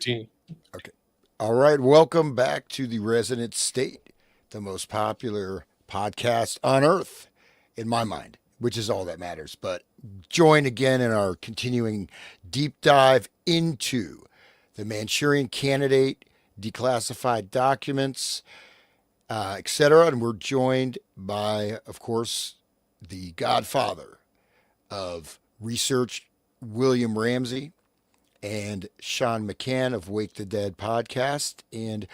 19. Okay. All right. Welcome back to the Resonant State, the most popular podcast on earth, in my mind, which is all that matters. But join again in our continuing deep dive into the Manchurian candidate, declassified documents, etc. And we're joined by, of course, the godfather of research, William Ramsey, and Sean McCann of Wake the Dead podcast. And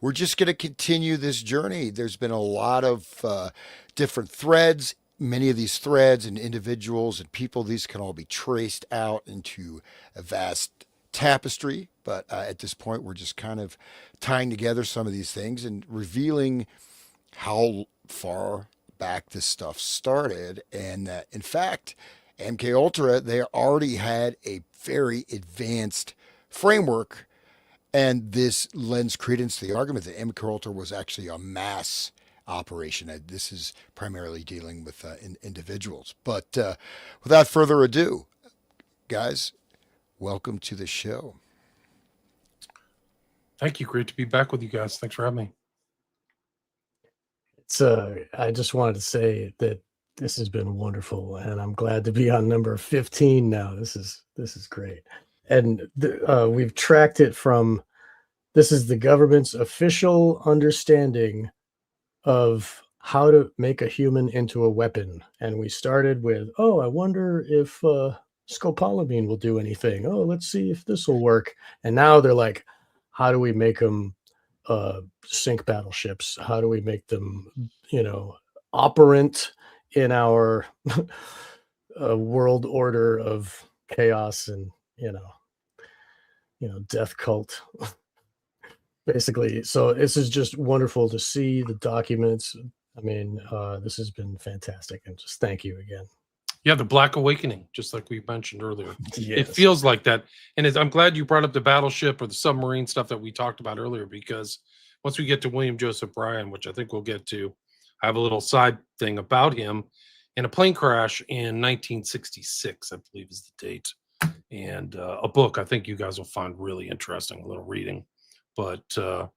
we're just going to continue this journey. There's been a lot of different threads. Many of these threads and individuals and people, these can all be traced out into a vast tapestry. But at this point, we're just kind of tying together some of these things and revealing how far back this stuff started. And that, in fact, MK Ultra, they already had a very advanced framework, and this lends credence to the argument that MK Ultra was actually a mass operation. This is primarily dealing with individuals. But without further ado, guys, welcome to the show. Thank you. Great to be back with you guys. Thanks for having me. I just wanted to say that this has been wonderful, and I'm glad to be on number 15 now. This is great. And we've tracked it from, this is the government's official understanding of how to make a human into a weapon. And we started with, oh, I wonder if scopolamine will do anything. Oh, let's see if this will work. And now they're like, how do we make them sink battleships? How do we make them, operant in our world order of chaos and, death cult? Basically. So this is just wonderful to see the documents. I mean, this has been fantastic, and just thank you again. Yeah, the Black Awakening, just like we mentioned earlier. Yes. It feels like that. And I'm glad you brought up the battleship or the submarine stuff that we talked about earlier, because once we get to William Joseph Bryan, which I think we'll get to, I have a little side thing about him in a plane crash in 1966, I believe is the date. And a book I think you guys will find really interesting, a little reading. But the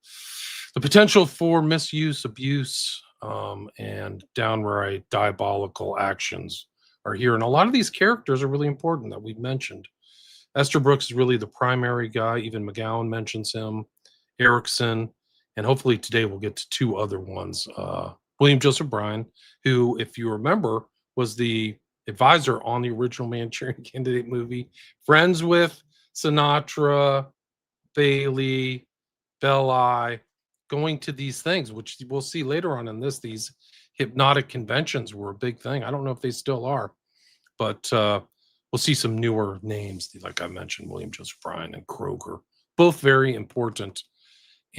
potential for misuse, abuse, and downright diabolical actions are here. And a lot of these characters are really important that we've mentioned. Esther Brooks is really the primary guy. Even McGowan mentions him, Erickson, and hopefully today we'll get to two other ones. William Joseph Bryan, who, if you remember, was the advisor on the original Manchurian Candidate movie, friends with Sinatra, Bailey, Belli, going to these things, which we'll see later on in this. These hypnotic conventions were a big thing. I don't know if they still are, but we'll see some newer names, like I mentioned, William Joseph Bryan and Kroger, both very important,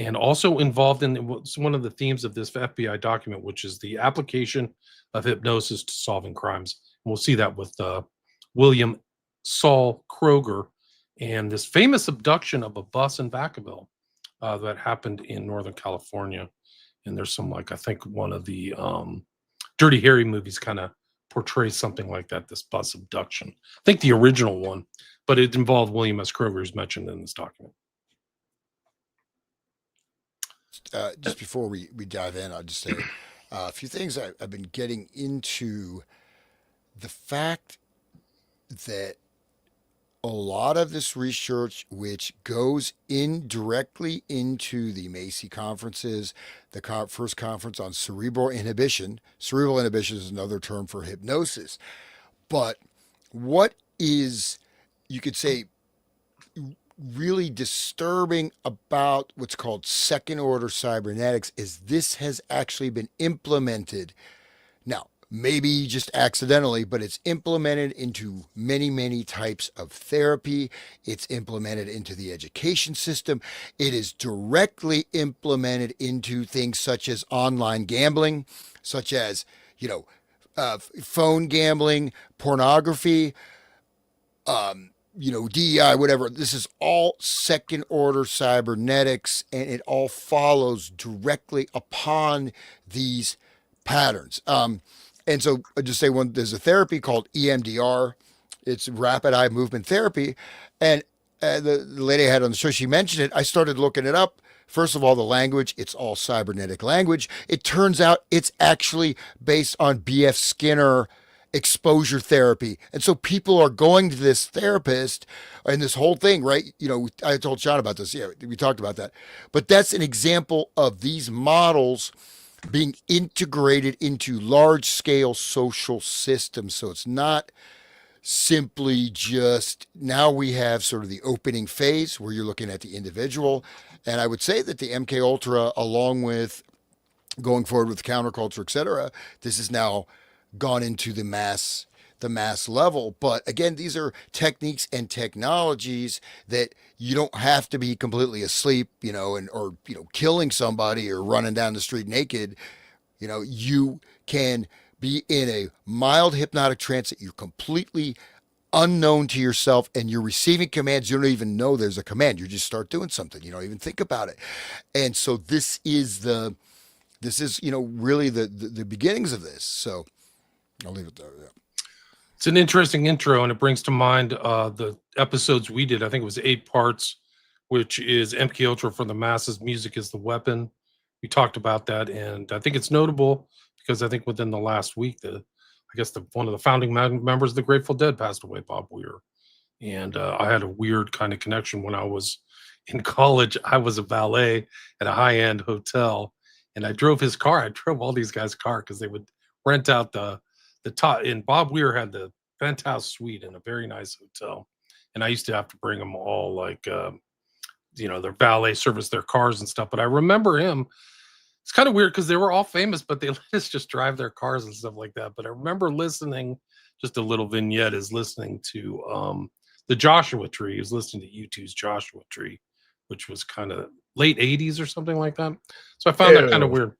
and also involved in one of the themes of this FBI document, which is the application of hypnosis to solving crimes. And we'll see that with William Saul Kroger and this famous abduction of a bus in Vacaville that happened in Northern California. And there's some, like, I think one of the Dirty Harry movies kind of portrays something like that, this bus abduction. I think the original one, but it involved William S. Kroger, who's mentioned in this document. Just before we dive in, I'll just say a few things. I've been getting into the fact that a lot of this research, which goes indirectly into the Macy conferences, the first conference on cerebral inhibition is another term for hypnosis. But what is, you could say, really disturbing about what's called second order cybernetics is this has actually been implemented. Now, maybe just accidentally, but it's implemented into many, many types of therapy. It's implemented into the education system. It is directly implemented into things such as online gambling, such as, phone gambling, pornography, DEI, whatever. This is all second order cybernetics, and it all follows directly upon these patterns. And so I just say there's a therapy called EMDR. It's rapid eye movement therapy. And the lady I had on the show, she mentioned it. I started looking it up. First of all, the language, it's all cybernetic language. It turns out it's actually based on B.F. Skinner exposure therapy. And so people are going to this therapist and this whole thing, right? You know, I told Sean about this. Yeah, we talked about that. But that's an example of these models being integrated into large scale social systems. So it's not simply just now we have sort of the opening phase where you're looking at the individual. And I would say that the MK Ultra, along with going forward with counterculture, et cetera, this has now gone into the mass level. But again, these are techniques and technologies that you don't have to be completely asleep, you know, and or you know, killing somebody or running down the street naked. You know, you can be in a mild hypnotic trance that you're completely unknown to yourself and you're receiving commands. You don't even know there's a command. You just start doing something. You don't even think about it. And so this is, you know, really the beginnings of this. So I'll leave it there. Yeah. It's an interesting intro, and it brings to mind the episodes we did. I think it was 8 parts, which is MK Ultra for the masses. Music is the weapon. We talked about that, and I think it's notable because I think within the last week, one of the founding members of the Grateful Dead passed away, Bob Weir. And I had a weird kind of connection when I was in college. I was a valet at a high-end hotel, and I drove his car. I drove all these guys' car because they would rent out the top. And Bob Weir had the penthouse suite in a very nice hotel, and I used to have to bring them all like their valet service their cars and stuff. But I remember him. It's kind of weird because they were all famous, but they let us just drive their cars and stuff like that. But I remember listening, just a little vignette is listening to the Joshua Tree. He was listening to U2's Joshua Tree, which was kind of late 80s or something like that. So I found that kind of weird.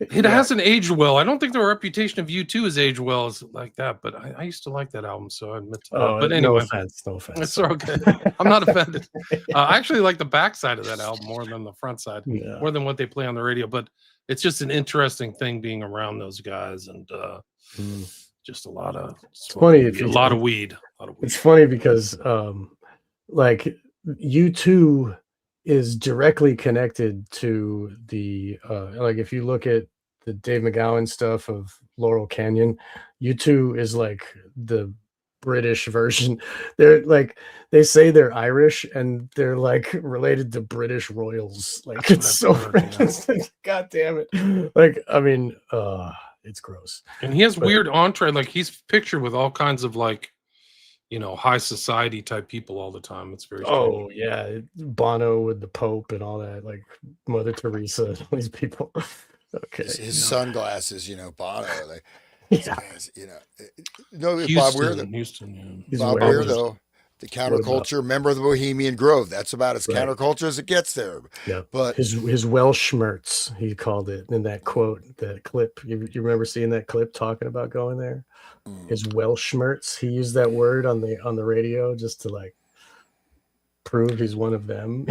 It hasn't aged well. I don't think the reputation of U2 has aged well as like that, but I used to like that album, so I admit to that. But anyway, no offense. It's okay. I'm not offended. I actually like the backside of that album more than the front side, more than what they play on the radio. But it's just an interesting thing being around those guys, and just a lot of weed. It's funny because like U2 is directly connected to the like if you look at the Dave McGowan stuff of Laurel Canyon, U2 is like the British version. They're like, they say they're Irish and they're like related to British royals. Like it's so God damn it. Like I mean it's gross. And he has weird entree, like he's pictured with all kinds of like high society type people all the time. It's very strange. Oh yeah, Bono with the Pope and all that, like Mother Teresa, all these people. Okay, his sunglasses, Bono. Like, guys, Houston, Bob Weir, Houston, yeah. Bob Weir, though, the counterculture member of the Bohemian Grove. That's about as counterculture as it gets there. Yeah, but his Welshmerts, he called it in that quote, that clip. You remember seeing that clip talking about going there? His Welshmerts. He used that word on the radio just to like prove he's one of them.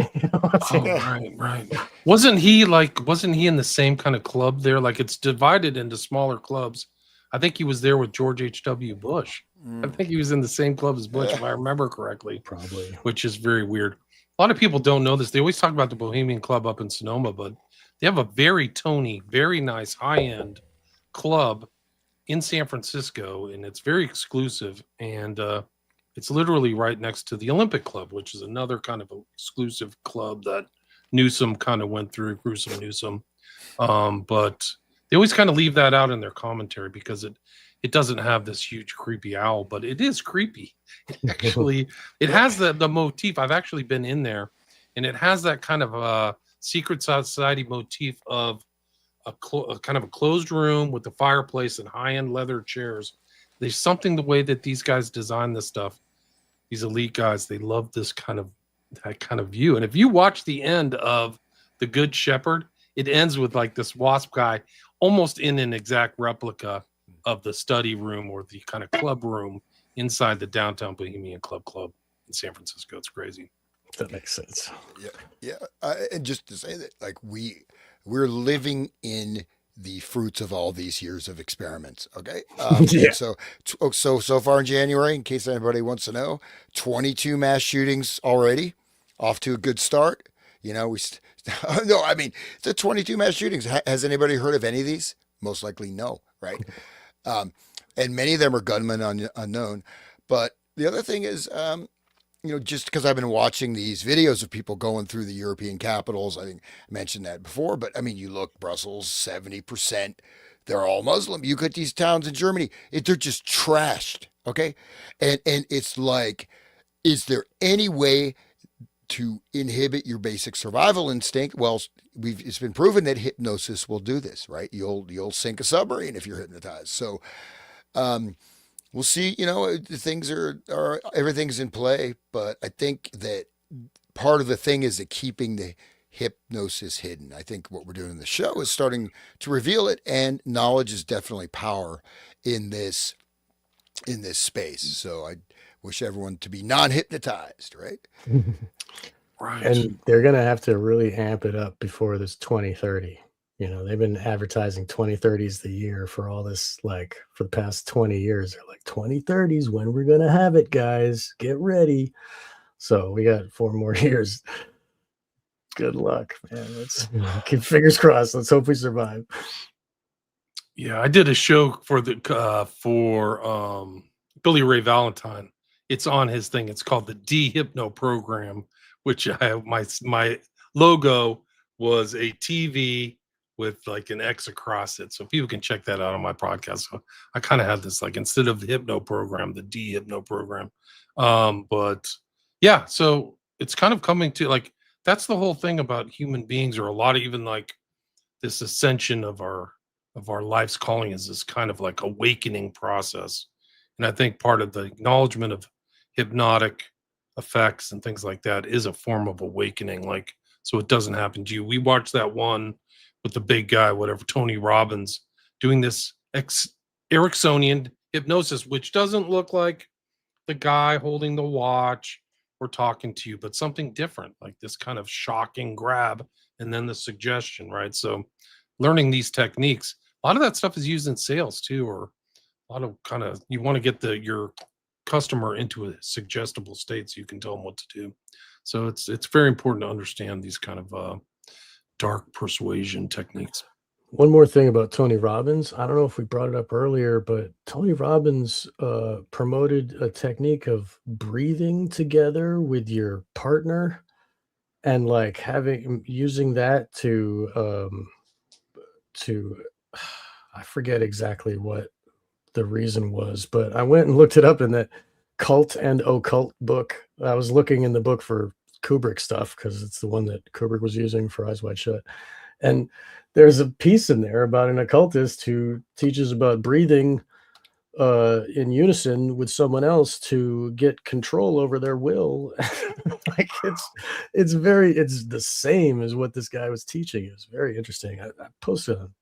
Right. Wasn't he in the same kind of club there? Like it's divided into smaller clubs. I think he was there with George H.W. Bush. I think he was in the same club as Bush, if I remember correctly. Probably. Which is very weird. A lot of people don't know this. They always talk about the Bohemian Club up in Sonoma, but they have a very Tony, very nice high-end club in San Francisco, and it's very exclusive, and it's literally right next to the Olympic Club, which is another kind of exclusive club that Newsom kind of went through, Gruesome Newsom. But they always kind of leave that out in their commentary because it doesn't have this huge creepy owl, but it is creepy. It has the motif. I've actually been in there, and it has that kind of secret society motif of a kind of a closed room with the fireplace and high-end leather chairs. There's something the way that these guys design this stuff. These elite guys, they love that kind of view. And if you watch the end of The Good Shepherd, it ends with like this wasp guy almost in an exact replica of the study room or the kind of club room inside the downtown Bohemian Club in San Francisco. It's crazy. That makes sense. Yeah. And just to say that, like we're living in the fruits of all these years of experiments. Okay. Yeah. And so far in January, in case anybody wants to know, 22 mass shootings already, off to a good start. You know, no, I mean, the 22 mass shootings. Has anybody heard of any of these? Most likely no, right? Um, and many of them are gunmen unknown. But the other thing is, just because I've been watching these videos of people going through the European capitals, I think I mentioned that before, but I mean, you look, Brussels, 70%, they're all Muslim. You get these towns in Germany, they're just trashed. Okay. And it's like, is there any way to inhibit your basic survival instinct? Well, it's been proven that hypnosis will do this, right? You'll sink a submarine if you're hypnotized. So, um, we'll see. Things are everything's in play, but I think that part of the thing is that keeping the hypnosis hidden. I think what we're doing in the show is starting to reveal it, and knowledge is definitely power in this space. So I wish everyone to be non-hypnotized, right? Right. And they're going to have to really amp it up before this 2030. They've been advertising 2030s the year for all this, like for the past 20 years. They're like 2030s when we're going to have it, guys. Get ready. So we got 4 more years. Good luck, man. Let's keep fingers crossed. Let's hope we survive. Yeah, I did a show for Billy Ray Valentine. It's on his thing. It's called the D-Hypno Program, which I have my logo was a TV with like an X across it. So people can check that out on my podcast. So I kind of have this, like, instead of the Hypno Program, the D-Hypno Program. But yeah, so it's kind of coming to, like, that's the whole thing about human beings, or a lot of even like this ascension of our life's calling is this kind of like awakening process. And I think part of the acknowledgement of hypnotic effects and things like that is a form of awakening. Like, so it doesn't happen to you. We watched that one with the big guy, whatever, Tony Robbins, doing this Ericksonian hypnosis, which doesn't look like the guy holding the watch or talking to you, but something different, like this kind of shocking grab and then the suggestion, right? So learning these techniques, a lot of that stuff is used in sales too, or a lot of kind of, you want to get your customer into a suggestible state so you can tell them what to do. So it's very important to understand these kind of dark persuasion techniques. One more thing about Tony Robbins. I don't know if we brought it up earlier, but Tony Robbins promoted a technique of breathing together with your partner, and like using that to I forget exactly what the reason was, but I went and looked it up in that Cult and Occult book. I was looking in the book for Kubrick stuff because it's the one that Kubrick was using for Eyes Wide Shut. And there's a piece in there about an occultist who teaches about breathing in unison with someone else to get control over their will. Like it's the same as what this guy was teaching. It was very interesting. I posted on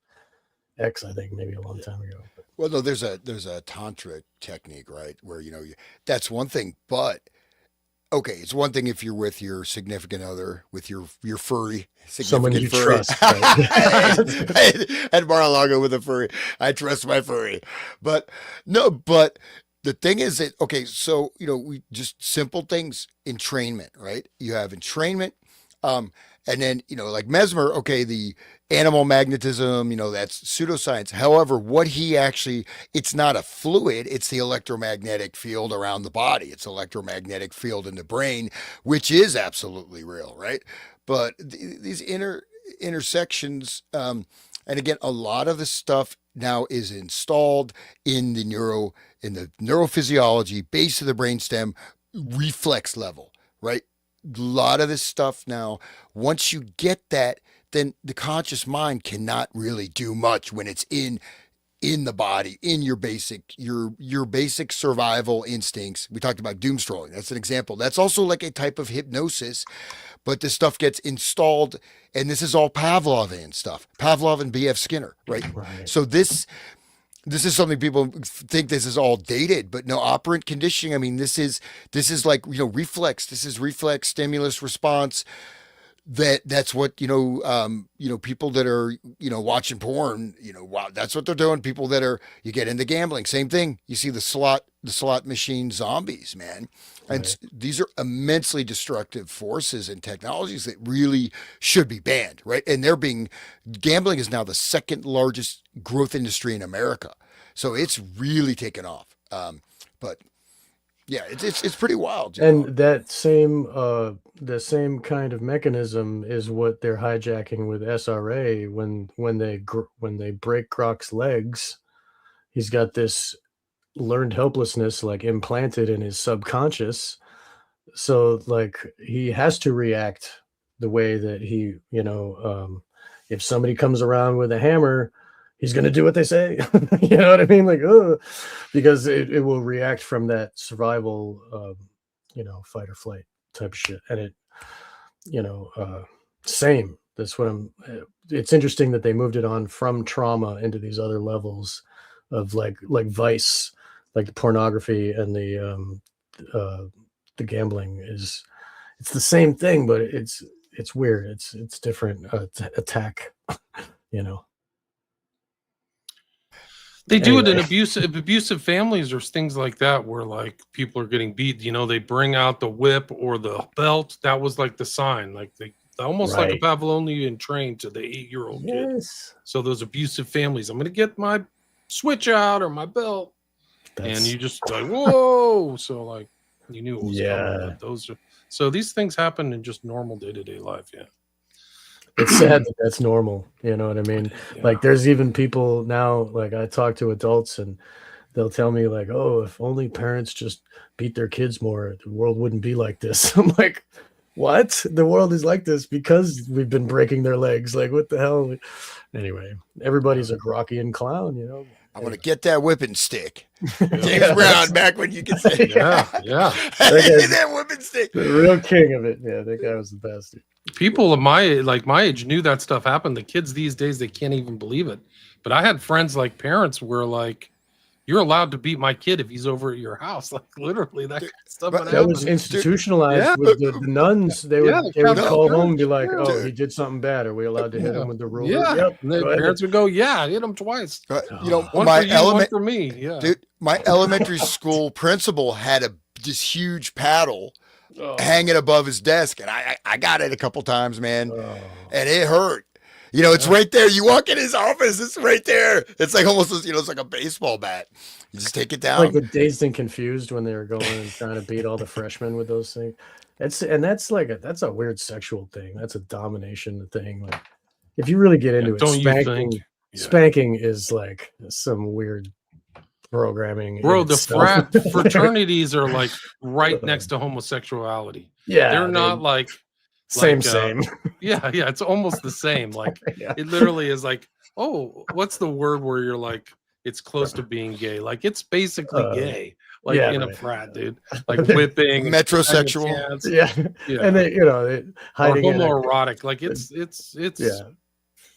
X, I think, maybe a long time ago. Well, no, there's a tantra technique, right? Where that's one thing, but okay, it's one thing if you're with your significant other, with your furry, Someone you furry. trust. Right? At Mar-a-Lago with a furry, I trust my furry. But no, but the thing is that, okay, so we just simple things, entrainment, right? You have entrainment, and then like Mesmer, okay, the animal magnetism, that's pseudoscience. However, it's not a fluid, it's the electromagnetic field around the body. It's electromagnetic field in the brain, which is absolutely real, right? But these intersections, and again, a lot of the stuff now is installed in the neurophysiology, base of the brainstem, reflex level, right? A lot of this stuff now, once you get that, then the conscious mind cannot really do much when it's in the body, in your basic survival instincts. We talked about doom scrolling. That's an example. That's also like a type of hypnosis, but this stuff gets installed, and this is all Pavlovian stuff. Pavlov and B.F. Skinner, right? So this is something people think this is all dated, but no, operant conditioning. I mean, this is like, reflex. This is reflex stimulus response. that's what, people that are, watching porn, wow, that's what they're doing. People that are, you get into gambling, same thing. You see the slot machine zombies, man. And Right. these are immensely destructive forces and technologies that really should be banned, right? And gambling is now the second largest growth industry in America. So it's really taken off. But yeah, it's pretty wild, And that same the same kind of mechanism is what they're hijacking with SRA when they break Grok's legs. He's got this learned helplessness like implanted in his subconscious. So like he has to react the way that if somebody comes around with a hammer, he's going to do what they say. You know what I mean? Like, ugh, because it will react from that survival, fight or flight type of shit. And same. That's what it's interesting that they moved it on from trauma into these other levels of like vice, like the pornography and the gambling it's the same thing, but it's weird. It's different attack, you know. They do it in Anyway. abusive families or things like that, where like people are getting beat. They bring out the whip or the belt. That was like the sign, like they almost like a Right. Pavlovian train to the 8-year-old kid. Yes. So those abusive families, I'm going to get my switch out or my belt, and you just like, whoa. So like you knew it was coming. But so these things happen in just normal day-to-day life. Yeah. It's sad that that's normal. You know what I mean? Yeah. Like there's even people now, like I talk to adults and they'll tell me like, oh, if only parents just beat their kids more, the world wouldn't be like this. I'm like, what? The world is like this because we've been breaking their legs. Like, what the hell? Anyway, everybody's a Grockian clown, you know? I'm going to get that whipping stick. James Brown, back when you could say, yeah. that whipping stick. The real king of it. Yeah, that guy was the best. People of my age knew that stuff happened. The kids these days, they can't even believe it. But I had friends, like parents were like, you're allowed to beat my kid if he's over at your house. Like literally that kind of stuff. That was institutionalized with the nuns. They would call home and be like, oh, he did something bad. Are we allowed to hit him with the ruler? Yeah. Yep. And the parents would go, yeah, hit him twice. One my for you, one for me. Yeah. Dude, my elementary school principal had this huge paddle hanging above his desk, and I got it a couple times, man, and it hurt. It's right there. You walk in his office, it's right there. It's like almost, it's like a baseball bat. You just take it down. Like the Dazed and Confused when they were going and trying to beat all the freshmen with those things. That's a weird sexual thing. That's a domination thing. Like if you really get into it, spanking is like some weird programming. Bro, the fraternities are like right next to homosexuality. Yeah, they're not like same. Yeah, it's almost the same. Like it literally is like, oh, what's the word where you're like it's close to being gay? Like it's basically gay, like in a frat, dude. Like whipping, metrosexual, and they hiding or homoerotic. Like it's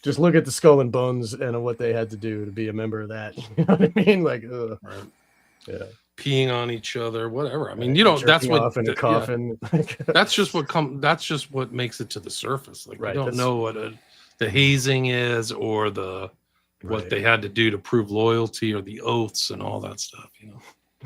Just look at the Skull and Bones and what they had to do to be a member of that. You know what I mean? Like, peeing on each other, whatever. I mean, that's what off in a coffin. That's just what makes it to the surface. Like, you don't know what the hazing is or what they had to do to prove loyalty or the oaths and all that stuff.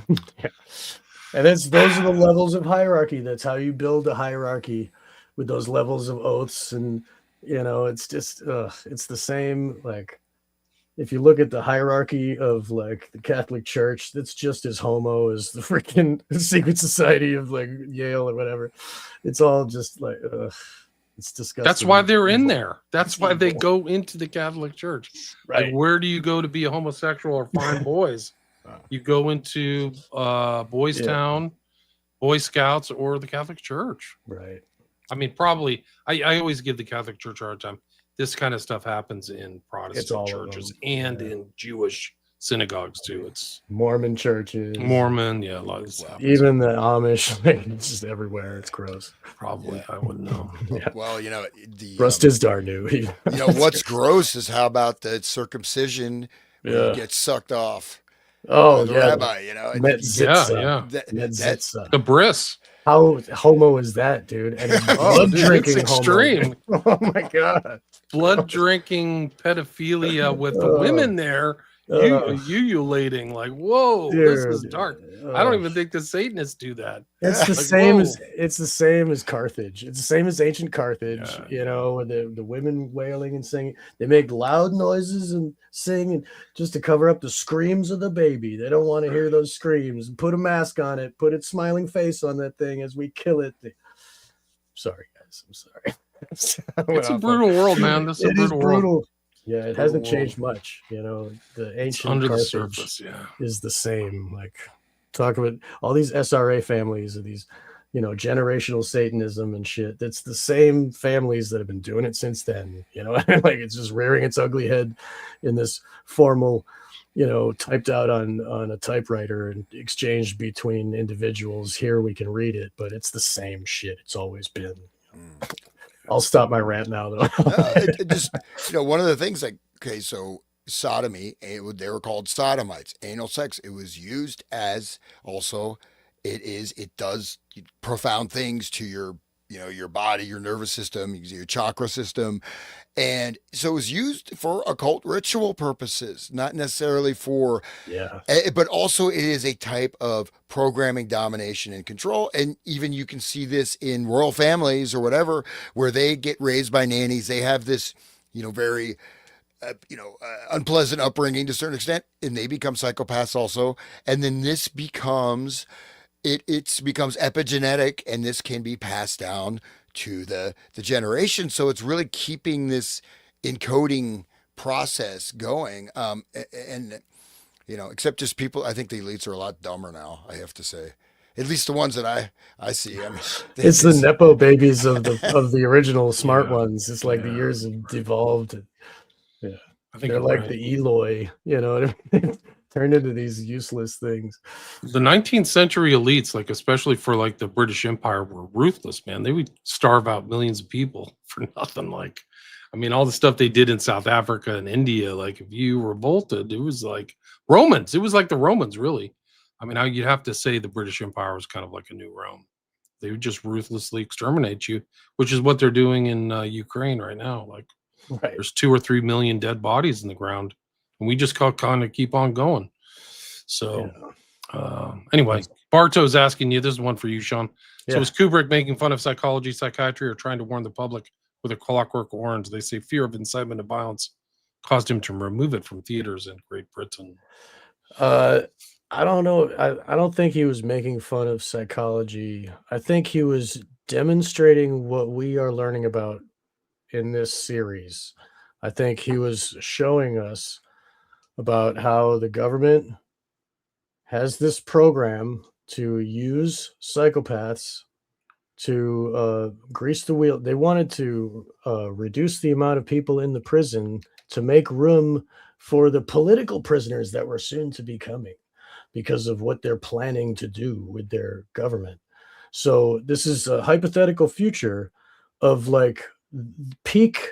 And those are the levels of hierarchy. That's how you build a hierarchy, with those levels of oaths. And it's just it's the same. Like if you look at the hierarchy of like the Catholic Church, that's just as homo as the freaking secret society of like Yale or whatever. It's all just like it's disgusting. That's why they're in there. That's why they go into the Catholic Church. Right. Like, where do you go to be a homosexual or find boys? You go into Boys Town, Boy Scouts, or the Catholic Church. Right. I mean, probably. I always give the Catholic Church a hard time. This kind of stuff happens in Protestant churches and in Jewish synagogues too. It's Mormon churches, a lot of stuff. Even the Amish, it's just everywhere. It's gross. Probably, I wouldn't know. Well, the Rust is Darnu. What's gross is how about the circumcision when you get sucked off. Oh, the rabbi, the bris. How homo is that, dude? And a blood Dude, drinking it's homo. extreme. Oh my god. Blood drinking pedophilia with the women there ululating. Like, whoa, this is Dude. dark. I don't even think the Satanists do that. It's the Like, same whoa. as Carthage. It's the same as ancient Carthage, Yeah. with the women wailing and singing. They make loud noises and sing and just to cover up the screams of the baby. They don't want to hear those screams. Put a mask on it, put its smiling face on that thing as we kill it. Sorry, guys. I'm sorry. It's a brutal world, man. This is a brutal world. Yeah, it hasn't changed much. The ancient under the Carthage surface, yeah. is the same. Like, talk about all these SRA families of these, generational Satanism and shit. That's the same families that have been doing it since then. Like it's just rearing its ugly head in this formal, typed out on a typewriter and exchanged between individuals. Here we can read it, but it's the same shit. It's always been. I'll stop my rant now, though. It just, one of the things like, okay, so sodomy, they were called sodomites. Anal sex, it was used as also, it does profound things to your, your body, your nervous system, your chakra system. And so it was used for occult ritual purposes, not necessarily for, but also it is a type of programming, domination, and control. And even you can see this in royal families or whatever, where they get raised by nannies. They have this, very, unpleasant upbringing to a certain extent, and they become psychopaths also. And then this becomes, it becomes epigenetic, and this can be passed down to the generation. So it's really keeping this encoding process going. And except just people, I think the elites are a lot dumber now, I have to say. At least the ones that I see. I mean, it's the nepo babies of the original smart ones. It's like the years have devolved. Yeah, I think they're like the Eloi. Turned into these useless things. The 19th century elites, like especially for like the British Empire, were ruthless, man. They would starve out millions of people for nothing. Like, I mean, all the stuff they did in South Africa and India, like if you revolted, it was like Romans. It was like the Romans, really. I mean, you'd have to say the British Empire was kind of like a new Rome. They would just ruthlessly exterminate you, which is what they're doing in Ukraine right now. Like, there's 2 or 3 million dead bodies in the ground, and we just kind of keep on going. So, anyway, Barto's asking you. This is one for you, Sean. So, is Kubrick making fun of psychology, psychiatry, or trying to warn the public with A Clockwork Orange? They say fear of incitement of violence caused him to remove it from theaters in Great Britain. I don't know. I don't think he was making fun of psychology. I think he was demonstrating what we are learning about in this series. I think he was showing us about how the government has this program to use psychopaths to grease the wheel. They wanted to reduce the amount of people in the prison to make room for the political prisoners that were soon to be coming because of what they're planning to do with their government. So this is a hypothetical future of like peak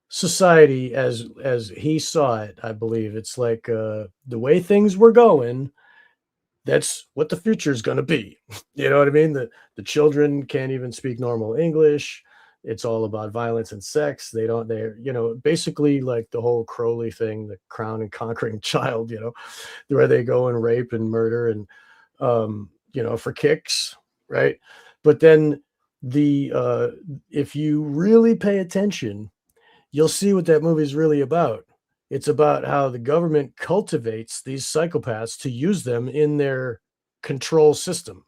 society as he saw it. I believe it's like the way things were going, that's what the future is going to be. You know what I mean? The children can't even speak normal English. It's all about violence and sex. They're basically like the whole Crowley thing, the crown and conquering child, where they go and rape and murder and, for kicks. Right. But then if you really pay attention, you'll see what that movie is really about. It's about how the government cultivates these psychopaths to use them in their control system.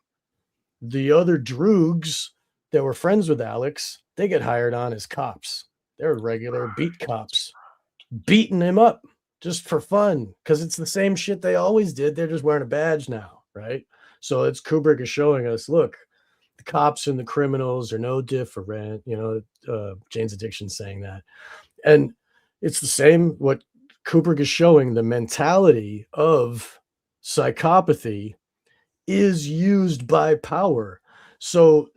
The other droogs that were friends with Alex, they get hired on as cops. They're regular beat cops, beating him up just for fun because it's the same shit they always did. They're just wearing a badge now, right? So it's Kubrick is showing us, look, the cops and the criminals are no different. Jane's Addiction saying that. And it's the same what Kubrick is showing. The mentality of psychopathy is used by power. So,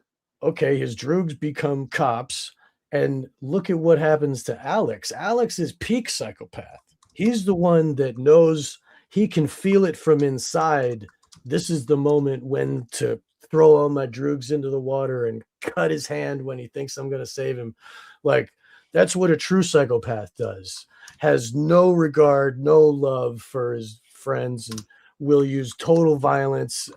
okay, his droogs become cops, and look at what happens to Alex. Alex is peak psychopath. He's the one that knows he can feel it from inside. This is the moment when to throw all my droogs into the water and cut his hand when he thinks I'm going to save him. Like, that's what a true psychopath does. Has no regard, no love for his friends, and will use total violence,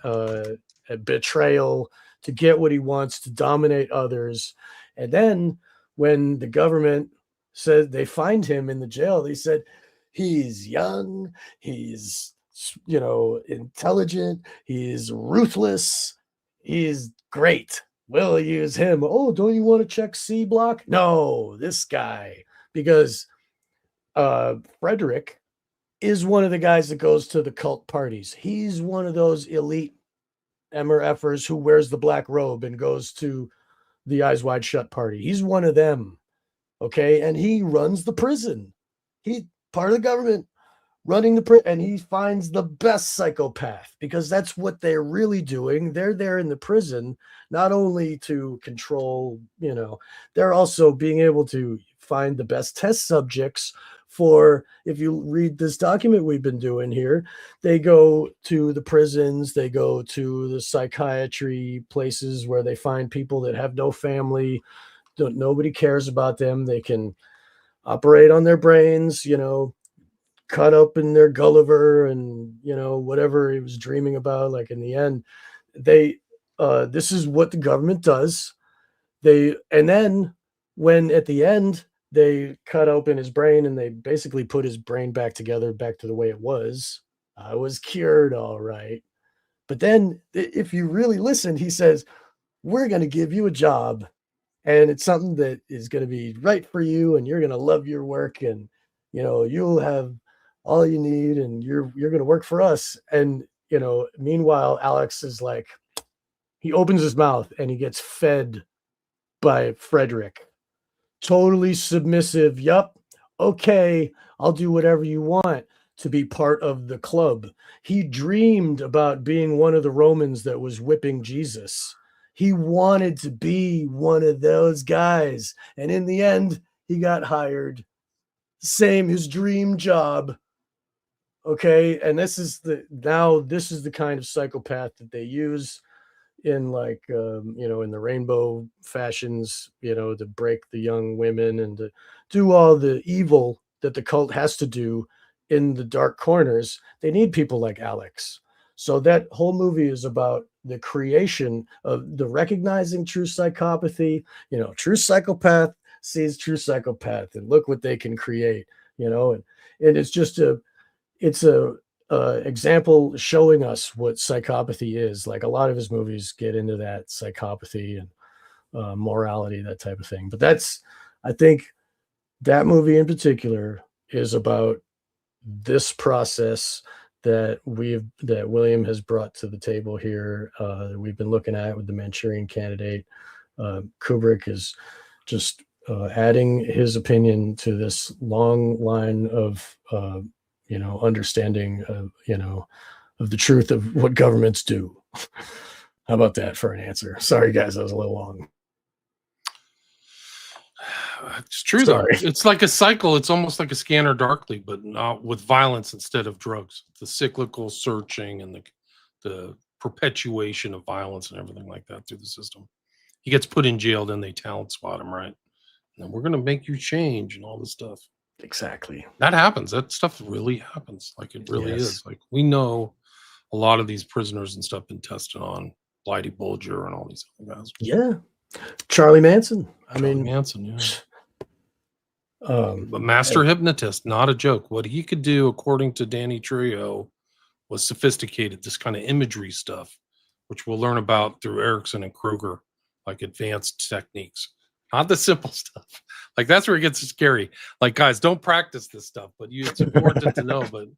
betrayal to get what he wants, to dominate others. And then when the government said they find him in the jail, they said, he's young, he's, intelligent, he's ruthless, he's great. We'll use him. Oh, don't you want to check C block? No, this guy. Because Frederick is one of the guys that goes to the cult parties. He's one of those elite MRFers who wears the black robe and goes to the Eyes Wide Shut party. He's one of them. Okay. And he runs the prison. He's part of the government running the prison, and he finds the best psychopath, because that's what they're really doing. They're there in the prison, not only to control, they're also being able to find the best test subjects for, if you read this document we've been doing here, they go to the prisons, they go to the psychiatry places where they find people that have no family, nobody cares about them. They can operate on their brains, cut open their Gulliver and, whatever he was dreaming about. Like, in the end, this is what the government does. And then when at the end, they cut open his brain and they basically put his brain back together, back to the way it was. I was cured, all right. But then if you really listen, he says, we're going to give you a job, and it's something that is going to be right for you, and you're going to love your work, and, you'll have all you need, and you're going to work for us. And, meanwhile, Alex is like, he opens his mouth and he gets fed by Frederick. Totally submissive. Yup. Okay. I'll do whatever you want to be part of the club. He dreamed about being one of the Romans that was whipping Jesus. He wanted to be one of those guys. And in the end, he got hired. His dream job. Okay. And this is the kind of psychopath that they use in, like, in the rainbow fashions, to break the young women and to do all the evil that the cult has to do in the dark corners. They need people like Alex. So that whole movie is about the creation of the recognizing true psychopathy. True psychopath sees true psychopath, and look what they can create, and it's just it's a example showing us what psychopathy is. Like, a lot of his movies get into that psychopathy and morality, that type of thing. But I think that movie in particular is about this process that William has brought to the table here. That we've been looking at with the Manchurian Candidate. Kubrick is just adding his opinion to this long line of understanding of the truth of what governments do. How about that for an answer? Sorry, guys, that was a little long. It's true, Sorry. though. It's like a cycle. It's almost like a Scanner Darkly, but not with violence instead of drugs. The cyclical searching and the perpetuation of violence and everything like that through the system. He gets put in jail, then they talent spot him, right? And then we're going to make you change and all this stuff. Exactly. That happens. That stuff really happens. Like, it really is. Like, we know a lot of these prisoners and stuff been tested on Blighty Bulger and all these other guys. Yeah. Charlie Manson. Manson, yeah. But master hypnotist, not a joke. What he could do, according to Danny Trejo, was sophisticated. This kind of imagery stuff, which we'll learn about through Erickson and Kruger, like advanced techniques. Not the simple stuff. Like, that's where it gets scary. Like, guys, don't practice this stuff, but it's important to know. But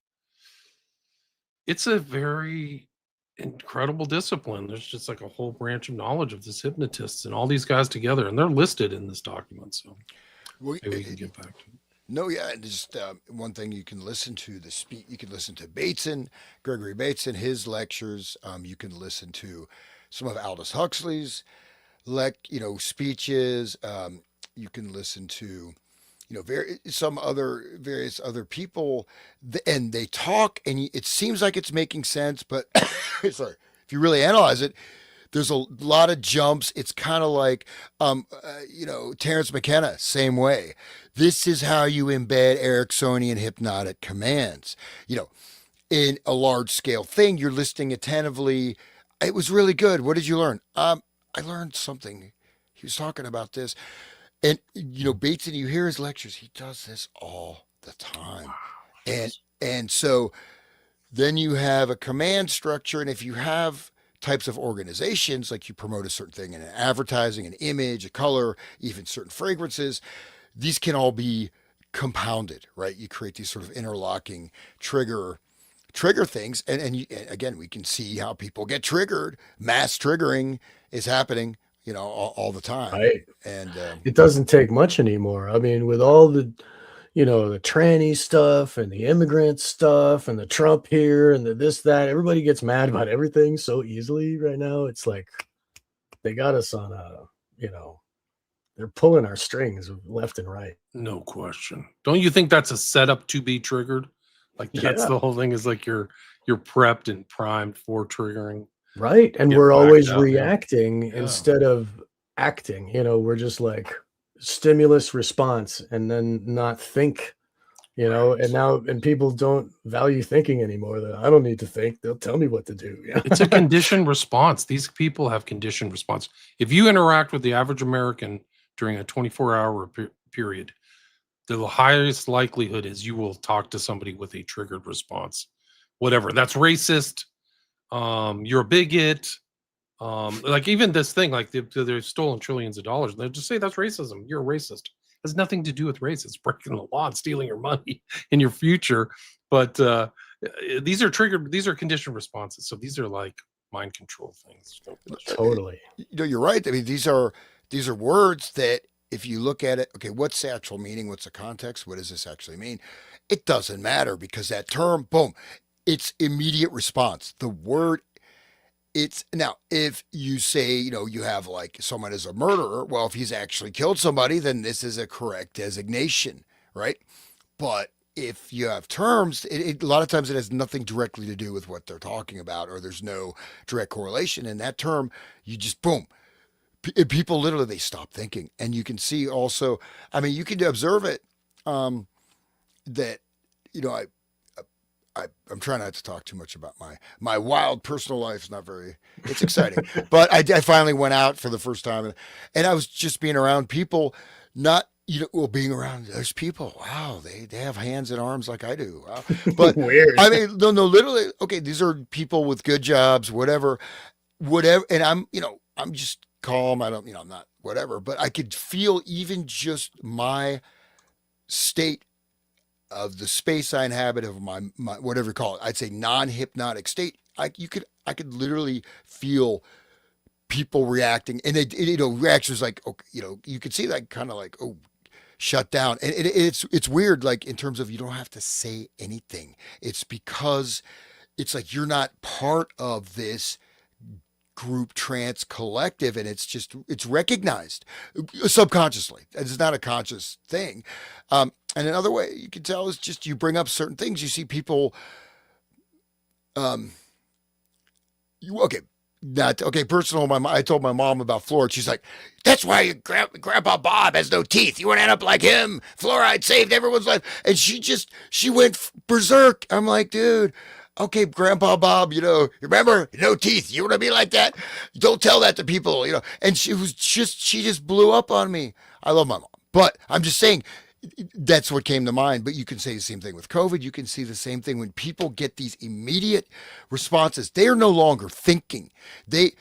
it's a very incredible discipline. There's just like a whole branch of knowledge of this hypnotists and all these guys together, and they're listed in this document. So maybe we can get back to it. No, yeah, just one thing you can listen to you can listen to Gregory Bateson, his lectures. You can listen to some of Aldous Huxley's speeches. You can listen to various other people, and they talk, and it seems like it's making sense, but sorry, if you really analyze it, There's a lot of jumps. It's kind of like, Terrence McKenna, same way. This is how you embed Ericksonian hypnotic commands. You know, in a large scale thing, you're listening attentively. It was really good. What did you learn? I learned something. He was talking about this. And, Bateson, you hear his lectures. He does this all the time. And so then you have a command structure. And if you have types of organizations, like you promote a certain thing in an advertising, an image, a color, even certain fragrances, these can all be compounded, right? You create these sort of interlocking trigger things. And again, we can see how people get triggered. Mass triggering is happening, all the time. Right. And It doesn't take much anymore. I mean, with all the the tranny stuff and the immigrant stuff and the Trump here and the this, that, everybody gets mad about everything so easily right now. It's like they got us on they're pulling our strings left and right. No question. Don't you think that's a setup to be triggered? Like that's Yeah. the whole thing, is like you're prepped and primed for triggering. Right. And Get we're whacked always out, man. reacting Yeah. instead of acting. We're just like stimulus response and then not think, Right. and people don't value thinking anymore. I don't need to think. They'll tell me what to do. Yeah. It's a conditioned response. These people have conditioned response. If you interact with the average American during a 24-hour period, the highest likelihood is you will talk to somebody with a triggered response. Whatever. That's racist. You're a bigot. Like even this thing, like they've stolen trillions of dollars. And they just say that's racism. You're a racist. It has nothing to do with race. It's breaking the law and stealing your money in your future. But these are triggered. These are conditioned responses. So these are like mind control things. No question. Totally. you're right. I mean, these are words that if you look at it, okay, what's the actual meaning? What's the context? What does this actually mean? It doesn't matter because that term, boom, it's immediate response. The word, it's now, if you say, you have like someone as a murderer, well, if he's actually killed somebody, then this is a correct designation, right? But if you have terms, a lot of times it has nothing directly to do with what they're talking about, or there's no direct correlation. And that term, you just boom, people literally, they stop thinking. And you can see also, I mean, you can observe it, that, I'm trying not to talk too much about my wild personal life. It's not very, it's exciting, but I finally went out for the first time, and I was just being around people, not, being around, there's people, wow, they have hands and arms like I do. Wow. But Weird. I mean, no, literally, okay, these are people with good jobs, whatever. And I'm just calm. I don't, I'm not whatever, but I could feel even just my state of the space I inhabit, of my whatever you call it, I'd say non-hypnotic state. I could literally feel people reacting, and reactions like, okay, you could see that kind of like, oh, shut down. And it's weird, like in terms of you don't have to say anything. It's because it's like you're not part of this group trance collective, and it's recognized subconsciously. It's not a conscious thing. And another way you can tell is just you bring up certain things. You see people, okay, not okay. Personal. I told my mom about fluoride. She's like, "That's why your Grandpa Bob has no teeth. You want to end up like him. Fluoride saved everyone's life." And she went berserk. I'm like, dude. Okay, Grandpa Bob, remember, no teeth. You want to be like that? Don't tell that to people, And she just blew up on me. I love my mom, but I'm just saying that's what came to mind. But you can say the same thing with COVID. You can see the same thing when people get these immediate responses. They are no longer thinking. The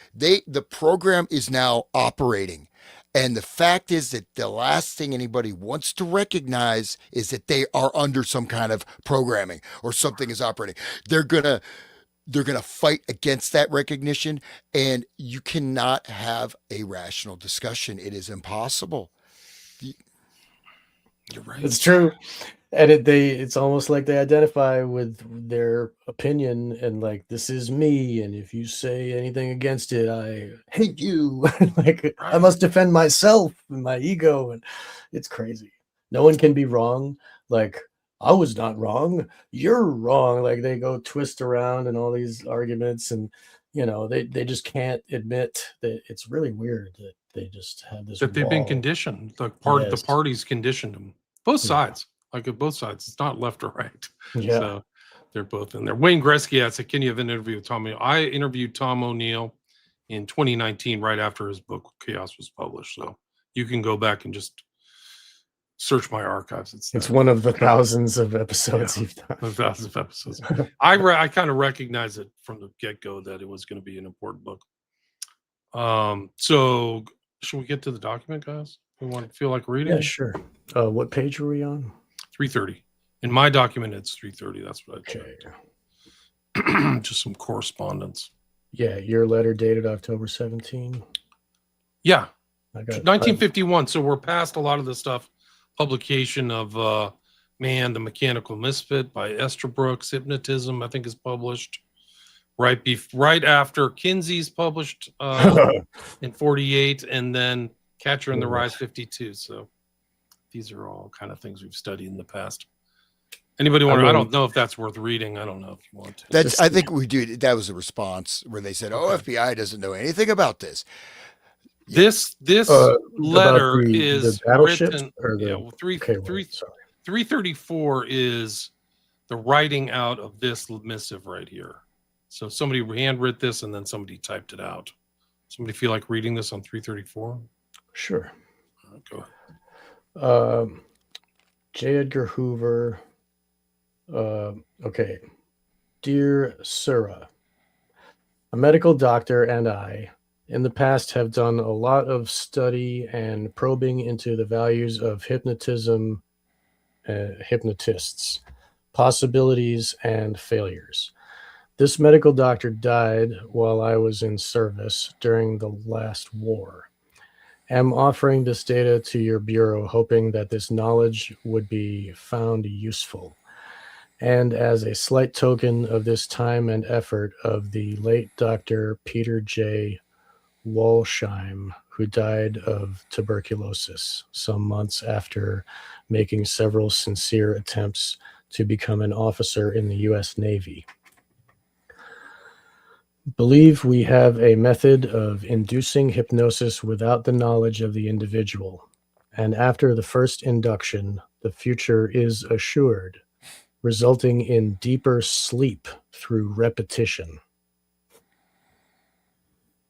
program is now operating. And the fact is that the last thing anybody wants to recognize is that they are under some kind of programming or something is operating. They're gonna fight against that recognition, and you cannot have a rational discussion. It is impossible. You're right. It's true. And it's almost like they identify with their opinion and like, this is me. And if you say anything against it, I hate you. Like I must defend myself and my ego. And it's crazy. No one can be wrong. Like I was not wrong. You're wrong. Like they go twist around in all these arguments. And they just can't admit that. It's really weird that they just have this that they've been wall. conditioned. The Yes. parties conditioned them. Both Yeah. sides, like at both sides. It's not left or right. Yeah. So they're both in there. Wayne Gretzky asked, "Can you have an interview with Tom O'Neill?" I interviewed Tom O'Neill in 2019, right after his book Chaos was published. So you can go back and just search my archives. It's one of the thousands of episodes you've done. thousands of episodes. I kind of recognized it from the get-go that it was going to be an important book. So should we get to the document, guys? We want to feel like reading? Yeah, sure. What page are we on? 330. In my document, it's 330. That's what I checked. Okay. Just some correspondence. Yeah, your letter dated October 17. Yeah, I got 1951. So we're past a lot of the stuff. Publication of The Mechanical Misfit by Esther Brooks. Hypnotism, I think, is published right after Kinsey's published in 48, and then Catcher in the Rye 52. So these are all kind of things we've studied in the past. Anybody want to? I don't know if that's worth reading. I don't know if you want to. I think we do. That was a response where they said, "Oh, FBI doesn't know anything about this." This letter is written. Or the, yeah, 334 is the writing out of this missive right here. So somebody handwrote this and then somebody typed it out. Somebody feel like reading this on 334? Sure. Go ahead. J. Edgar Hoover. Okay. Dear Sura, a medical doctor and I, in the past, have done a lot of study and probing into the values of hypnotism, hypnotists, possibilities, and failures. This medical doctor died while I was in service during the last war. Am offering this data to your bureau, hoping that this knowledge would be found useful. And as a slight token of this time and effort of the late Dr. Peter J. Walsheim, who died of tuberculosis some months after making several sincere attempts to become an officer in the U.S. Navy. Believe we have a method of inducing hypnosis without the knowledge of the individual, and after the first induction, the future is assured, resulting in deeper sleep through repetition.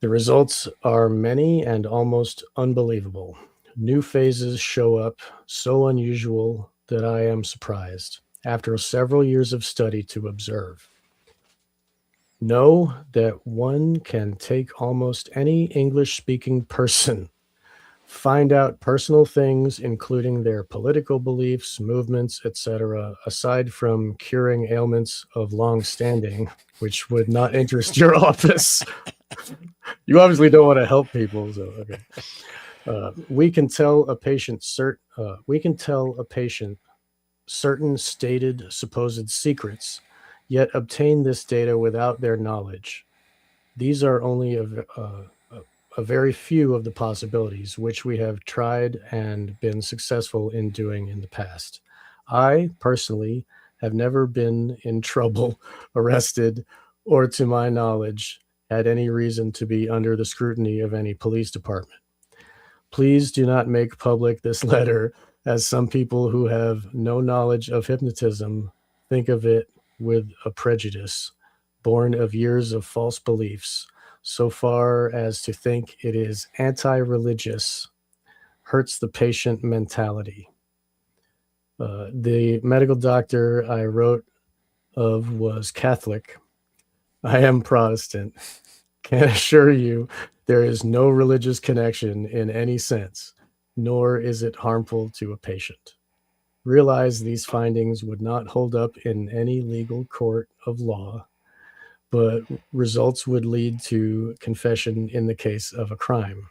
The results are many and almost unbelievable. New phases show up, so unusual that I am surprised, after several years of study, to observe. Know that one can take almost any English-speaking person, find out personal things, including their political beliefs, movements, etc., aside from curing ailments of long standing, which would not interest your office. You obviously don't want to help people, so okay. We can tell a patient certain stated supposed secrets, yet obtain this data without their knowledge. These are only a very few of the possibilities which we have tried and been successful in doing in the past. I, personally, have never been in trouble, arrested, or to my knowledge, had any reason to be under the scrutiny of any police department. Please do not make public this letter, as some people who have no knowledge of hypnotism think of it with a prejudice, born of years of false beliefs, so far as to think it is anti-religious, hurts the patient mentality. The medical doctor I wrote of was Catholic. I am Protestant. Can assure you there is no religious connection in any sense, nor is it harmful to a patient. Realize these findings would not hold up in any legal court of law, but results would lead to confession in the case of a crime.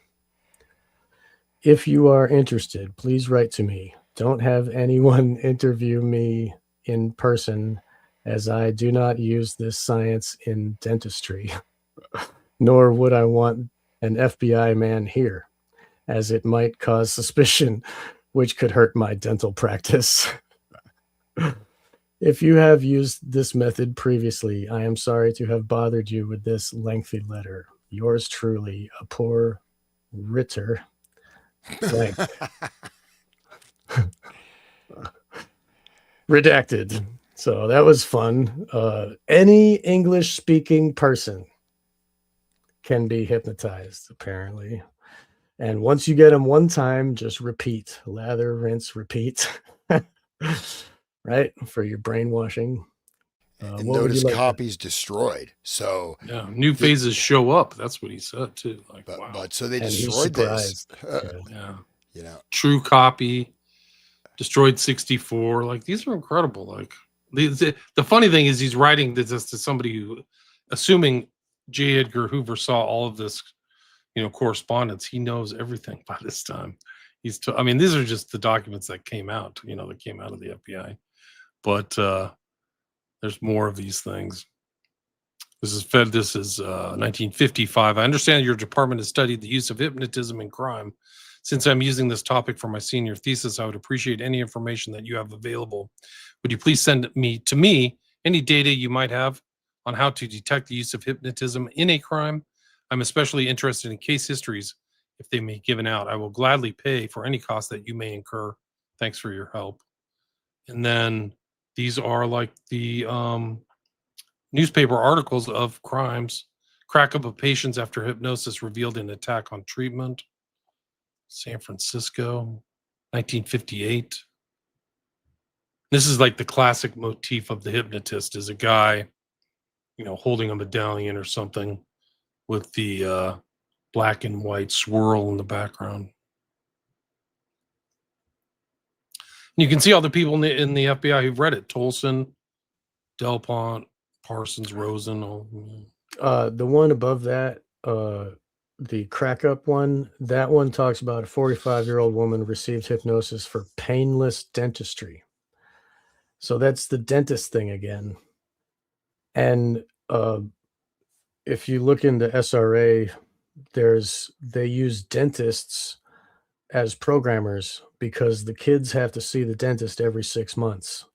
If you are interested, please write to me. Don't have anyone interview me in person, as I do not use this science in dentistry, nor would I want an FBI man here, as it might cause suspicion, which could hurt my dental practice. If you have used this method previously, I am sorry to have bothered you with this lengthy letter. Yours truly, a poor Ritter. Blank. Redacted. So that was fun. Any English speaking person can be hypnotized, apparently. And once you get them one time, just repeat. Lather, rinse, repeat. Right? For your brainwashing. And What would you notice like to? copies destroyed. So Yeah, new phases show up. That's what he said too. Like, wow. but so they And he's destroyed this. surprised. Yeah. You know, True copy, destroyed 64. Like, these are incredible. Like, the funny thing is he's writing this to somebody who, assuming J. Edgar Hoover saw all of this, correspondence, he knows everything by this time. I mean, these are just the documents that came out, that came out of the FBI. But there's more of these things. This is 1955. I understand your department has studied the use of hypnotism in crime. Since I'm using this topic for my senior thesis, I would appreciate any information that you have available. Would you please send to me any data you might have on how to detect the use of hypnotism in a crime? I'm especially interested in case histories if they may be given out. I will gladly pay for any cost that you may incur. Thanks for your help. And then these are like the newspaper articles of crimes. Crack up of patients after hypnosis revealed an attack on treatment. San Francisco, 1958. This is like the classic motif of the hypnotist, is a guy, holding a medallion or something with the black and white swirl in the background. And you can see all the people in the FBI who've read it: Tolson, Delpont, Parsons, Rosen. The one above that, the crack up one, that one talks about a 45-year-old woman received hypnosis for painless dentistry. So that's the dentist thing again. And if you look into SRA, they use dentists as programmers because the kids have to see the dentist every 6 months.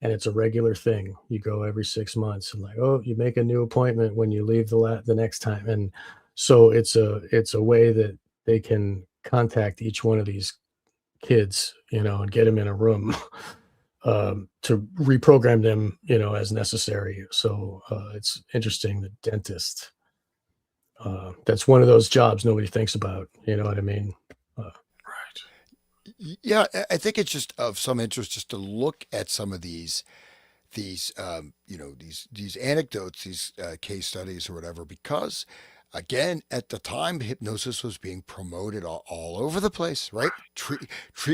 And it's a regular thing. You go every 6 months, and like, oh, you make a new appointment when you leave the next time. And so it's a way that they can contact each one of these kids, and get them in a room to reprogram them, as necessary. So it's interesting. The dentist, that's one of those jobs nobody thinks about. You know what I mean? Right. yeah, I think it's just of some interest just to look at some of these these anecdotes, these case studies or whatever, because again, at the time, hypnosis was being promoted all over the place, right? Treatment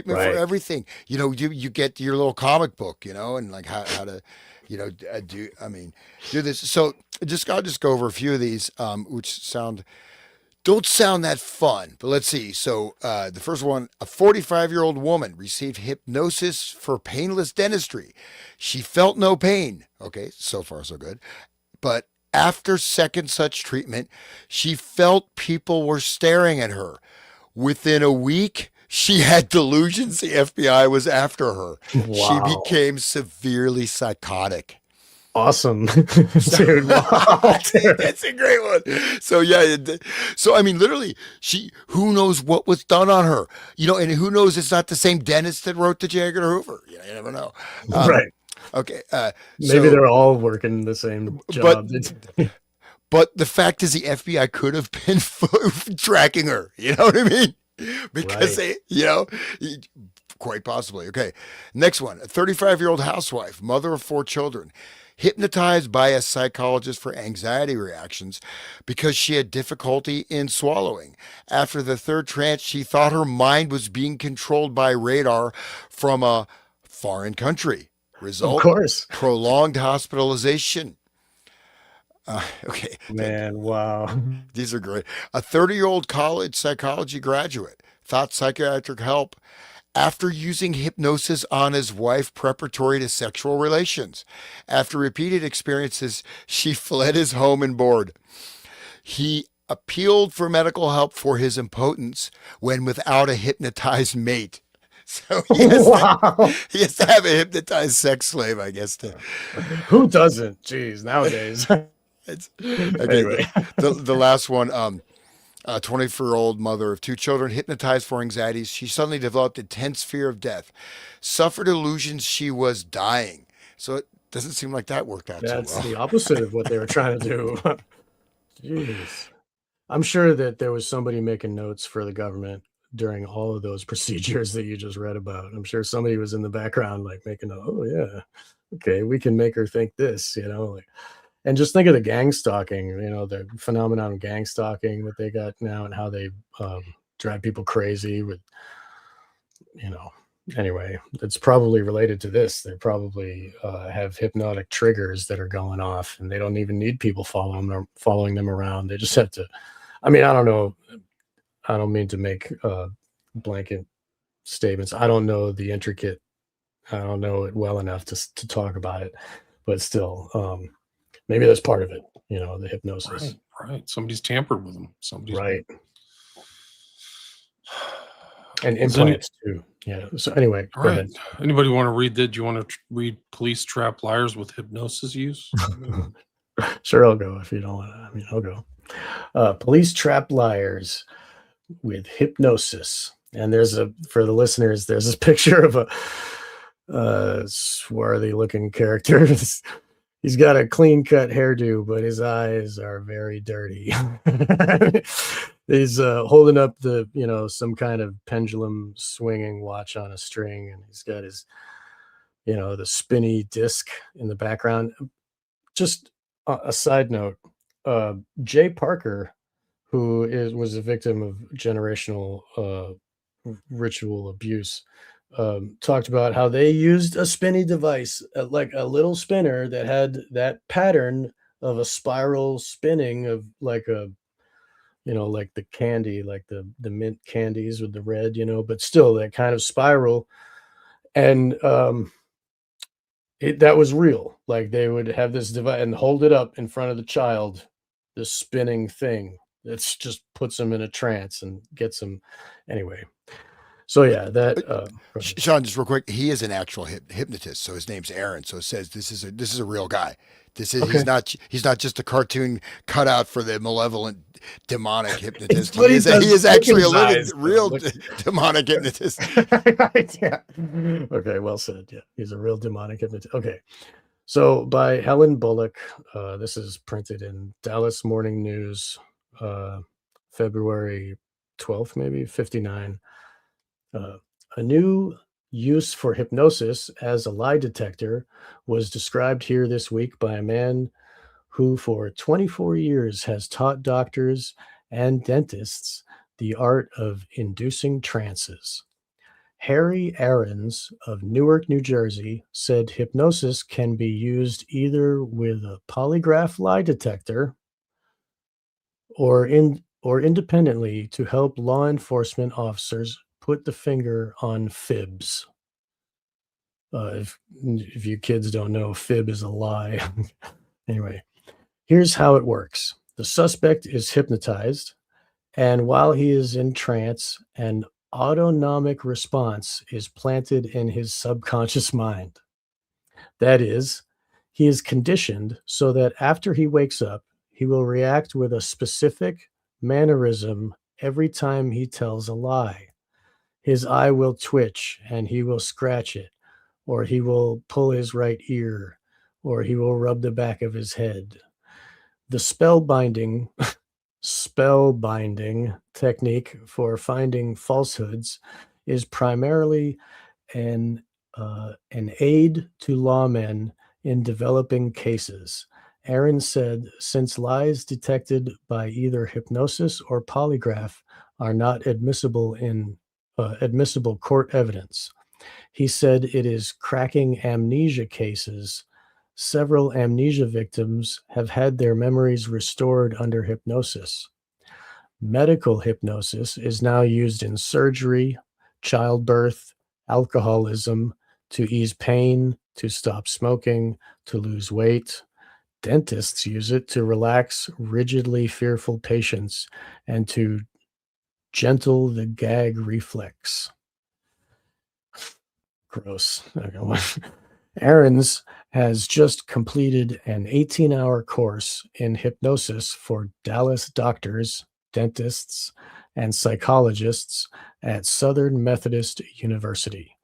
for Right. everything. You get your little comic book, and like how to, do this. So I'll just go over a few of these, which don't sound that fun, but let's see. So the first one, a 45-year-old woman received hypnosis for painless dentistry. She felt no pain. Okay, so far so good. But after second such treatment, she felt people were staring at her. Within a week, she had delusions the FBI was after her. She Wow. became severely psychotic. Awesome. Dude, wow. That's a great one. So yeah, so I mean, literally, who knows what was done on her, and who knows it's not the same dentist that wrote the J. Edgar Hoover. You never know. Right. Okay. Maybe they're all working the same job. But the fact is, the FBI could have been tracking her. You know what I mean? Because Right. quite possibly. Okay. Next one, a 35-year-old housewife, mother of 4 children, hypnotized by a psychologist for anxiety reactions because she had difficulty in swallowing. After the third trance, she thought her mind was being controlled by radar from a foreign country. Result, Of course. prolonged hospitalization. Okay. Man, wow. These are great. A 30-year-old college psychology graduate thought psychiatric help after using hypnosis on his wife preparatory to sexual relations. After repeated experiences, she fled his home and board. He appealed for medical help for his impotence when without a hypnotized mate. So Wow. he has to have a hypnotized sex slave, I guess. Who doesn't? Jeez, nowadays. It's, okay, Anyway. the last one. A 24-year-old mother of 2 children hypnotized for anxieties. She suddenly developed intense fear of death, suffered illusions she was dying. So it doesn't seem like that worked out so That's well. the opposite of what they were trying to do. Jeez. I'm sure that there was somebody making notes for the government during all of those procedures that you just read about. I'm sure somebody was in the background, like making a, oh yeah, okay, we can make her think this, like, and just think of the gang stalking, the phenomenon of gang stalking that they got now and how they drive people crazy with, anyway, it's probably related to this. They probably have hypnotic triggers that are going off and they don't even need people following them around. They just have to, I mean, I don't know. I don't mean to make blanket statements. I don't know the intricate. I don't know it well enough to talk about it, but still, maybe that's part of it. The hypnosis. Right. Somebody's tampered with them. Somebody's Right. And Is any- implants too. Yeah. So anyway, All go right. ahead. Anybody want to read that? Do you want to read Police Trap Liars with Hypnosis Use? Sure, I'll go if you don't want to. I mean, I'll go. Police trap liars with hypnosis. And for the listeners, there's this picture of a swarthy looking character. He's got a clean cut hairdo, but his eyes are very dirty. He's holding up some kind of pendulum swinging watch on a string, and he's got his, the spinny disc in the background. Just a side note, Jay Parker, who was a victim of generational ritual abuse, talked about how they used a spinny device, like a little spinner that had that pattern of a spiral spinning of like like the candy, like the mint candies with the red, but still that kind of spiral. And that was real. Like they would have this device and hold it up in front of the child, this spinning thing that's just puts them in a trance and gets them anyway. So yeah, that Sean, just real quick, he is an actual hypnotist. So his name's Aaron. So it says this is a real guy. This is Okay. he's not just a cartoon cutout for the malevolent demonic hypnotist. But He is actually a his living eyes, real look. demonic hypnotist. Right, yeah. Okay, well said. Yeah, he's a real demonic hypnotist. Okay, so by Helen Bullock, this is printed in Dallas Morning News, February 12th, maybe 59. A new use for hypnosis as a lie detector was described here this week by a man who for 24 years has taught doctors and dentists the art of inducing trances. Harry Aarons of Newark, New Jersey, said hypnosis can be used either with a polygraph lie detector or independently to help law enforcement officers put the finger on fibs. If you kids don't know, fib is a lie. Anyway, here's how it works. The suspect is hypnotized, and while he is in trance, an autonomic response is planted in his subconscious mind. That is, he is conditioned so that after he wakes up, he will react with a specific mannerism every time he tells a lie. His eye will twitch and he will scratch it, or he will pull his right ear, or he will rub the back of his head. The spellbinding technique for finding falsehoods is primarily an aid to lawmen in developing cases. Aaron said, since lies detected by either hypnosis or polygraph are not admissible in admissible court evidence, he said it is cracking amnesia cases. Several amnesia victims have had their memories restored under hypnosis. Medical hypnosis is now used in surgery, childbirth, alcoholism, to ease pain, to stop smoking, to lose weight. Dentists use it to relax rigidly fearful patients and to gentle the gag reflex. Gross. Aaron's has just completed an 18-hour course in hypnosis for Dallas doctors, dentists, and psychologists at Southern Methodist University.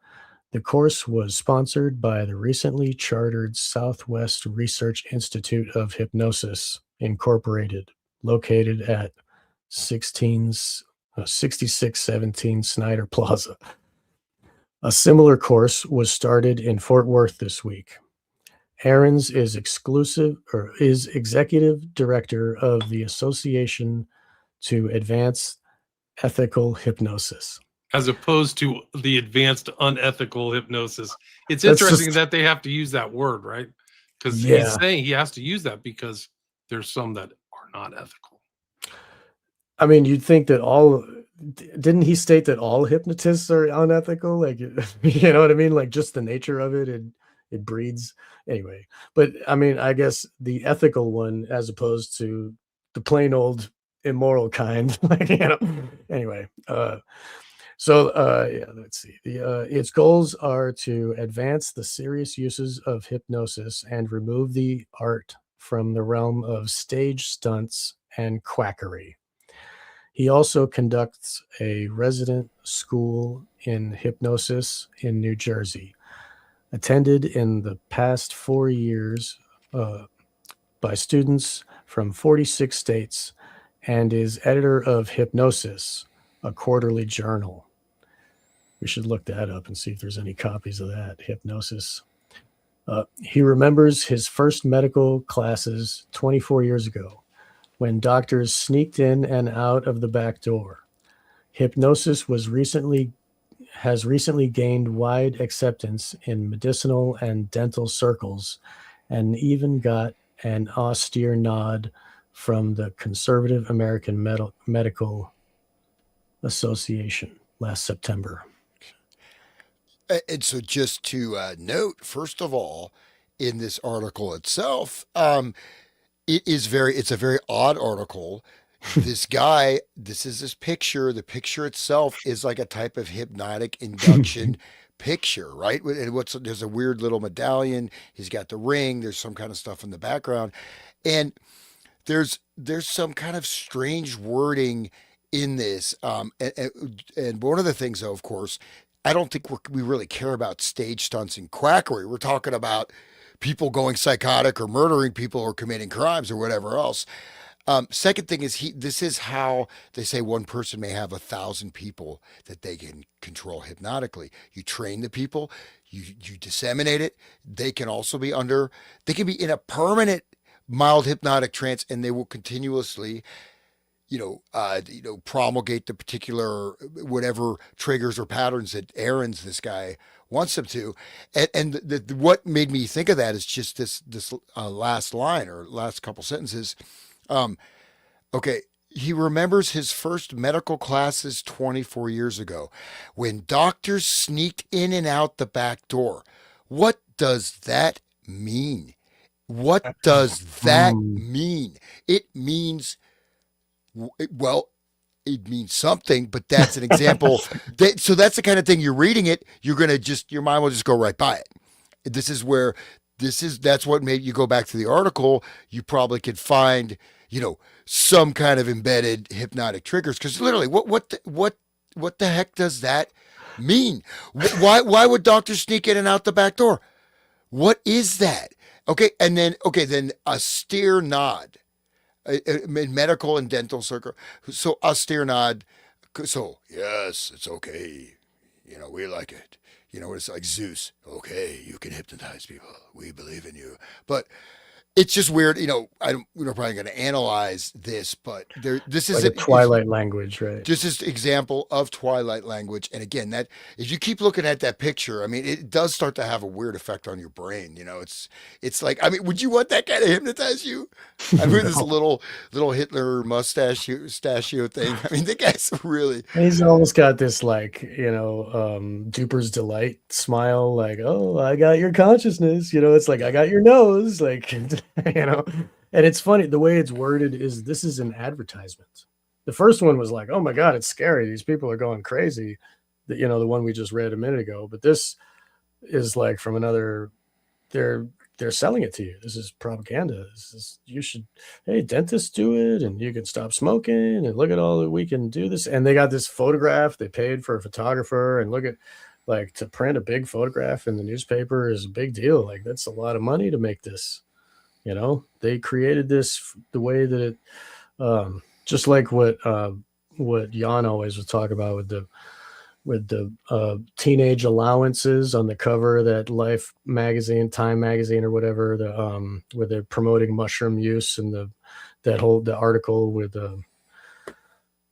The course was sponsored by the recently chartered Southwest Research Institute of Hypnosis, Incorporated, located at 6617 Snyder Plaza. A similar course was started in Fort Worth this week. Ahrens is executive director of the Association to Advance Ethical Hypnosis. As opposed to the advanced unethical hypnosis. It's That's interesting just- that they have to use that word, right? Because Yeah. he's saying he has to use that because there's some that are not ethical. I mean, you'd think that didn't he state that all hypnotists are unethical? Like, you know what I mean? Like, just the nature of it, it breeds anyway. But I mean, I guess the ethical one, as opposed to the plain old immoral kind, like, anyway. Yeah, let's see. Its goals are to advance the serious uses of hypnosis and remove the art from the realm of stage stunts and quackery. He also conducts a resident school in hypnosis in New Jersey, attended in the past 4 years by students from 46 states, and is editor of Hypnosis, a quarterly journal. We should look that up and see if there's any copies of that, Hypnosis. He remembers his first medical classes 24 years ago, when doctors sneaked in and out of the back door. Hypnosis has recently gained wide acceptance in medicinal and dental circles, and even got an austere nod from the Conservative American Medical Association last September. And so just to note, first of all, in this article itself, it's a very odd article. This guy, this is this picture. The picture itself is like a type of hypnotic induction picture, right? And there's a weird little medallion. He's got the ring. There's some kind of stuff in the background, and there's some kind of strange wording in this. And one of the things, though, of course, I don't think we really care about stage stunts and quackery. We're talking about people going psychotic or murdering people or committing crimes or whatever else. Second thing is this is how they say one person may have 1,000 people that they can control hypnotically. You train the people, you disseminate it. They can also be they can be in a permanent mild hypnotic trance, and they will continuously, promulgate the particular whatever triggers or patterns that this guy wants them to. And what made me think of that is just this last line or last couple sentences. Okay, he remembers his first medical classes 24 years ago, when doctors sneaked in and out the back door. What does that mean? What does that mean? It means, well, it means something, but that's an example. So that's the kind of thing, you're reading it, your mind will just go right by it. That's what made you go back to the article. You probably could find, some kind of embedded hypnotic triggers. Because literally, what the heck does that mean? Why would doctors sneak in and out the back door? What is that? Okay, and then austere nod in medical and dental circle. So austere nod. So yes, it's okay. We like it. It's like Zeus. Okay, you can hypnotize people. We believe in you. But it's just weird. We're probably going to analyze this, but this is like a Twilight language, right? Just this example of Twilight language. And again, that if you keep looking at that picture, I mean, it does start to have a weird effect on your brain. It's like, I mean, would you want that guy to hypnotize you? I mean, this little Hitler mustachio thing. I mean, the guy's really. He's almost got this Duper's delight smile, like, oh, I got your consciousness. It's like, I got your nose, like, And it's funny, the way it's worded is this is an advertisement. The first one was like, oh my God, it's scary. These people are going crazy. The one we just read a minute ago. But this is like from another. They're selling it to you. This is propaganda. You should, hey, dentists do it, and you can stop smoking, and look at all that we can do this. And they got this photograph. They paid for a photographer, and look at, like, to print a big photograph in the newspaper is a big deal. Like, that's a lot of money to make this. They created this the way that it, just like what Jan always would talk about with the teenage allowances on the cover of that Life magazine, Time magazine, or whatever, where they're promoting mushroom use, and the article with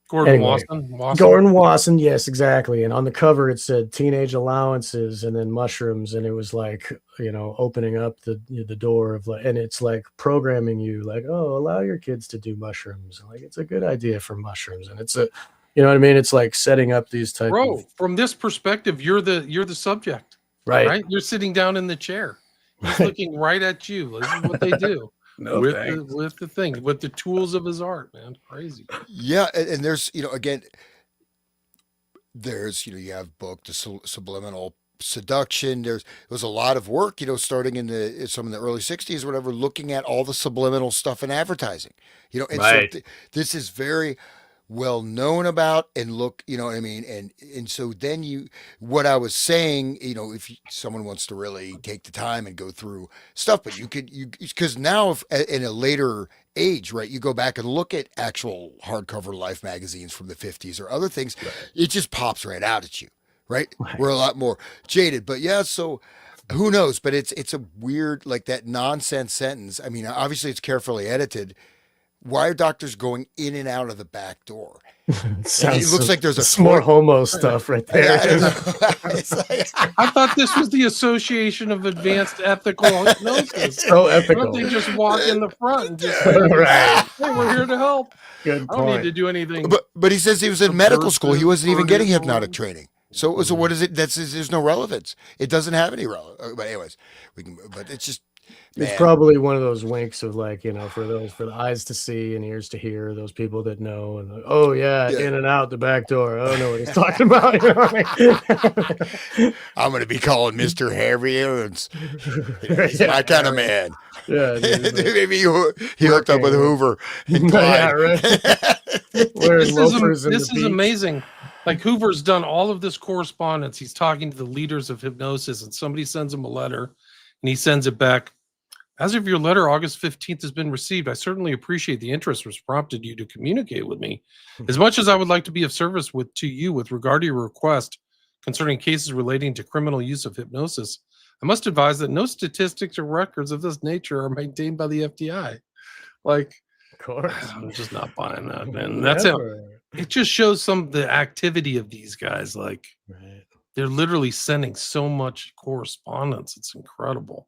Gordon anyway, Wasson. Gordon Wasson, yes, exactly. And on the cover it said teenage allowances and then mushrooms, and it was like, opening up the door of, like, and it's like programming you, like, oh, allow your kids to do mushrooms. Like, it's a good idea for mushrooms, and it's a, you know what I mean? It's like setting up these type Bro, of, from this perspective, you're the subject, right? right? You're sitting down in the chair. He's Right. looking right at you. This is what they do. No, with thanks. the tools of his art, man. Crazy. Yeah, and there's again, there's you have book the subliminal seduction. There was a lot of work starting in some in the early 60s or whatever, looking at all the subliminal stuff in advertising. And Right. so this is very well known about, and look, what I mean, and so then what I was saying, if someone wants to really take the time and go through stuff, but because now, if in a later age, right, you go back and look at actual hardcover Life magazines from the 50s or other things, it just pops right out at you, right? Right. We're a lot more jaded, but yeah, so who knows? But it's a weird, like, that nonsense sentence. I mean, obviously it's carefully edited. Why are doctors going in and out of the back door? Sounds It looks like there's some more toilet. homo stuff right there. I don't know. It's like- I thought this was the Association of Advanced Ethical Hypnosis. So Why don't ethical. they just walk in the front and just say, Right. hey, we're here to help. Good I don't need point. to do anything. but he says he was in medical school. He wasn't even getting Subversive, hypnotic training. So what is it? There's no relevance. It doesn't have any relevance. But anyways, But it's just. It's Man. probably one of those winks of, like, for the eyes to see and ears to hear, those people that know, and like, oh yeah, Yeah. in and out the back door. I don't know what he's talking about. You know what I mean? I'm going to be calling Mr. Harry Owens. He's Yeah, my kind of Harry. man. Yeah, dude, like, Maybe he hooked up with working. Hoover and Yeah, Clyde. right. Wearing loafers in the This is beach. amazing. Like, Hoover's done all of this correspondence. He's talking to the leaders of hypnosis, and somebody sends him a letter, and he sends it back. As of your letter, August 15th has been received. I certainly appreciate the interest which prompted you to communicate with me. As much as I would like to be of service to you with regard to your request concerning cases relating to criminal use of hypnosis, I must advise that no statistics or records of this nature are maintained by the FBI. Like, Of course. I'm just not buying that, man. That's how Never. it just shows some of the activity of these guys. Like, Right. they're literally sending so much correspondence. It's incredible.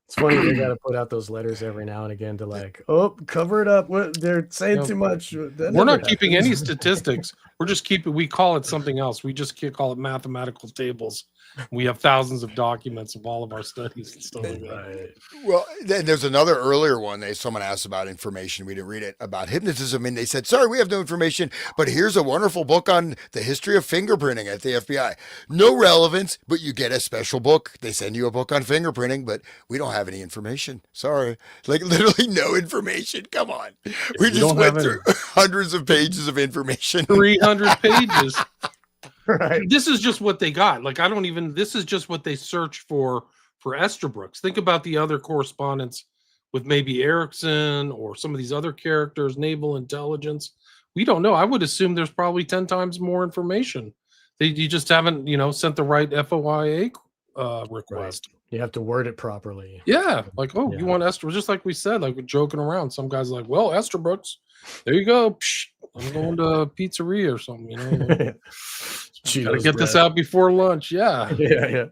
It's funny they got to put out those letters every now and again to, like, oh, cover it up. What they're saying No, too much. That We're never not keeping any happens. statistics. We're just we call it something else. We just call it mathematical tables. We have thousands of documents of all of our studies and stuff like that. Right. Well, then there's another earlier one. Someone asked about information. We didn't read it about hypnotism, and they said, "Sorry, we have no information, but here's a wonderful book on the history of fingerprinting at the FBI. No relevance, but you get a special book. They send you a book on fingerprinting, but we don't have any information. Sorry, like, literally no information. Come on, we just don't went have through hundreds of pages of information. 300 pages. Right. This is just what they got. Like, this is just what they searched for Estabrooks. Think about the other correspondence with maybe Erickson or some of these other characters, naval intelligence. We don't know. I would assume there's probably 10 times more information. You just haven't, sent the right FOIA request. You have to word it properly. Yeah. Like, oh, Yeah. you want Esther? Just like we said, like, we're joking around. Some guys are like, well, Estabrooks, there you go. Psh, I'm going to a pizzeria or something, Like, gotta Cheetos get this bread. out before lunch. Yeah. Yeah.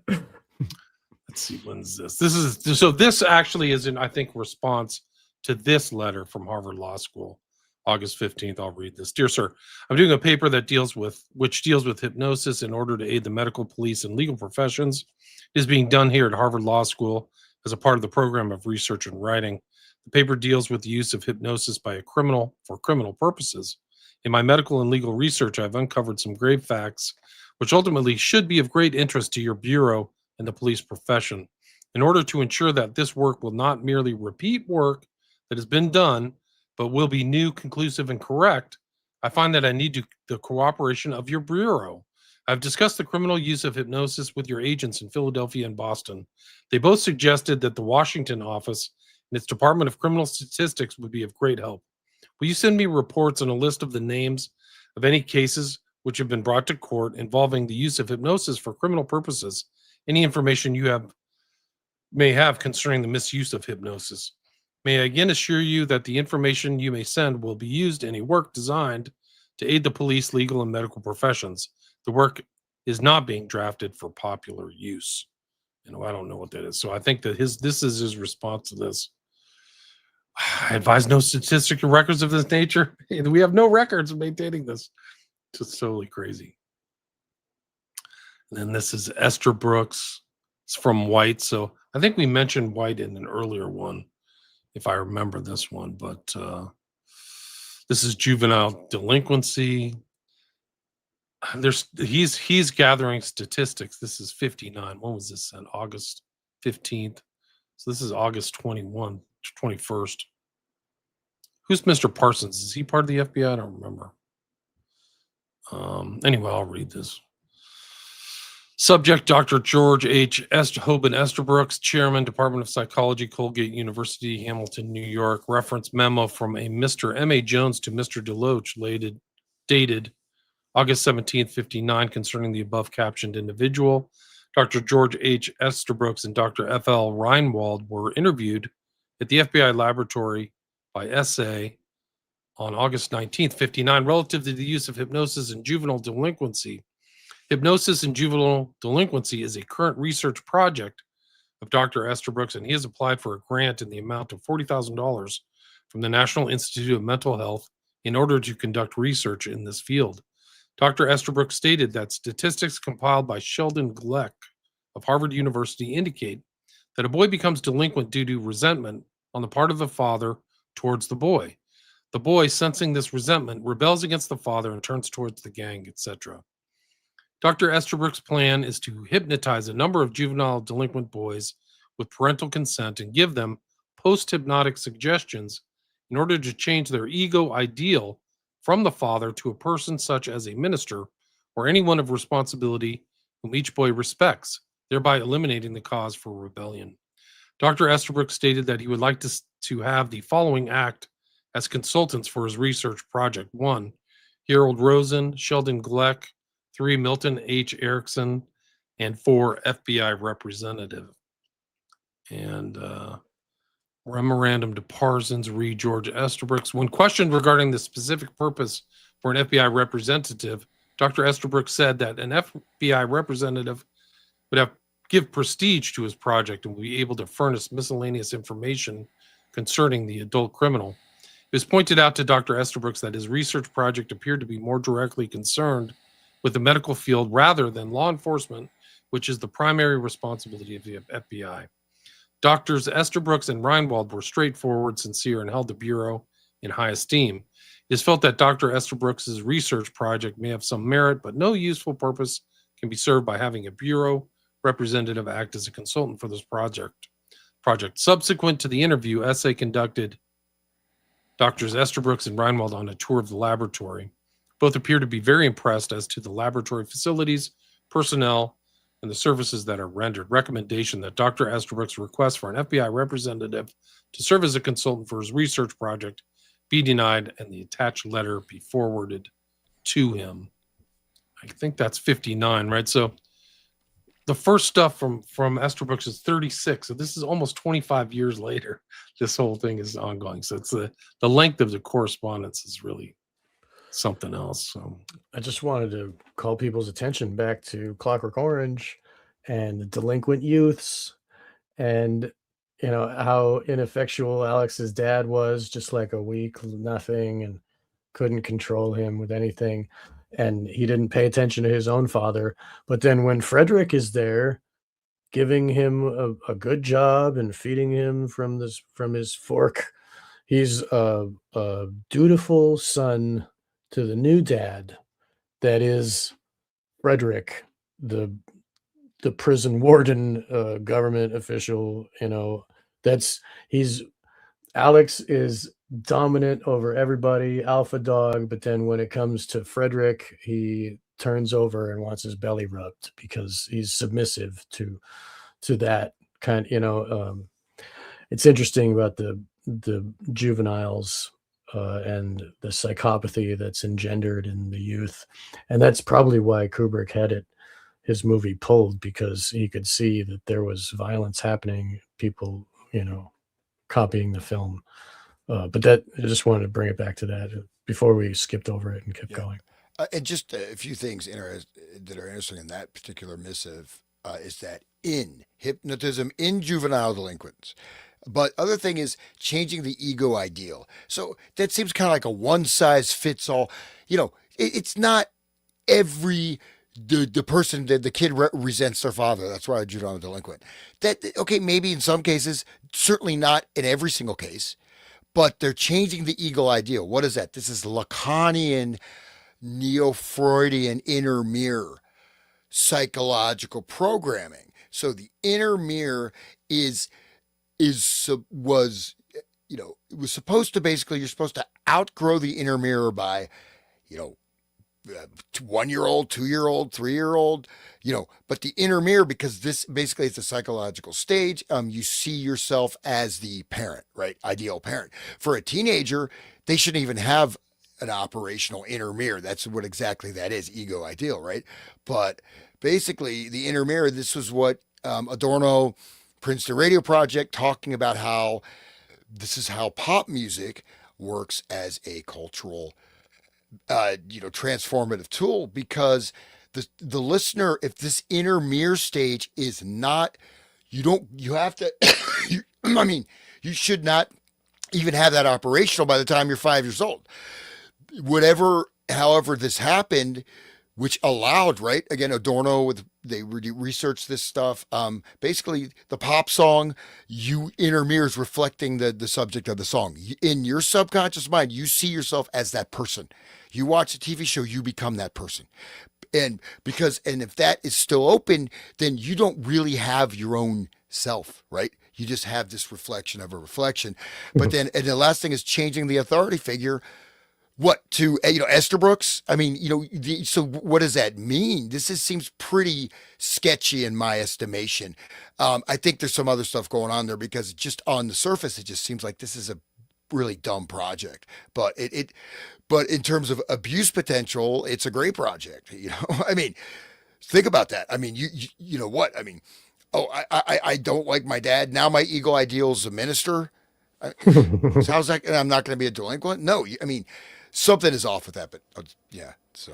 Let's see, when's this? This actually is in, I think, response to this letter from Harvard Law School, August 15th. I'll read this. Dear sir, I'm doing a paper which deals with hypnosis in order to aid the medical, police, and legal professions. It is being done here at Harvard Law School as a part of the program of research and writing. The paper deals with the use of hypnosis by a criminal for criminal purposes. In my medical and legal research, I've uncovered some grave facts which ultimately should be of great interest to your bureau and the police profession. In order to ensure that this work will not merely repeat work that has been done, but will be new, conclusive, and correct, I find that I need the cooperation of your bureau. I've discussed the criminal use of hypnosis with your agents in Philadelphia and Boston. They both suggested that the Washington office and its Department of Criminal Statistics would be of great help. Will you send me reports and a list of the names of any cases which have been brought to court involving the use of hypnosis for criminal purposes? Any information you may have concerning the misuse of hypnosis. May I again assure you that the information you may send will be used in a work designed to aid the police, legal, and medical professions. The work is not being drafted for popular use. I don't know what that is. So I think that this is his response to this. I advise no statistic or records of this nature. We have no records of maintaining this. Just totally crazy. And then this is Esther Brooks. It's from White. So I think we mentioned White in an earlier one, if I remember this one. But this is juvenile delinquency. He's gathering statistics. This is 59. When was this? On August 15th. So this is August 21st. Who's Mr. Parsons? Is he part of the FBI? I don't remember. Anyway, I'll read this. Subject, Dr. George H. Hoban Estabrooks, Chairman, Department of Psychology, Colgate University, Hamilton, New York. Reference memo from a Mr. M.A. Jones to Mr. Deloach, dated August 17th, 59, concerning the above captioned individual. Dr. George H. Estabrooks and Dr. F.L. Reinwald were interviewed at the FBI laboratory by S.A. on August 19th, 59, relative to the use of hypnosis in juvenile delinquency. Hypnosis in juvenile delinquency is a current research project of Dr. Estabrooks, and he has applied for a grant in the amount of $40,000 from the National Institute of Mental Health in order to conduct research in this field. Dr. Estabrooks stated that statistics compiled by Sheldon Gleck of Harvard University indicate that a boy becomes delinquent due to resentment on the part of the father towards the boy. The boy, sensing this resentment, rebels against the father and turns towards the gang, etc. Dr. Estabrooks' plan is to hypnotize a number of juvenile delinquent boys with parental consent and give them post-hypnotic suggestions in order to change their ego ideal from the father to a person such as a minister or anyone of responsibility whom each boy respects, thereby eliminating the cause for rebellion. Dr. Estabrooks stated that he would like to have the following act as consultants for his research project. 1, Harold Rosen, Sheldon Gleck. 3, Milton H. Erickson. And 4, FBI representative. And memorandum to Parsons, Reed George Estabrooks. When questioned regarding the specific purpose for an FBI representative, Dr. Estabrooks said that an FBI representative would give prestige to his project and will be able to furnish miscellaneous information concerning the adult criminal. It was pointed out to Dr. Estabrooks that his research project appeared to be more directly concerned with the medical field rather than law enforcement, which is the primary responsibility of the FBI. Doctors Estabrooks and Reinwald were straightforward, sincere, and held the Bureau in high esteem. It is felt that Dr. Estabrooks' research project may have some merit, but no useful purpose can be served by having a Bureau representative act as a consultant for this project. Subsequent to the interview, SA conducted Doctors Estabrooks and Reinwald on a tour of the laboratory. Both appear to be very impressed as to the laboratory facilities, personnel, and the services that are rendered. Recommendation that Dr. Estabrooks' request for an FBI representative to serve as a consultant for his research project be denied and the attached letter be forwarded to him. I think that's 59, right? So the first stuff from Estabrooks is 36. So this is almost 25 years later. This whole thing is ongoing. So it's the length of the correspondence is really something else. So I just wanted to call people's attention back to Clockwork Orange and the delinquent youths, and how ineffectual Alex's dad was, just like a weak nothing, and couldn't control him with anything, and he didn't pay attention to his own father. But then when Frederick is there giving him a good job and feeding him from his fork, he's a dutiful son to the new dad that is Frederick, the the prison warden, government official. That's he's Alex is dominant over everybody, alpha dog. But then when it comes to Frederick, he turns over and wants his belly rubbed because he's submissive to that kind. It's interesting about the juveniles, and the psychopathy that's engendered in the youth, and that's probably why Kubrick had his movie pulled, because he could see that there was violence happening, people copying the film. But that I just wanted to bring it back to that, before we skipped over it and kept Yeah. going. And just a few things that are interesting in that particular missive is that in hypnotism in juvenile delinquents. But other thing is changing the ego ideal. So that seems kind of like a one size fits all. It's not every the person that the kid resents their father. That's why a juvenile delinquent. That okay, maybe in some cases, certainly not in every single case. But they're changing the ego ideal. What is that? This is Lacanian, neo-Freudian inner mirror psychological programming. So the inner mirror is was it was supposed to basically you're supposed to outgrow the inner mirror by you know 1 year old, 2 year old, 3 year old, but the inner mirror, because this basically it's a psychological stage. You see yourself as the parent, right? Ideal parent. For a teenager, they shouldn't even have an operational inner mirror. That's what exactly that is, ego ideal, right? But basically, the inner mirror, this was what Adorno, Princeton Radio Project, talking about how this is how pop music works as a cultural transformative tool, because the listener, if this inner mirror stage is not, you have to I mean, you should not even have that operational by the time you're 5 years old. However this happened, which allowed, right, again, Adorno, with they researched this stuff. Basically the pop song, you inner mirrors reflecting the subject of the song. In your subconscious mind, you see yourself as that person. You watch a TV show, you become that person. And if that is still open, then you don't really have your own self, right? You just have this reflection of a reflection. But then, and the last thing is changing the authority figure. What to Esther Brooks? I mean, so what does that mean? Seems pretty sketchy in my estimation. I think there's some other stuff going on there, because just on the surface, it just seems like this is a really dumb project. But but in terms of abuse potential, it's a great project. I mean, think about that. I mean, you know what? I mean, oh, I don't like my dad. Now my ego ideal is a minister. So how's that? I'm not going to be a delinquent? No, I mean, something is off with that. But yeah, so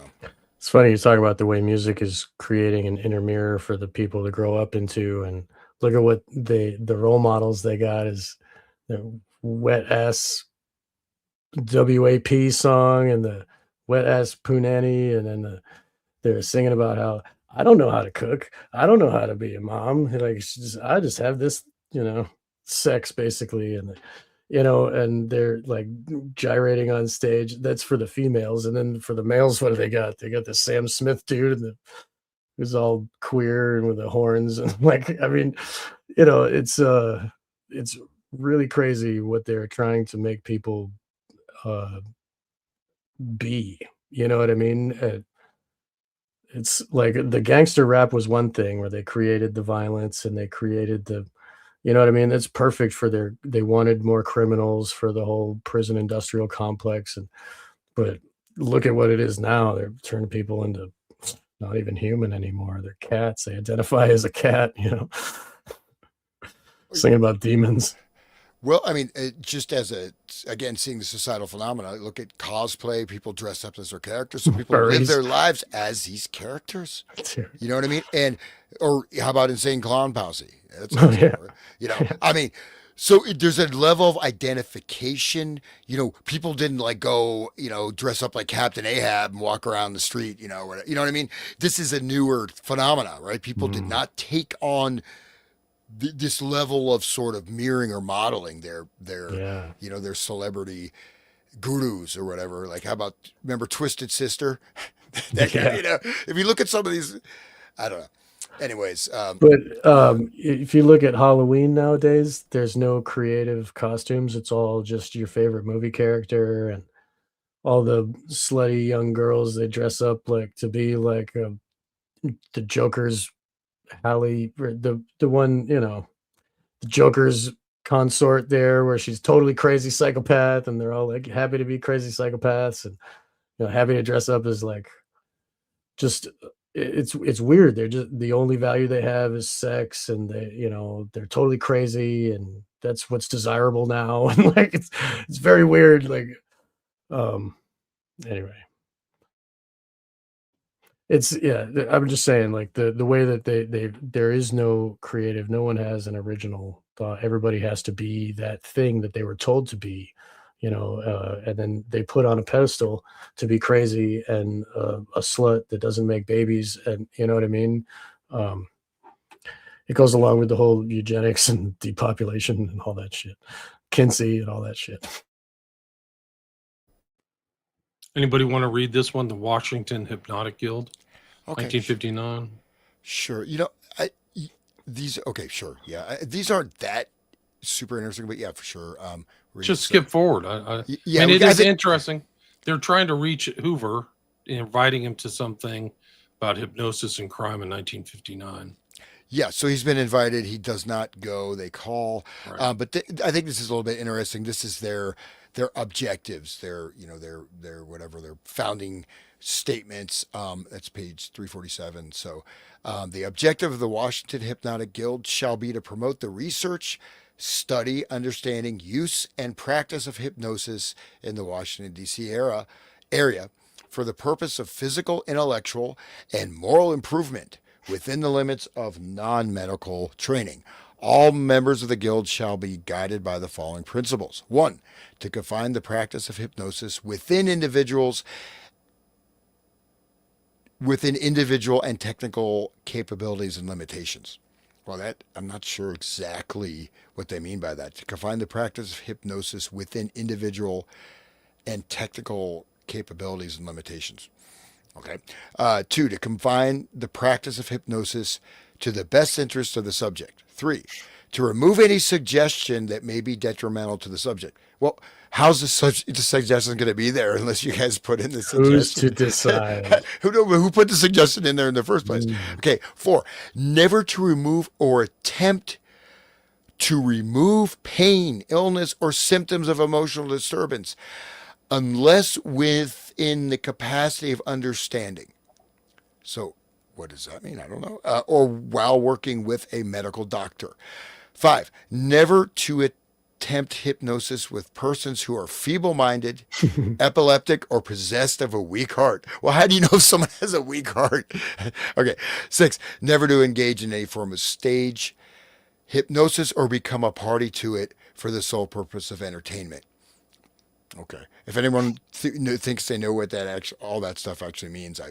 It's funny you talk about the way music is creating an inner mirror for the people to grow up into, and look at what the role models they got is the wet ass WAP song and the wet ass Punani, and then they're singing about how I don't know how to cook, I don't know how to be a mom. Like I just have this, sex basically, and they're like gyrating on stage. That's for the females, and then for the males, what do they got? They got the Sam Smith dude, and who's all queer and with the horns, and like I mean, it's really crazy what they're trying to make people uh be. You know what I mean? It's like the gangster rap was one thing where they created the violence and they created the, you know what I mean? That's perfect for they wanted more criminals for the whole prison industrial complex. But look at what it is now. They're turning people into not even human anymore. They're cats. They identify as a cat, singing about demons. well, I mean, just as again, seeing the societal phenomena, look at cosplay. People dress up as their characters, so people live Furries. their lives as these characters. You know what I mean? Or how about insane clown posse? That's Oh, yeah. I mean, so there's a level of identification. People didn't like go, dress up like Captain Ahab and walk around the street. You know what I mean? This is a newer phenomena, right? People did not take on this level of sort of mirroring or modeling Yeah. their celebrity gurus or whatever. Like, how about, remember Twisted Sister? That guy, Yeah. if you look at some of these, I don't know. Anyways, But if you look at Halloween nowadays, there's no creative costumes. It's all just your favorite movie character, and all the slutty young girls, they dress up like to be like the Joker's Hallie, or the one, the Joker's consort there, where she's totally crazy psychopath, and they're all like happy to be crazy psychopaths, and happy to dress up as like just it's weird. They're just the only value they have is sex, and they're totally crazy, and that's what's desirable now. And like it's very weird. Like um anyway, it's yeah. I'm just saying, like the way that there is no creative. No one has an original thought. Everybody has to be that thing that they were told to be. And then they put on a pedestal to be crazy and a slut that doesn't make babies, and you know what I mean. Um, it goes along with the whole eugenics and depopulation and all that shit, Kinsey and all that shit. Anybody want to read this one? The Washington Hypnotic Guild, okay, 1959. sure. These. Okay, sure. Yeah, these aren't that super interesting, but yeah, for sure. Just skip forward. Yeah, and it is interesting. They're trying to reach Hoover, inviting him to something about hypnosis and crime in 1959. Yeah, so he's been invited. He does not go. They call, Right. but I think this is a little bit interesting. This is their objectives, their whatever their founding statements. That's page 347. So, the objective of the Washington Hypnotic Guild shall be to promote the research, study, understanding, use, and practice of hypnosis in the Washington D.C. area for the purpose of physical, intellectual, and moral improvement within the limits of non-medical training. All members of the guild shall be guided by the following principles. 1. To confine the practice of hypnosis within individual and technical capabilities and limitations. Well, that I'm not sure exactly what they mean by that. To confine the practice of hypnosis within individual and technical capabilities and limitations. Okay. 2, to confine the practice of hypnosis to the best interest of the subject. 3, to remove any suggestion that may be detrimental to the subject. Well, how's the suggestion going to be there unless you guys put in the suggestion? Who's to decide? Who put the suggestion in there in the first place? Mm. Okay. 4, never to remove or attempt to remove pain, illness, or symptoms of emotional disturbance unless within the capacity of understanding. So, what does that mean? I don't know. Or while working with a medical doctor. 5, never to attempt hypnosis with persons who are feeble-minded, epileptic, or possessed of a weak heart. Well, how do you know if someone has a weak heart? Okay. 6, never to engage in any form of stage hypnosis or become a party to it for the sole purpose of entertainment. Okay. If anyone thinks they know what all that stuff actually means,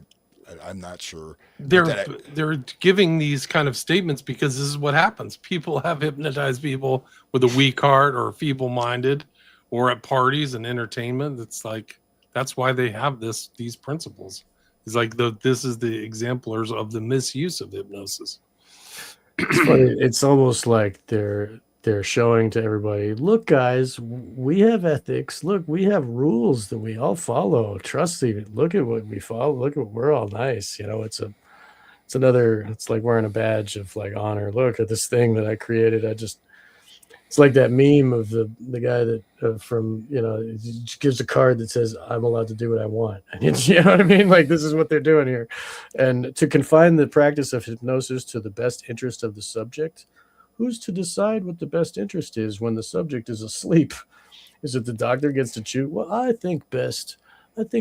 I'm not sure. They're giving these kind of statements because this is what happens. People have hypnotized people with a weak heart or feeble-minded, or at parties and entertainment. It's like that's why they have these principles. It's like this is the exemplars of the misuse of hypnosis. It's funny. It's almost like they're showing to everybody, look, guys, we have ethics. Look, we have rules that we all follow. Trust me. Look at what we follow. Look at we're all nice. It's like wearing a badge of like honor. Look at this thing that I created. It's like that meme of the guy that from he gives a card that says I'm allowed to do what I want, and you know what I mean. Like this is what they're doing here, and to confine the practice of hypnosis to the best interest of the subject. Who's to decide what the best interest is when the subject is asleep? Is it the doctor gets to choose? Well, I think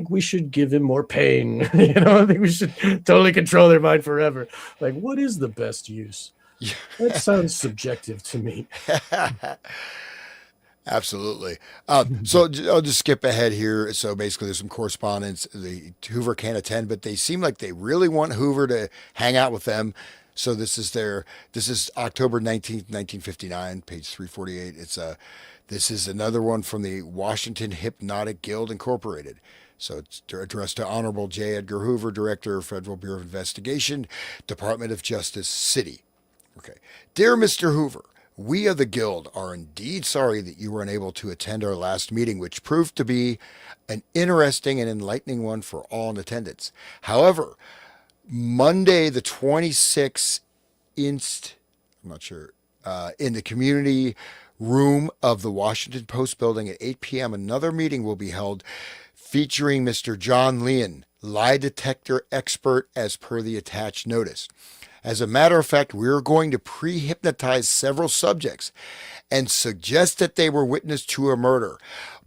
we should give him more pain. I think we should totally control their mind forever. Like, what is the best use? That sounds subjective to me. Absolutely. So I'll just skip ahead here. So basically, there's some correspondence. The Hoover can't attend, but they seem like they really want Hoover to hang out with them. So this is October 19th, 1959, page 348. It's This is another one from the Washington Hypnotic Guild Incorporated. So it's addressed to Honorable J. Edgar Hoover, Director of Federal Bureau of Investigation, Department of Justice, City. Okay. Dear Mr. Hoover, we of the Guild are indeed sorry that you were unable to attend our last meeting, which proved to be an interesting and enlightening one for all in attendance. However, Monday the 26th I'm not sure, in the community room of the Washington Post building at 8 p.m., another meeting will be held featuring Mr. John Leon, lie detector expert, as per the attached notice. As a matter of fact, we're going to pre-hypnotize several subjects and suggest that they were witness to a murder,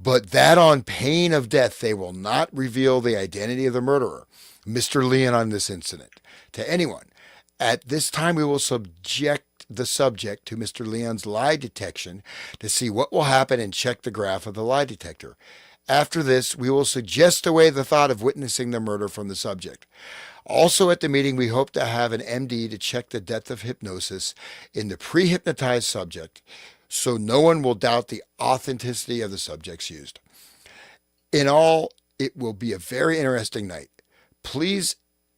but that on pain of death, they will not reveal the identity of the murderer, Mr. Leon, on this incident to anyone. At this time, we will subject the subject to Mr. Leon's lie detection to see what will happen and check the graph of the lie detector. After this, we will suggest away the thought of witnessing the murder from the subject. Also at the meeting, we hope to have an MD to check the depth of hypnosis in the pre-hypnotized subject so no one will doubt the authenticity of the subjects used. In all, it will be a very interesting night. Please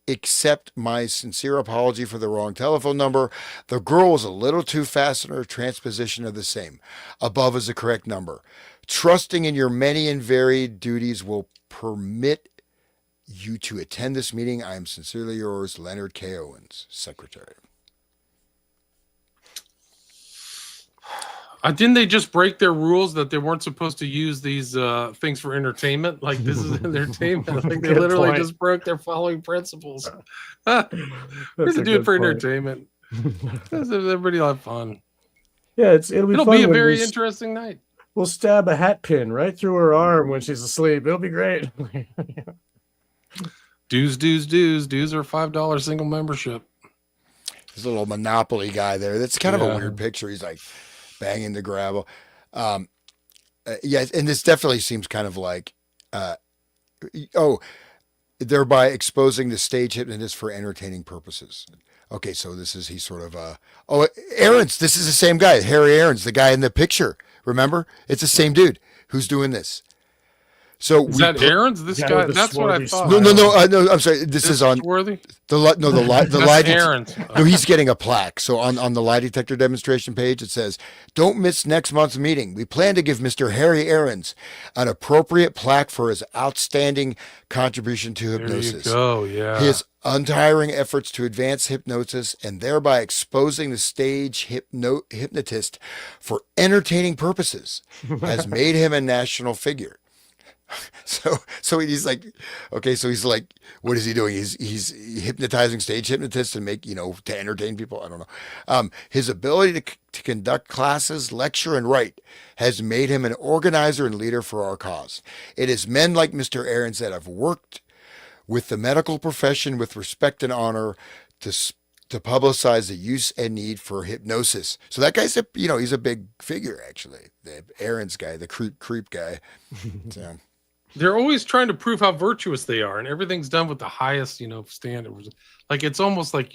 accept my sincere apology for the wrong telephone number. The girl was a little too fast in her transposition of the same. Above is the correct number. Trusting in your many and varied duties will permit you to attend this meeting. I am sincerely yours, Leonard K. Owens, Secretary. Didn't they just break their rules that they weren't supposed to use these things for entertainment? Like, this is entertainment. Like, they Good literally point. just broke their following principles. We're That's to a do it good for point. entertainment. Everybody will have fun. Yeah, it'll be It'll fun be a when very interesting night. we'll stab a hat pin right through her arm when she's asleep. It'll be great. Dues are $5 single membership. There's a little Monopoly guy there. That's kind of a Yeah. weird picture. He's like banging the gravel. Yeah, and this definitely seems kind of like, thereby exposing the stage hypnotist for entertaining purposes. Okay, so he's sort of, Aarons, this is the same guy, Harry Aarons, the guy in the picture. Remember? It's the same dude who's doing this. So Is that Aaron's? This Yeah, guy? with the That's what I swarthy thought. smile. No, I'm sorry. This is on Swarthy? the lie That's Aaron's. No, he's getting a plaque. So on the lie detector demonstration page, it says, "Don't miss next month's meeting. We plan to give Mr. Harry Aarons an appropriate plaque for his outstanding contribution to There you hypnosis. go. Yeah. His untiring efforts to advance hypnosis and thereby exposing the stage hypnotist for entertaining purposes has made him a national figure." So he's like, okay, so he's like, what is he doing? He's hypnotizing stage hypnotists to make, to entertain people. I don't know. His ability to conduct classes, lecture, and write has made him an organizer and leader for our cause. It is men like Mr. Aarons that have worked with the medical profession with respect and honor to publicize the use and need for hypnosis. So that guy's he's a big figure, actually. The Aarons guy, the creep guy. So. They're always trying to prove how virtuous they are, and everything's done with the highest, standard. Like, it's almost like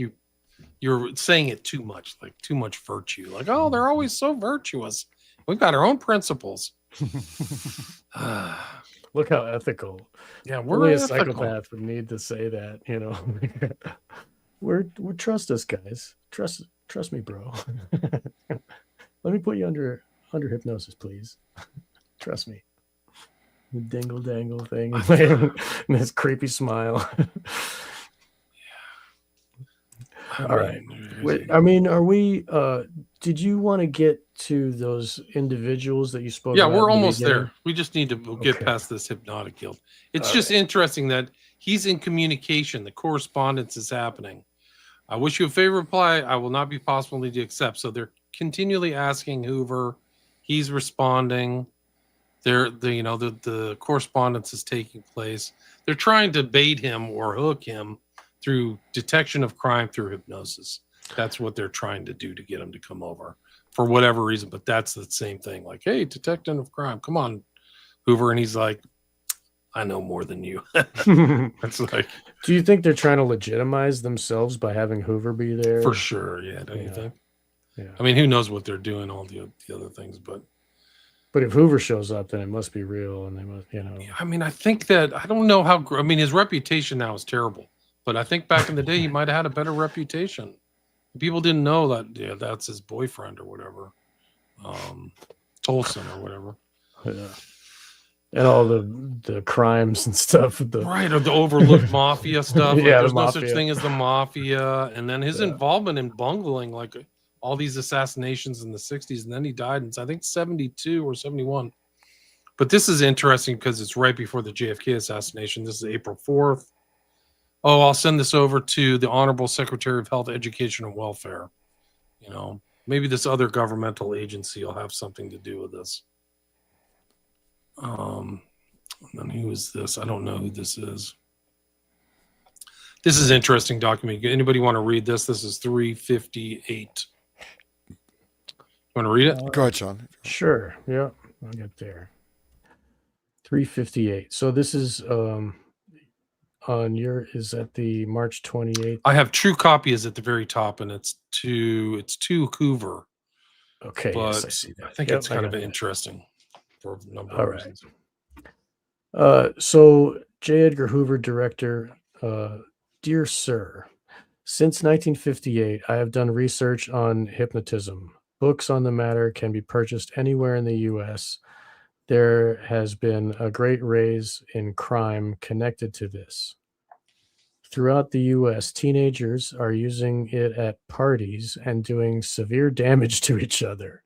you're saying it too much, like too much virtue. Like, oh, they're always so virtuous. We've got our own principles. Look how ethical. Yeah, Only we're a ethical. psychopath would need to say that. we're trust us, guys. Trust me, bro. Let me put you under hypnosis, please. Trust me. The dingle dangle thing and this creepy smile. All right. I mean, are we did you want to get to those individuals that you spoke Yeah, about? we're in the almost beginning? there. We just need to get Okay. past this hypnotic guild. It's All just right. interesting that he's in communication. The correspondence is happening. I wish you a favor reply. I will not be possible to accept. So they're continually asking Hoover. He's responding. The correspondence is taking place. They're trying to bait him or hook him through detection of crime through hypnosis. That's what they're trying to do to get him to come over for whatever reason. But that's the same thing. Like, hey, detection of crime. Come on, Hoover. And he's like, I know more than you. That's like, Do you think they're trying to legitimize themselves by having Hoover be there? for sure. Yeah. Don't you Yeah. think? Yeah. I mean, who knows what they're doing, all the other things, but But if Hoover shows up, then it must be real, and they must, I mean, I think that I don't know how. I mean, his reputation now is terrible, but I think back in the day he might have had a better reputation. People didn't know that. Yeah, that's his boyfriend or whatever, Tolson or whatever. Yeah. And all the crimes and stuff. Right, or the overlooked mafia stuff. Like, Yeah, there's the no mafia. such thing as the mafia. And then his Yeah. involvement in bungling like all these assassinations in the 60s. And then he died in, I think, 72 or 71. But this is interesting because it's right before the JFK assassination. This is April 4th. Oh, I'll send this over to the Honorable Secretary of Health, Education, and Welfare. Maybe this other governmental agency will have something to do with this. And then who is this? I don't know who this is. This is interesting document. Anybody want to read this? This is 358. You want to read it? Go ahead, Sean. Sure. Yeah, I'll get there. 358. So this is on is at the March 28th. I have true copy is at the very top, and it's to Hoover. Okay, but yes, I see that. I think it's kind of interesting for a number of reasons. So J. Edgar Hoover, director, dear sir, since 1958, I have done research on hypnotism. Books on the matter can be purchased anywhere in the U.S. There has been a great rise in crime connected to this. Throughout the U.S., teenagers are using it at parties and doing severe damage to each other,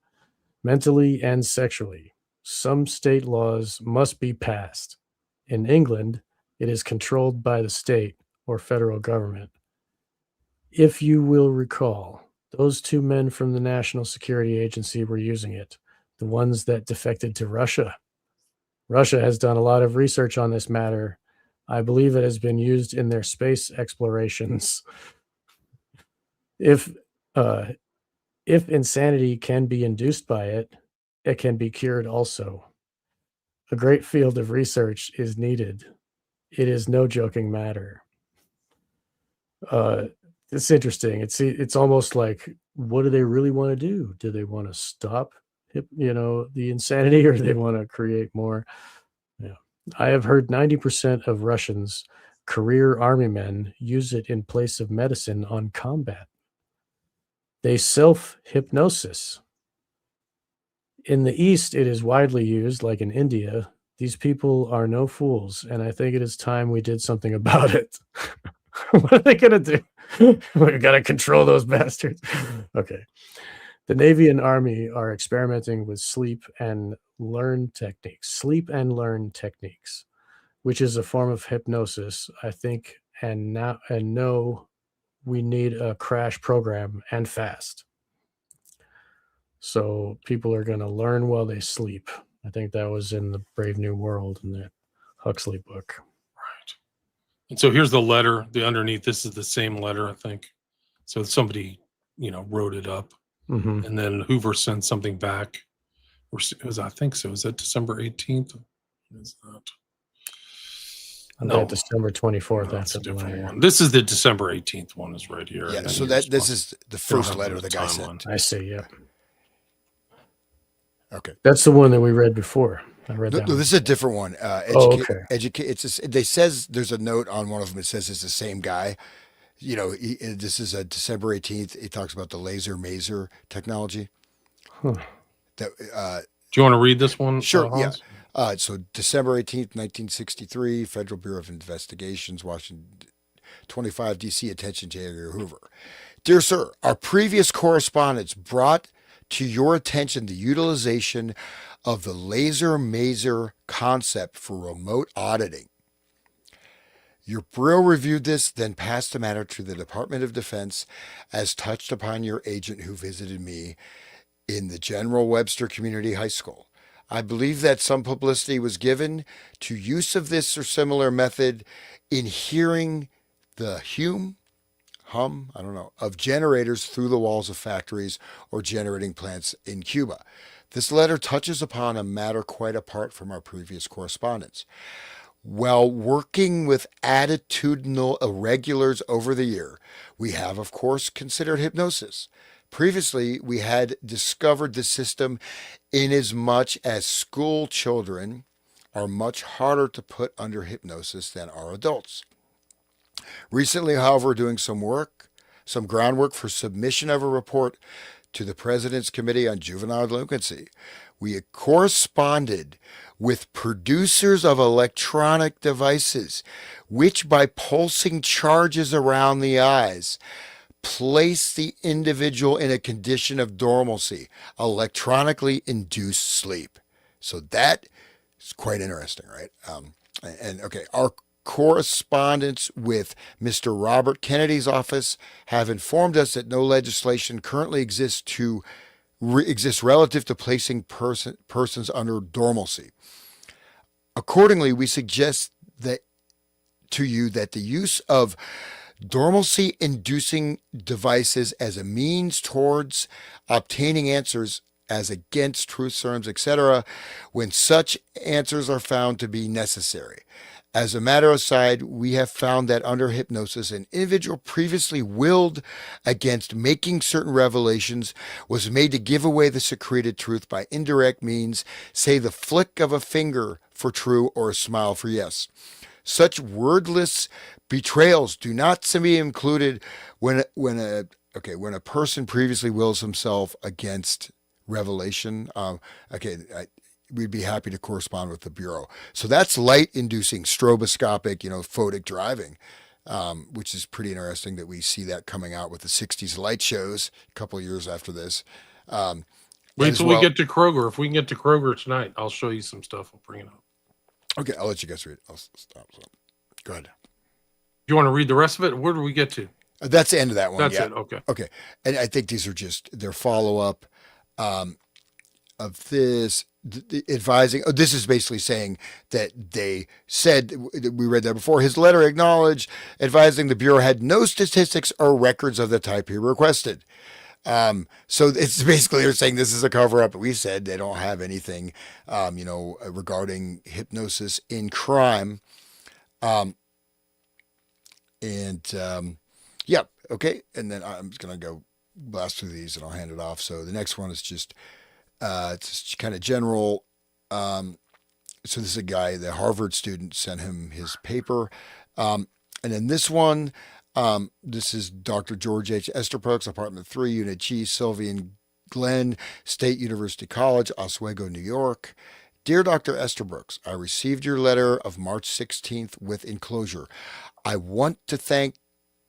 mentally and sexually. Some state laws must be passed. In England, it is controlled by the state or federal government. If you will recall, those two men from the National Security Agency were using it, the ones that defected to Russia. Russia has done a lot of research on this matter. I believe it has been used in their space explorations. If insanity can be induced by it, it can be cured also. A great field of research is needed. It is no joking matter. It's interesting. It's almost like, what do they really want to do? Do they want to stop, the insanity, or do they want to create more? Yeah, I have heard 90% of Russians, career army men, use it in place of medicine on combat. They self-hypnosis. In the East, it is widely used, like in India. These people are no fools, and I think it is time we did something about it. What are they going to do? We got to control those bastards. Okay. The Navy and Army are experimenting with sleep and learn techniques, which is a form of hypnosis, I think, and know we need a crash program and fast. So people are going to learn while they sleep. I think that was in the Brave New World in the Huxley book. Right. And so here's the letter. The underneath, this is the same letter, I think. So somebody, wrote it up. Mm-hmm. And then Hoover sent something back. I think so. Is that December 18th? Is that? No, December 24th. That's a different one. This is the December 18th one. Is right here. Yeah. So this is the first letter the guy sent. I see. Yeah. Okay. That's the one that we read before. I read that. This is a different one. It says there's a note on one of them. It says it's the same guy. This is a December 18th. He talks about the laser maser technology. Huh. Do you want to read this one? Sure. Yeah. So December 18th, 1963, Federal Bureau of Investigations, Washington, 25 DC, attention J. Edgar Hoover. Dear sir, our previous correspondence brought to your attention the utilization of the laser maser concept for remote auditing. Your bureau reviewed this, then passed the matter to the Department of Defense as touched upon your agent who visited me in the General Webster Community High School. I believe that some publicity was given to use of this or similar method in hearing the hum, of generators through the walls of factories or generating plants in Cuba. This letter touches upon a matter quite apart from our previous correspondence. While working with attitudinal irregulars over the year, we have, of course, considered hypnosis, Previously, we had discovered the system in as much as school children are much harder to put under hypnosis than are adults. Recently, however, doing some groundwork for submission of a report to the President's Committee on Juvenile Delinquency, we corresponded with producers of electronic devices, which by pulsing charges around the eyes, place the individual in a condition of dormancy, electronically induced sleep. So that is quite interesting, right? Okay, our correspondence with Mr. Robert Kennedy's office have informed us that no legislation currently exists relative to placing persons under dormancy. Accordingly, we suggest that to you that the use of dormancy inducing devices as a means towards obtaining answers as against truth serums, etc., when such answers are found to be necessary. As a matter aside, we have found that under hypnosis, an individual previously willed against making certain revelations was made to give away the secreted truth by indirect means, say the flick of a finger for true or a smile for yes. Such wordless betrayals do not seem to be included when a person previously wills himself against revelation. We'd be happy to correspond with the Bureau. So that's light-inducing stroboscopic, photic driving, which is pretty interesting that we see that coming out with the 60s light shows a couple of years after this. Wait till we get to Kroger. If we can get to Kroger tonight, I'll show you some stuff. We'll bring it up. Okay, I'll let you guys read. I'll stop. So, go ahead. You want to read the rest of it? Where do we get to? That's the end of that one. That's yeah. it. Okay. Okay. And I think these are just their follow-up of this advising. Oh, this is basically saying that they said, we read that before, his letter acknowledged advising the Bureau had no statistics or records of the type he requested. So it's basically they're saying this is a cover up. We said they don't have anything, regarding hypnosis in crime. Okay. And then I'm just going to go blast through these and I'll hand it off. So the next one is just, it's just kind of general. So this is a guy, the Harvard student sent him his paper. And then this one, this is Dr. George H. Esterbrooks, Apartment 3, Unit G, Sylvian Glen, State University College, Oswego, New York. Dear Dr. Esterbrooks, I received your letter of March 16th with enclosure. I want to thank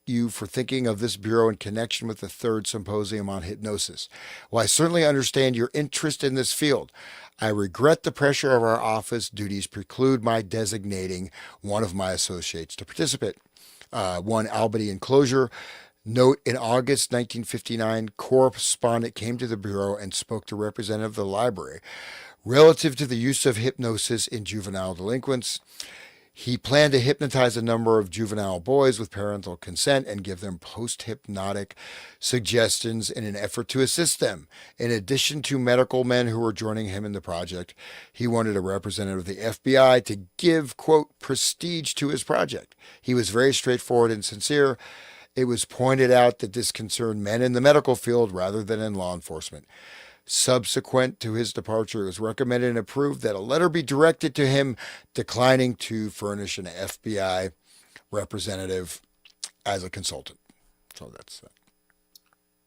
you for thinking of this Bureau in connection with the third symposium on hypnosis. While I certainly understand your interest in this field, I regret the pressure of our office duties preclude my designating one of my associates to participate. One Albany enclosure. Note, in August 1959, correspondent came to the Bureau and spoke to a representative of the library relative to the use of hypnosis in juvenile delinquents. He planned to hypnotize a number of juvenile boys with parental consent and give them post-hypnotic suggestions in an effort to assist them. In addition to medical men who were joining him in the project, he wanted a representative of the FBI to give, quote, prestige to his project. He was very straightforward and sincere. It was pointed out that this concerned men in the medical field rather than in law enforcement. Subsequent to his departure, it was recommended and approved that a letter be directed to him declining to furnish an FBI representative as a consultant. So that's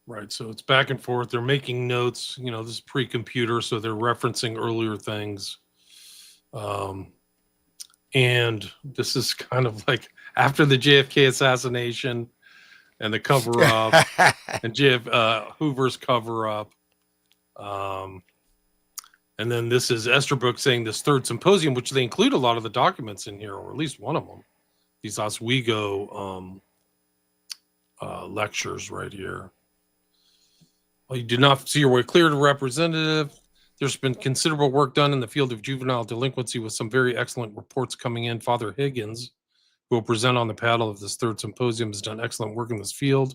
right. So it's back and forth. They're making notes. This is pre-computer, so they're referencing earlier things. And this is kind of like after the JFK assassination and the cover-up and Hoover's cover-up. And then this is Esterbrook saying this third symposium, which they include a lot of the documents in here, or at least one of them. These Oswego lectures right here. Well, you did not see your way clear to representative. There's been considerable work done in the field of juvenile delinquency with some very excellent reports coming in. Father Higgins, who will present on the panel of this third symposium, has done excellent work in this field.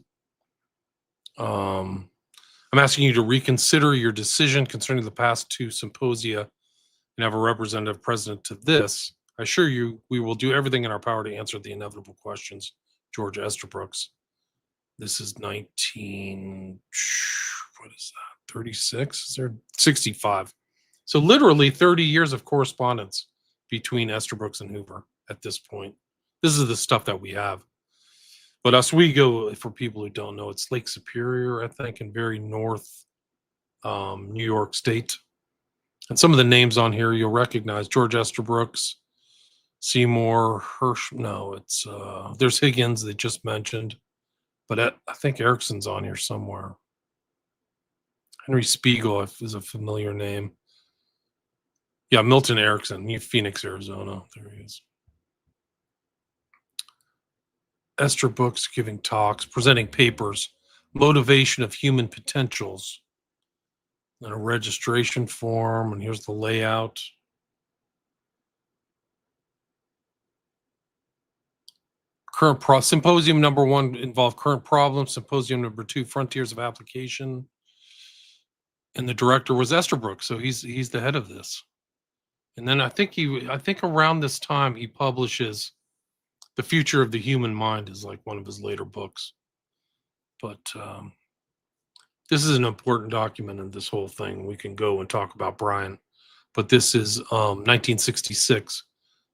I'm asking you to reconsider your decision concerning the past two symposia and have a representative present to this. I assure you we will do everything in our power to answer the inevitable questions. George Esterbrooks. This is 19... what is that? 36? Is there 65? So literally 30 years of correspondence between Estabrooks and Hoover at this point. This is the stuff that we have. But Oswego, for people who don't know, it's Lake Superior, I think, in very north New York State. And some of the names on here you'll recognize: George Estabrooks, Seymour, Hirsch. No, it's there's Higgins they just mentioned, but I think Erickson's on here somewhere. Henry Spiegel is a familiar name. Yeah, Milton Erickson, Phoenix, Arizona. There he is. Estabrooks giving talks, presenting papers, motivation of human potentials, and a registration form. And here's the layout. Symposium number 1 involved current problems. Symposium number 2, frontiers of application. And the director was Estabrooks, so he's the head of this. And then I think around this time he publishes The Future of the Human Mind, is like one of his later books. But this is an important document in this whole thing. We can go and talk about Brian, but this is 1966.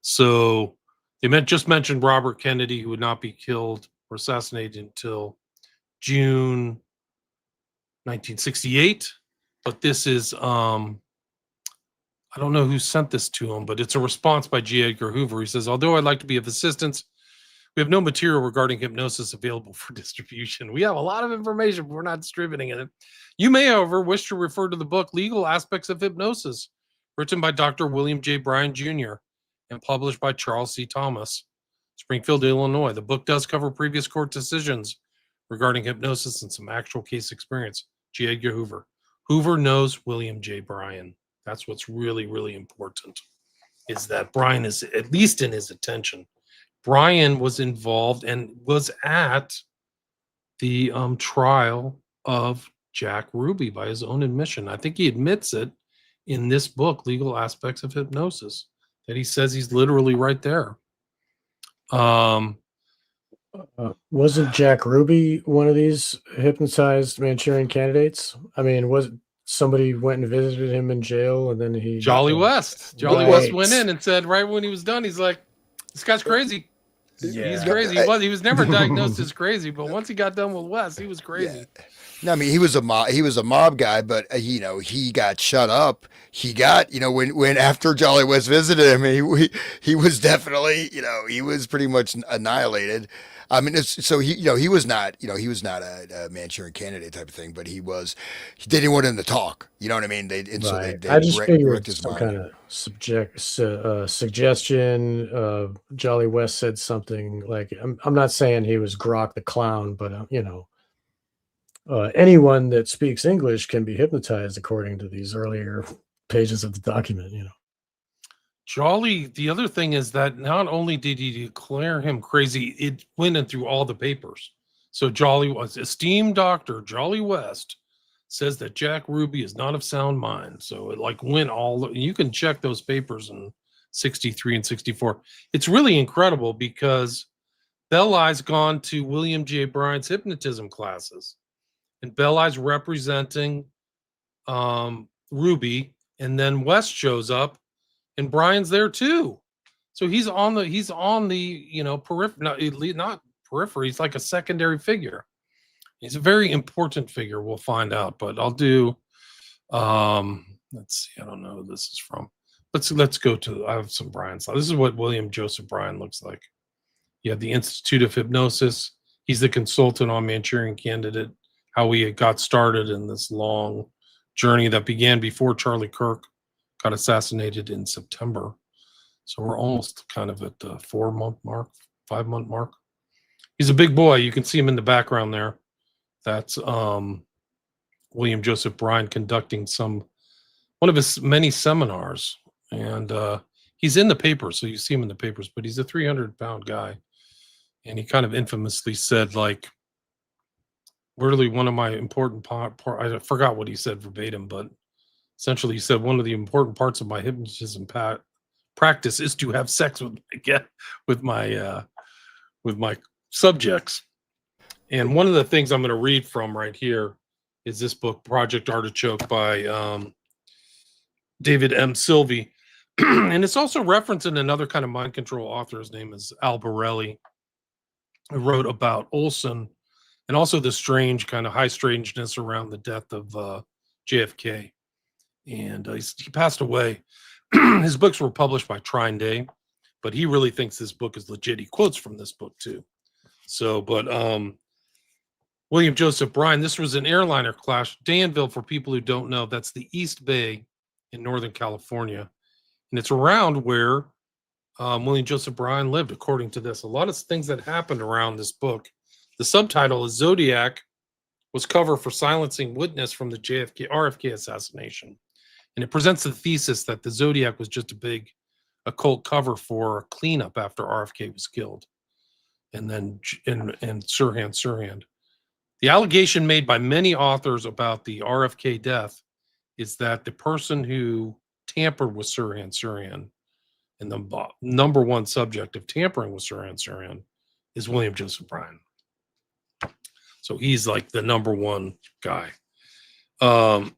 So they just mentioned Robert Kennedy, who would not be killed or assassinated until June 1968. But this is I don't know who sent this to him, but it's a response by G. Edgar Hoover. He says, although I'd like to be of assistance, we have no material regarding hypnosis available for distribution. We have a lot of information, but we're not distributing it. You may, however, wish to refer to the book Legal Aspects of Hypnosis, written by Dr. William J. Bryan Jr. and published by Charles C. Thomas, Springfield, Illinois. The book does cover previous court decisions regarding hypnosis and some actual case experience. G. Edgar Hoover. Hoover knows William J. Bryan. That's what's really, really important, is that Bryan is at least in his attention. Bryan was involved and was at the trial of Jack Ruby by his own admission. I think he admits it in this book, Legal Aspects of Hypnosis, that he says he's literally right there. Wasn't Jack Ruby one of these hypnotized Manchurian candidates? I mean, was somebody went and visited him in jail, and then he Jolly West went in and said right when he was done, he's like, "This guy's crazy. Yeah. He's crazy." He was never diagnosed as crazy, but once he got done with West, he was crazy. Yeah. No, I mean, he was a mob guy, but he got shut up. He got, when after Jolly West visited him, he was definitely, he was pretty much annihilated. I mean, he was not a Manchurian candidate type of thing, but they didn't want him to talk. You know what I mean? They I just figured wrecked his some mind. kind of suggestion. Jolly West said something like, I'm not saying he was Grok the clown, but anyone that speaks English can be hypnotized, according to these earlier pages of the document. Jolly, the other thing is that not only did he declare him crazy, it went in through all the papers. So Jolly was esteemed Dr. Jolly West says that Jack Ruby is not of sound mind. So it went you can check those papers in 63 and 64. It's really incredible because Belli's gone to William J. Bryan's hypnotism classes, and Belli's representing Ruby, and then West shows up and Bryan's there too. So he's on the periphery, not periphery. He's like a secondary figure. He's a very important figure. We'll find out, but I'll do, let's see. I don't know who this is from. Let's go to, I have some Bryan slides. This is what William Joseph Bryan looks like. You have the Institute of Hypnosis. He's the consultant on Manchurian Candidate, how we got started in this long journey that began before Charlie Kirk got assassinated in September. So we're almost kind of at the 4-month mark, 5-month mark. He's a big boy. You can see him in the background there. That's William Joseph Bryan conducting one of his many seminars. And he's in the papers, so you see him in the papers, but he's a 300-pound guy. And he kind of infamously said, literally one of my important I forgot what he said verbatim, but essentially he said one of the important parts of my hypnotism practice is to have sex with my subjects. And one of the things I'm going to read from right here is this book, Project Artichoke by David M. Sylvie. And it's also referenced in another kind of mind control author. His name is Al Borelli, who wrote about Olson and also the strange kind of high strangeness around the death of JFK. And he passed away. His books were published by Trine Day, but he really thinks this book is legit. He quotes from this book too. So, but William Joseph Bryan, this was an airliner crash. Danville, for people who don't know, that's the East Bay in Northern California. And it's around where William Joseph Bryan lived, according to this. A lot of things that happened around this book. The subtitle is Zodiac was cover for silencing witness from the RFK assassination. And it presents the thesis that the Zodiac was just a big occult cover for a cleanup after RFK was killed. And then and Sirhan. The allegation made by many authors about the RFK death is that the person who tampered with Sirhan, and the number one subject of tampering with Sirhan is William Joseph Bryan. So he's like the number one guy. But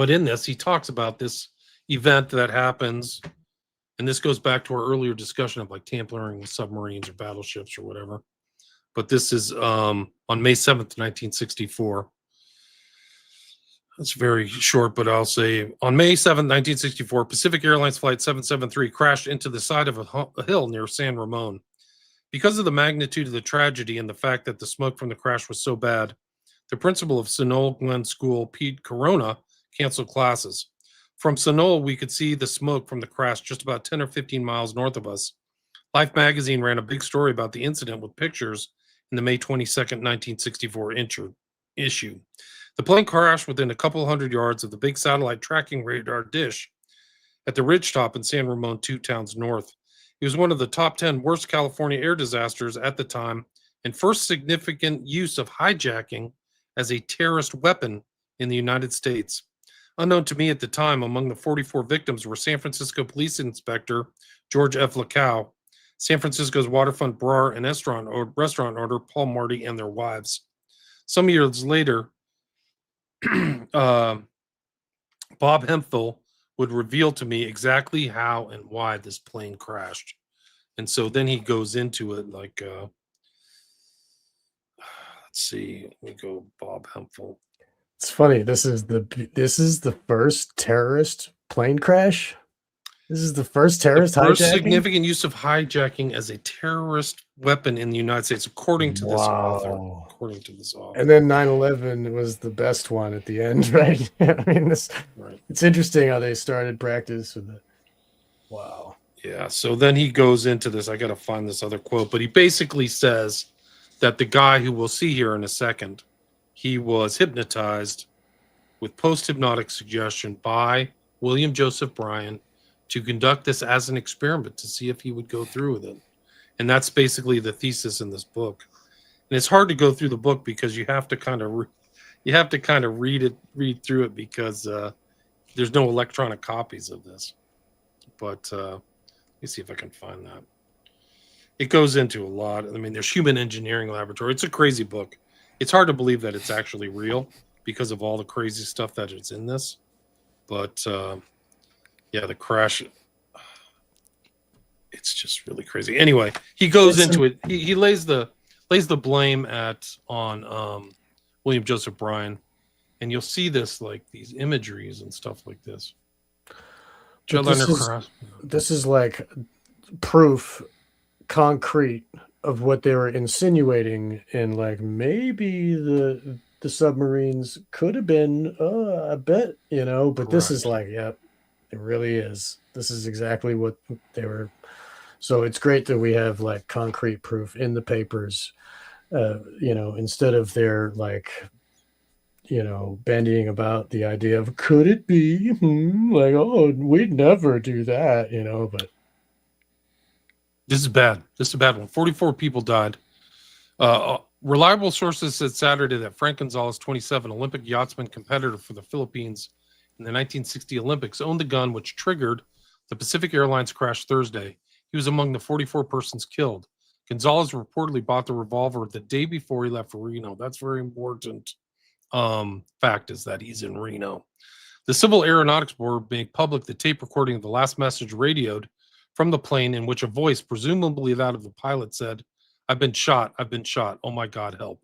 in this, he talks about this event that happens, and this goes back to our earlier discussion of like tampering with submarines or battleships or whatever. But this is on May 7th, 1964. It's very short, but I'll say on May 7th, 1964, Pacific Airlines Flight 773 crashed into the side of a hill near San Ramon. Because of the magnitude of the tragedy and the fact that the smoke from the crash was so bad, the principal of Sunol Glen School, Pete Corona, canceled classes. From Sunol, we could see the smoke from the crash just about 10 or 15 miles north of us. Life magazine ran a big story about the incident with pictures in the May 22nd, 1964 issue. The plane crashed within a couple hundred yards of the big satellite tracking radar dish at the ridgetop in San Ramon, 2 towns north. It was one of the top 10 worst California air disasters at the time and first significant use of hijacking as a terrorist weapon in the United States. Unknown to me at the time, among the 44 victims were San Francisco Police Inspector George F. Lacow, San Francisco's waterfront bar and restaurant owner Paul Marty and their wives. Some years later, Bob Hemphill would reveal to me exactly how and why this plane crashed. And so then he goes into it like, let's see, let me go Bob Hemphill. It's funny. This is the first terrorist plane crash. This is the first terrorist first hijacking? significant use of hijacking as a terrorist weapon in the United States, according to this author. According to this author. And then 9/11 was the best one at the end, right? I mean, Right. It's interesting how they started practice with it. Wow. Yeah. So then he goes into this. I got to find this other quote, but he basically says that the guy who we'll see here in a second, he was hypnotized with post-hypnotic suggestion by William Joseph Bryan to conduct this as an experiment to see if he would go through with it. And that's basically the thesis in this book. And it's hard to go through the book because you have to kind of read through it because there's no electronic copies of this. But let me see if I can find that. It goes into a lot. I mean, there's human engineering laboratory. It's a crazy book. It's hard to believe that it's actually real because of all the crazy stuff that is in this. But yeah, the crash, it's just really crazy. Anyway, he goes into it. He lays the blame on William Joseph Bryan, and you'll see this like these imageries and stuff like this. This is like proof, concrete, of what they were insinuating, and like maybe the submarines could have been a bit, but correct. This is like, yep, it really is. This is exactly what they were. So it's great that we have like concrete proof in the papers, instead of their like, bandying about the idea of could it be like, oh, we'd never do that, but this is bad. This is a bad one. 44 people died. Reliable sources said Saturday that Frank Gonzalez, 27, Olympic yachtsman competitor for the Philippines in the 1960 Olympics, owned the gun which triggered the Pacific Airlines crash Thursday. He was among the 44 persons killed. Gonzalez reportedly bought the revolver the day before he left for Reno. That's very important. Fact is that he's in Reno. The Civil Aeronautics Board made public the tape recording of the last message radioed from the plane, in which a voice, presumably that of the pilot, said, "I've been shot. I've been shot. Oh my God, help."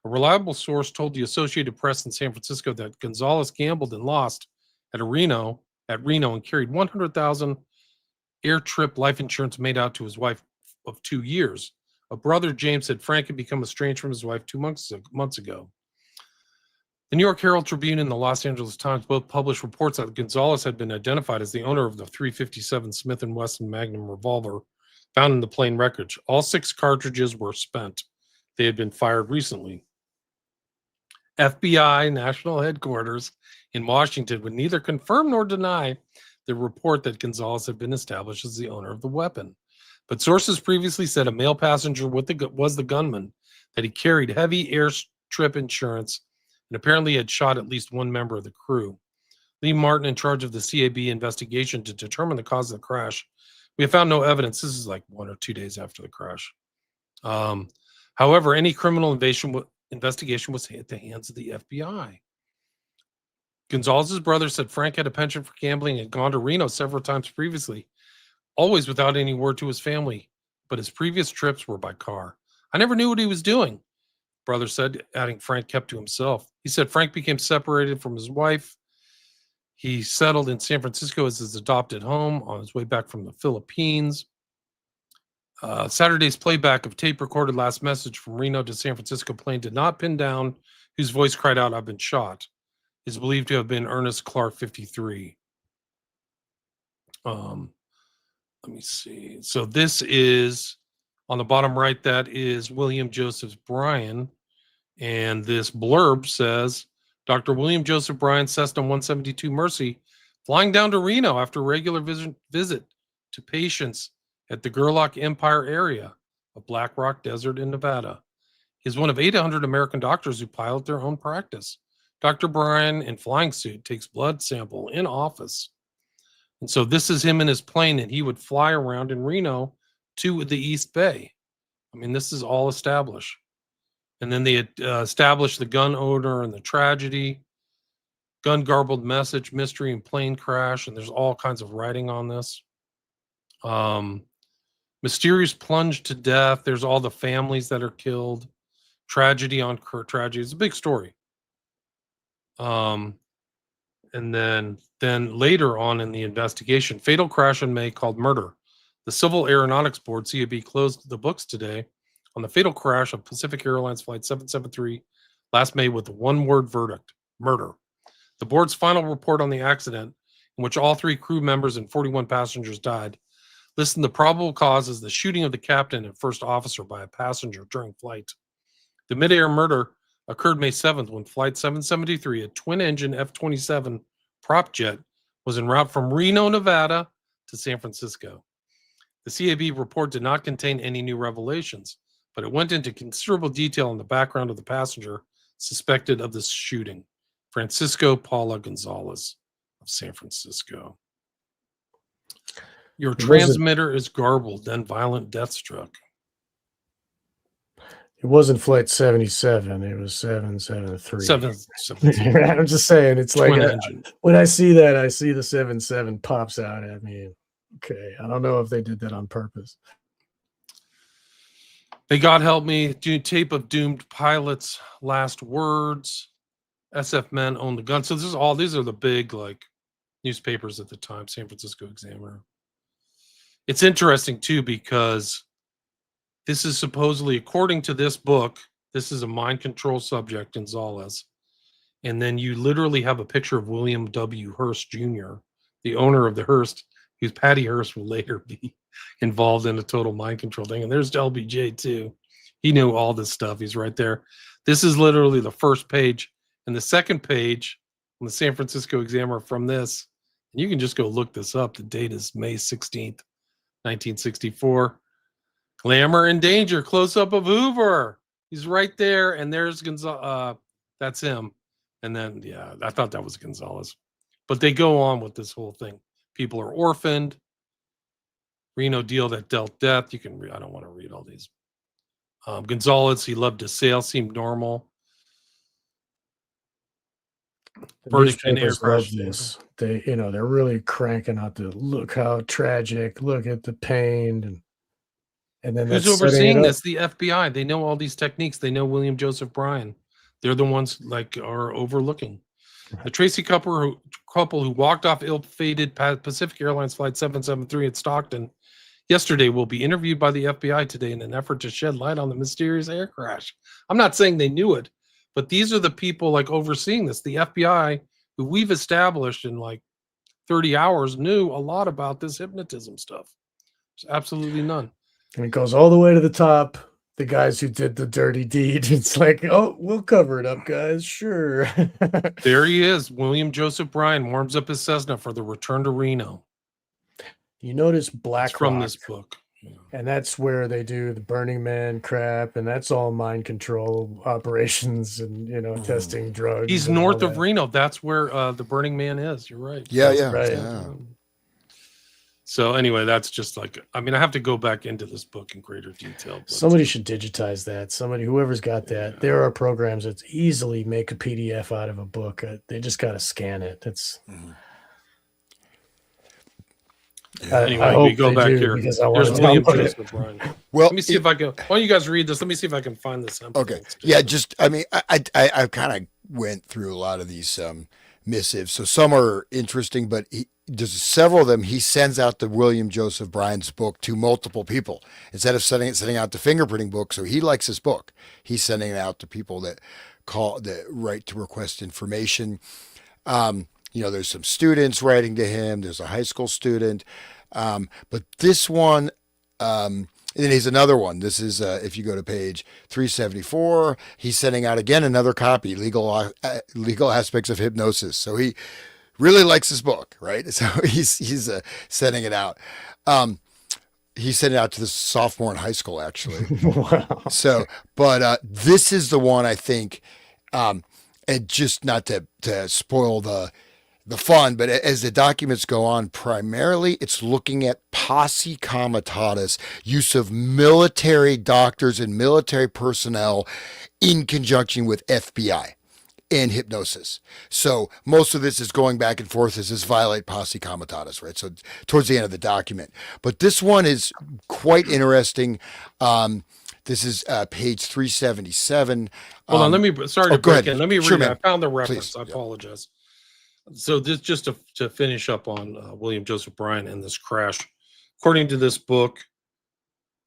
A reliable source told the Associated Press in San Francisco that Gonzalez gambled and lost at Reno and carried 100,000 air trip life insurance made out to his wife of 2 years. A brother, James, said Frank had become estranged from his wife 2 months ago. The New York Herald Tribune and the Los Angeles Times both published reports that Gonzalez had been identified as the owner of the .357 Smith & Wesson Magnum revolver found in the plane wreckage. All 6 cartridges were spent. They had been fired recently. FBI National Headquarters in Washington would neither confirm nor deny the report that Gonzalez had been established as the owner of the weapon. But sources previously said a male passenger was the gunman, that he carried heavy airstrip insurance, and apparently had shot at least one member of the crew. Lee Martin, in charge of the CAB investigation to determine the cause of the crash, we have found no evidence. This is like 1 or 2 days after the crash. However, any criminal investigation was at the hands of the FBI. Gonzalez's brother said Frank had a penchant for gambling and had gone to Reno several times previously, always without any word to his family, but his previous trips were by car. "I never knew what he was doing," brother said, adding Frank kept to himself. He said Frank became separated from his wife. He settled in San Francisco as his adopted home on his way back from the Philippines. Saturday's playback of tape recorded last message from Reno to San Francisco plane did not pin down whose voice cried out, "I've been shot." Is believed to have been Ernest Clark, 53. Let me see. So this is on the bottom right. That is William Joseph Bryan. And this blurb says, Dr. William Joseph Bryan, Cessna 172 Mercy, flying down to Reno after a regular visit to patients at the Gerlach Empire area of Black Rock Desert in Nevada. He's one of 800 American doctors who pilot their own practice. Dr. Bryan, in flying suit, takes blood sample in office. And so this is him in his plane, and he would fly around in Reno to the East Bay. I mean, this is all established. And then they had established the gun owner and the tragedy, gun garbled message, mystery, and plane crash. And there's all kinds of writing on this. Mysterious plunge to death. There's all the families that are killed. Tragedy on tragedy. It's a big story. And then later on in the investigation, fatal crash in May called murder. The Civil Aeronautics Board, CAB, closed the books today on the fatal crash of Pacific Airlines Flight 773 last May with a one-word verdict: murder. The board's final report on the accident, in which all 3 crew members and 41 passengers died, listed the probable cause as the shooting of the captain and first officer by a passenger during flight. The mid-air murder occurred May 7th when Flight 773, a twin-engine F-27 prop jet, was en route from Reno, Nevada to San Francisco. The CAB report did not contain any new revelations, but it went into considerable detail on the background of the passenger suspected of this shooting, Francisco Paula Gonzalez of San Francisco. Your transmitter is garbled, then violent death struck. It wasn't Flight 77. It was 773. 773. I'm just saying, it's like engine. When I see that, I see the 77 pops out at me. Okay, I don't know if they did that on purpose. May God help me. Tape of doomed pilots' last words. SF men own the gun. So these are the big newspapers at the time. San Francisco Examiner. It's interesting too because this is supposedly, according to this book, this is a mind control subject, Gonzalez. And then you literally have a picture of William W. Hearst Jr., the owner of the Hearst, who's Patty Hearst will later be involved in a total mind control thing. And there's LBJ too. He knew all this stuff. He's right there. This is literally the first page. And the second page on the San Francisco Examiner from this, and you can just go look this up. The date is May 16th, 1964. Glamour and Danger, close-up of Hoover. He's right there, and there's Gonzalez. That's him. And then, yeah, I thought that was Gonzalez. But they go on with this whole thing. People are orphaned. Reno deal that dealt death. You can read. I don't want to read all these. Gonzalez, he loved to sail, seemed normal. The Verdict and air newspapers love crash. this. They're really cranking out the look how tragic, look at the pain, and then Who's that's setting it overseeing up. this? The FBI. They know all these techniques. They know William Joseph Bryan. They're the ones like are overlooking. The Tracy couple who walked off ill-fated Pacific Airlines flight 773 at Stockton yesterday will be interviewed by the FBI today in an effort to shed light on the mysterious air crash. I'm not saying they knew it, but these are the people like overseeing this. The FBI, who we've established in like 30 hours, knew a lot about this hypnotism stuff. There's absolutely none. And it goes all the way to the top. The guys who did the dirty deed. It's like, oh, we'll cover it up, guys. Sure. There he is. William Joseph Bryan warms up his Cessna for the return to Reno. You notice It's Black from Rock, this book. Yeah. and that's where they do the Burning Man crap, and that's all mind control operations and testing drugs. He's and all north of that. Reno. That's where the Burning Man is. You're right. Yeah, That's yeah, right. yeah. So anyway, that's just like, I mean, I have to go back into this book in greater detail. But Somebody should digitize that. Whoever's got that. Yeah. There are programs that easily make a PDF out of a book. They just got to scan it. It's. Anyway, we go back here. Because I want There's to William download it. Joseph Bryan. Well, Let me see if I can. Why don't you guys read this? Let me see if I can find this. okay. Yeah, just I mean, I kind of went through a lot of these missives. So some are interesting, but there's several of them. He sends out the William Joseph Bryan's book to multiple people instead of sending out the fingerprinting book. So he likes his book. He's sending it out to people that write to request information. There's some students writing to him. There's a high school student. But this one, and then he's another one. This is, if you go to page 374, he's sending out again another copy, legal aspects of hypnosis. So he really likes this book, right? So he's sending it out. He sent it out to the sophomore in high school, actually. Wow. So, but this is the one I think, and just not to spoil the fun, but as the documents go on, primarily it's looking at posse comitatus, use of military doctors and military personnel in conjunction with FBI and hypnosis. So most of this is going back and forth. Does this violate posse comitatus, right? So towards the end of the document. But this one is quite interesting. This is page 377. Hold on. Let me. Sorry to go break ahead. in. Let me read. Sure, it. man. I found the reference. Please. I Yeah. apologize. So this just to finish up on William Joseph Bryan and this crash. According to this book,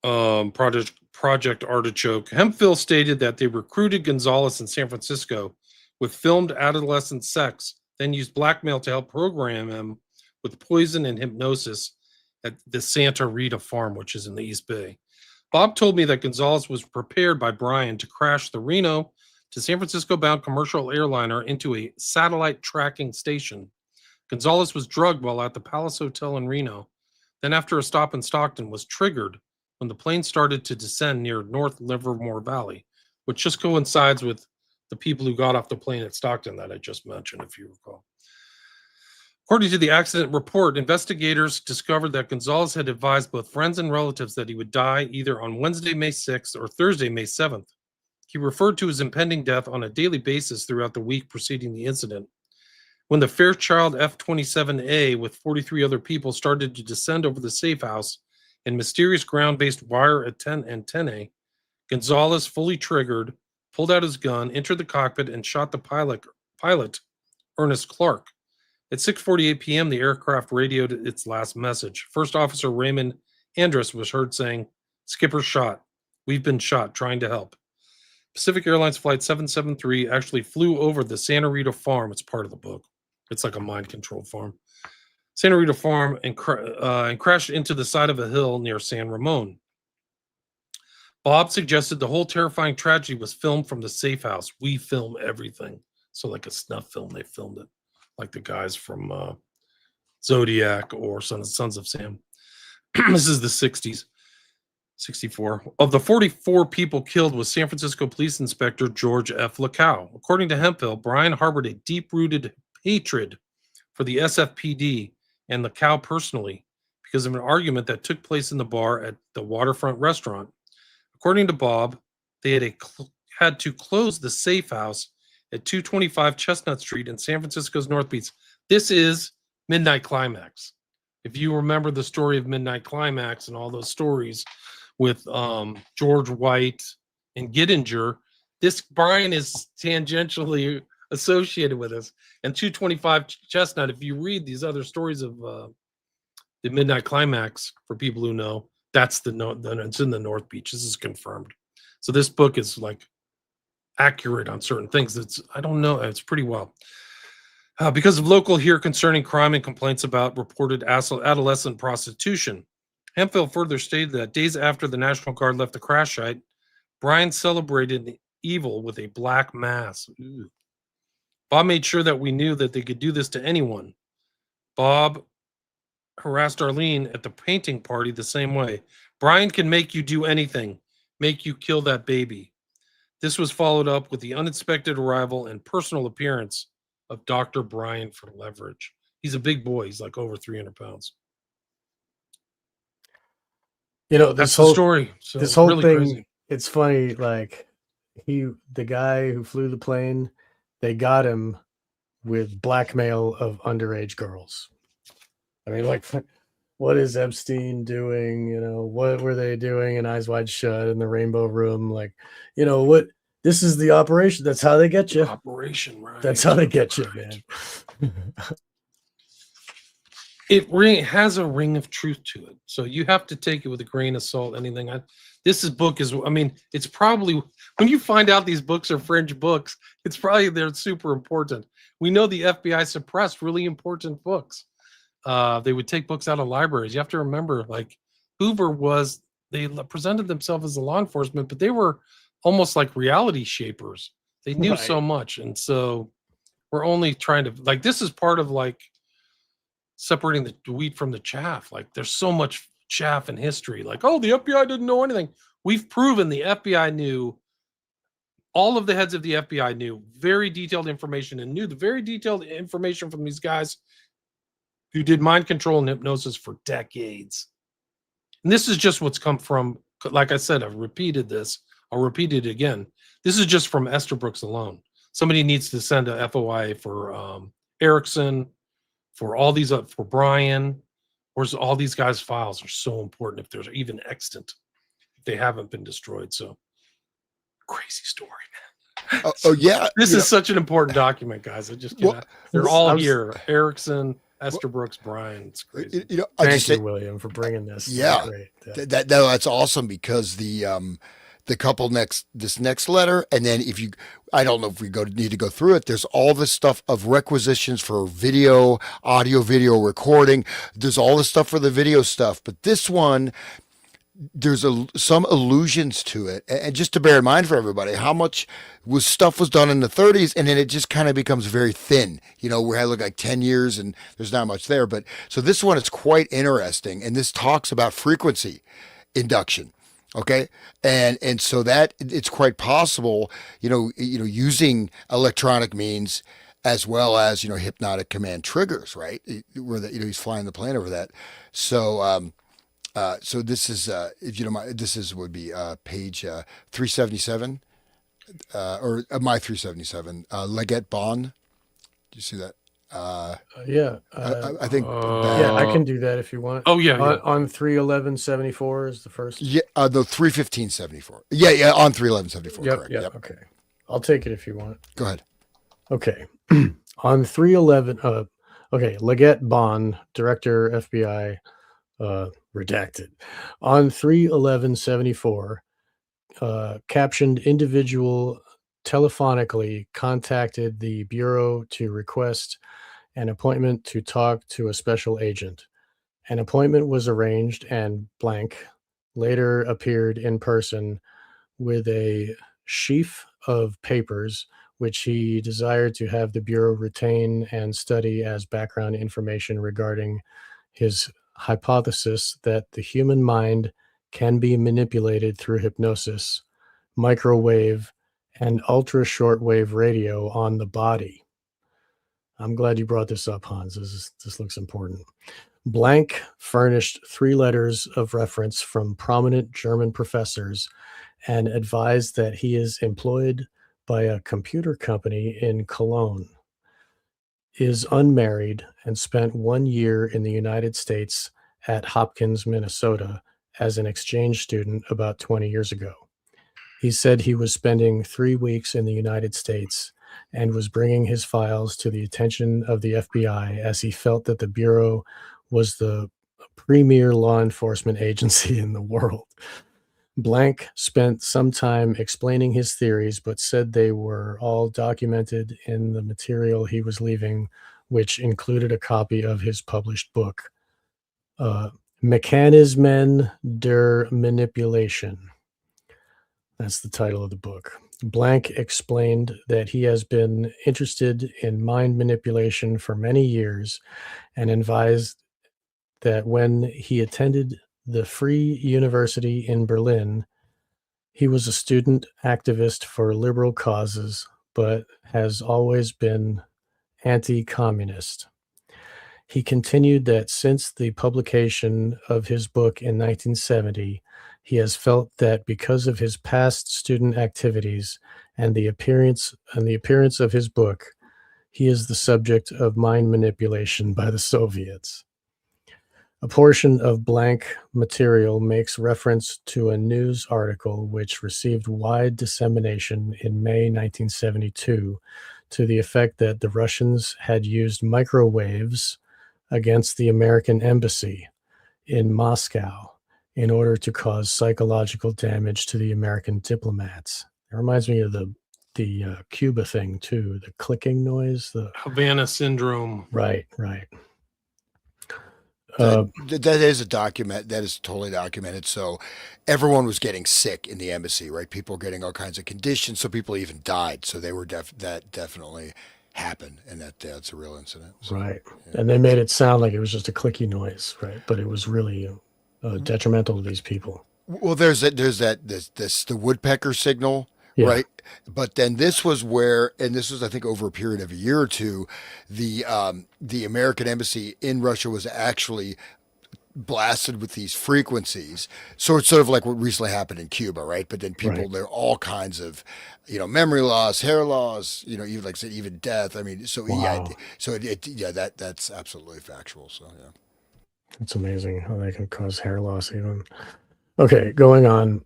Project Artichoke, Hemphill stated that they recruited Gonzalez in San Francisco with filmed adolescent sex, then used blackmail to help program him with poison and hypnosis at the Santa Rita farm, which is in the East Bay. Bob told me that Gonzalez was prepared by Bryan to crash the Reno to San Francisco bound commercial airliner into a satellite tracking station. Gonzalez was drugged while at the Palace Hotel in Reno. Then, after a stop in Stockton, was triggered when the plane started to descend near North Livermore Valley, which just coincides with the people who got off the plane at Stockton that I just mentioned, if you recall. According to the accident report, investigators discovered that Gonzalez had advised both friends and relatives that he would die either on Wednesday, May 6th or Thursday, May 7th. He referred to his impending death on a daily basis throughout the week preceding the incident. When the Fairchild F-27A with 43 other people started to descend over the safe house in mysterious ground-based wire antennae, Gonzalez, fully triggered, pulled out his gun, entered the cockpit, and shot the pilot, Ernest Clark. At 6:48 p.m., the aircraft radioed its last message. First Officer Raymond Andrus was heard saying, "Skipper shot. We've been shot, trying to help." Pacific Airlines Flight 773 actually flew over the Santa Rita farm. It's part of the book. It's like a mind control farm. Santa Rita farm and crashed into the side of a hill near San Ramon. Bob suggested the whole terrifying tragedy was filmed from the safe house. We film everything. So like a snuff film, they filmed it. Like the guys from Zodiac or Sons of Sam. This is the 60s. 64. Of the 44 people killed was San Francisco Police Inspector George F. Lacow. According to Hemphill, Bryan harbored a deep-rooted hatred for the SFPD and Lacow personally because of an argument that took place in the bar at the waterfront restaurant. According to Bob, they had to close the safe house at 225 Chestnut Street in San Francisco's North Beach. This is Midnight Climax. If you remember the story of Midnight Climax and all those stories with George White and Gittinger, this Brian is tangentially associated with us. And 225 Chestnut, if you read these other stories of the Midnight Climax, for people who know, that's it's in the North Beach. This is confirmed. So this book is like accurate on certain things. I don't know. It's pretty well. Because of local here concerning crime and complaints about reported adolescent prostitution. Hemphill further stated that days after the National Guard left the crash site, Brian celebrated evil with a black mass. Ooh. Bob made sure that we knew that they could do this to anyone. Bob harassed Arlene at the painting party the same way. Brian can make you do anything, make you kill that baby. This was followed up with the unexpected arrival and personal appearance of Dr. Brian for Leverage. He's a big boy. He's like over 300 pounds. You know, that's the story. So this whole really thing, crazy. It's funny. Like the guy who flew the plane, they got him with blackmail of underage girls. I mean, like, what is Epstein doing? You know, what were they doing in Eyes Wide Shut in the Rainbow Room? Like, you know, what? This is the operation. That's how they get you. Operation, right? That's how they get you, man. It has a ring of truth to it, so you have to take it with a grain of salt. Anything it's probably, when you find out these books are fringe books, it's probably they're super important. We know the FBI suppressed really important books. They would take books out of libraries. You have to remember, like Hoover they presented themselves as a law enforcement, but they were almost like reality shapers. They knew so much, and so we're only trying to, like, this is part of like separating the wheat from the chaff. Like, there's so much chaff in history. Like, oh, the FBI didn't know anything. We've proven the FBI knew. All of the heads of the FBI knew very detailed information, and knew the very detailed information from these guys who did mind control and hypnosis for decades. And this is just what's come from, like I said, I've repeated this. I'll repeat it again. This is just from Esther Brooks alone. Somebody needs to send a FOI for Erickson, for all these, for Brian, or all these guys' files are so important if they're even extant, if they haven't been destroyed. So crazy story, man. Yeah. This is such an important document, guys. I just cannot. They're all here. Erickson, Esther Brooks, Brian. It's crazy. Thank you, William, for bringing this. Yeah, great. That's awesome, because the couple this next letter, and then I don't know if we need to go through it. There's all this stuff of requisitions for audio, video recording. There's all this stuff for the video stuff, but this one, there's some allusions to it, and just to bear in mind for everybody, how much stuff was done in the 30s, and then it just kind of becomes very thin. You know, we had like 10 years, and there's not much there. But so this one is quite interesting, and this talks about frequency induction. Okay. And so that it's quite possible, using electronic means as well as, hypnotic command triggers, right? Where he's flying the plane over that. So, so this is, if you don't mind, would be page 377, or my 377, Leggett Bond. Do you see that? Yeah. I think. Yeah, I can do that if you want. Oh, yeah. On 311.74 is the first. Yeah, no, 315.74. Yeah, on 311.74. Yep, correct. yep. Okay. I'll take it if you want. Go ahead. Okay. On 311, okay, Leggett Bond, Director, FBI, redacted. On 311.74, captioned individual telephonically contacted the Bureau to request an appointment to talk to a special agent. An appointment was arranged, and blank later appeared in person with a sheaf of papers which he desired to have the Bureau retain and study as background information regarding his hypothesis that the human mind can be manipulated through hypnosis, microwave, and ultra shortwave radio on the body. I'm glad you brought this up, Hans. This looks important. Blank furnished 3 letters of reference from prominent German professors and advised that he is employed by a computer company in Cologne, is unmarried, and spent 1 year in the United States at Hopkins, Minnesota, as an exchange student about 20 years ago. He said he was spending 3 weeks in the United States and was bringing his files to the attention of the FBI as he felt that the Bureau was the premier law enforcement agency in the world. Blank spent some time explaining his theories, but said they were all documented in the material he was leaving, which included a copy of his published book, Mechanismen der Manipulation. That's the title of the book. Blank explained that he has been interested in mind manipulation for many years and advised that when he attended the Free University in Berlin, he was a student activist for liberal causes, but has always been anti-communist. He continued that since the publication of his book in 1970, he has felt that because of his past student activities and the appearance of his book, he is the subject of mind manipulation by the Soviets. A portion of blank material makes reference to a news article which received wide dissemination in May 1972 to the effect that the Russians had used microwaves against the American embassy in Moscow in order to cause psychological damage to the American diplomats. It reminds me of the Cuba thing too, the clicking noise. Havana syndrome. Right. That is a document. That is totally documented. So everyone was getting sick in the embassy, right? People were getting all kinds of conditions. So people even died. So they were that definitely happened, and that's a real incident. So, right. Yeah. And they made it sound like it was just a clicky noise, right? But it was really detrimental to these people. Well, there's the woodpecker signal, Yeah. right? But then this was where, and this was I think over a period of a year or two, the American embassy in Russia was actually blasted with these frequencies. So it's sort of like what recently happened in Cuba, right? But then people, Right. there are all kinds of, memory loss, hair loss, even like I said, even death. I mean, so Wow. that's absolutely factual. So yeah. It's amazing how they can cause hair loss even. Okay, going on.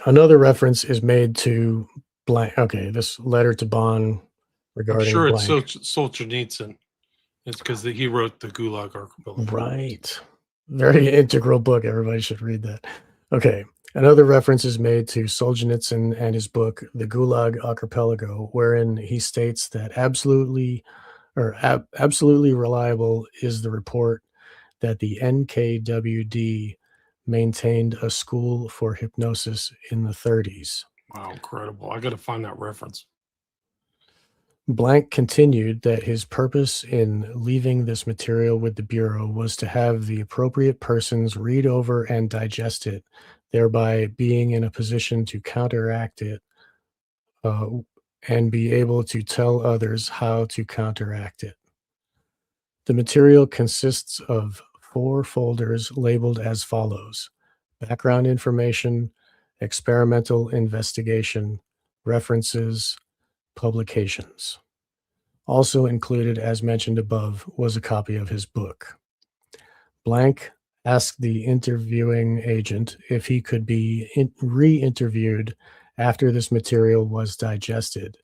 Another reference is made to blank. Okay, this letter to Bonn I'm regarding sure it's blank. Solzhenitsyn. It's because he wrote the Gulag Archipelago. Right. Very integral book. Everybody should read that. Okay. Another reference is made to Solzhenitsyn and his book, The Gulag Archipelago, wherein he states that absolutely reliable is the report that the NKWD maintained a school for hypnosis in the 30s. Wow, incredible. I got to find that reference. Blank continued that his purpose in leaving this material with the Bureau was to have the appropriate persons read over and digest it, thereby being in a position to counteract it and be able to tell others how to counteract it. The material consists of 4 folders labeled as follows: background information, experimental investigation, references, publications. Also included, as mentioned above, was a copy of his book. Blank asked the interviewing agent if he could be re-interviewed after this material was digested.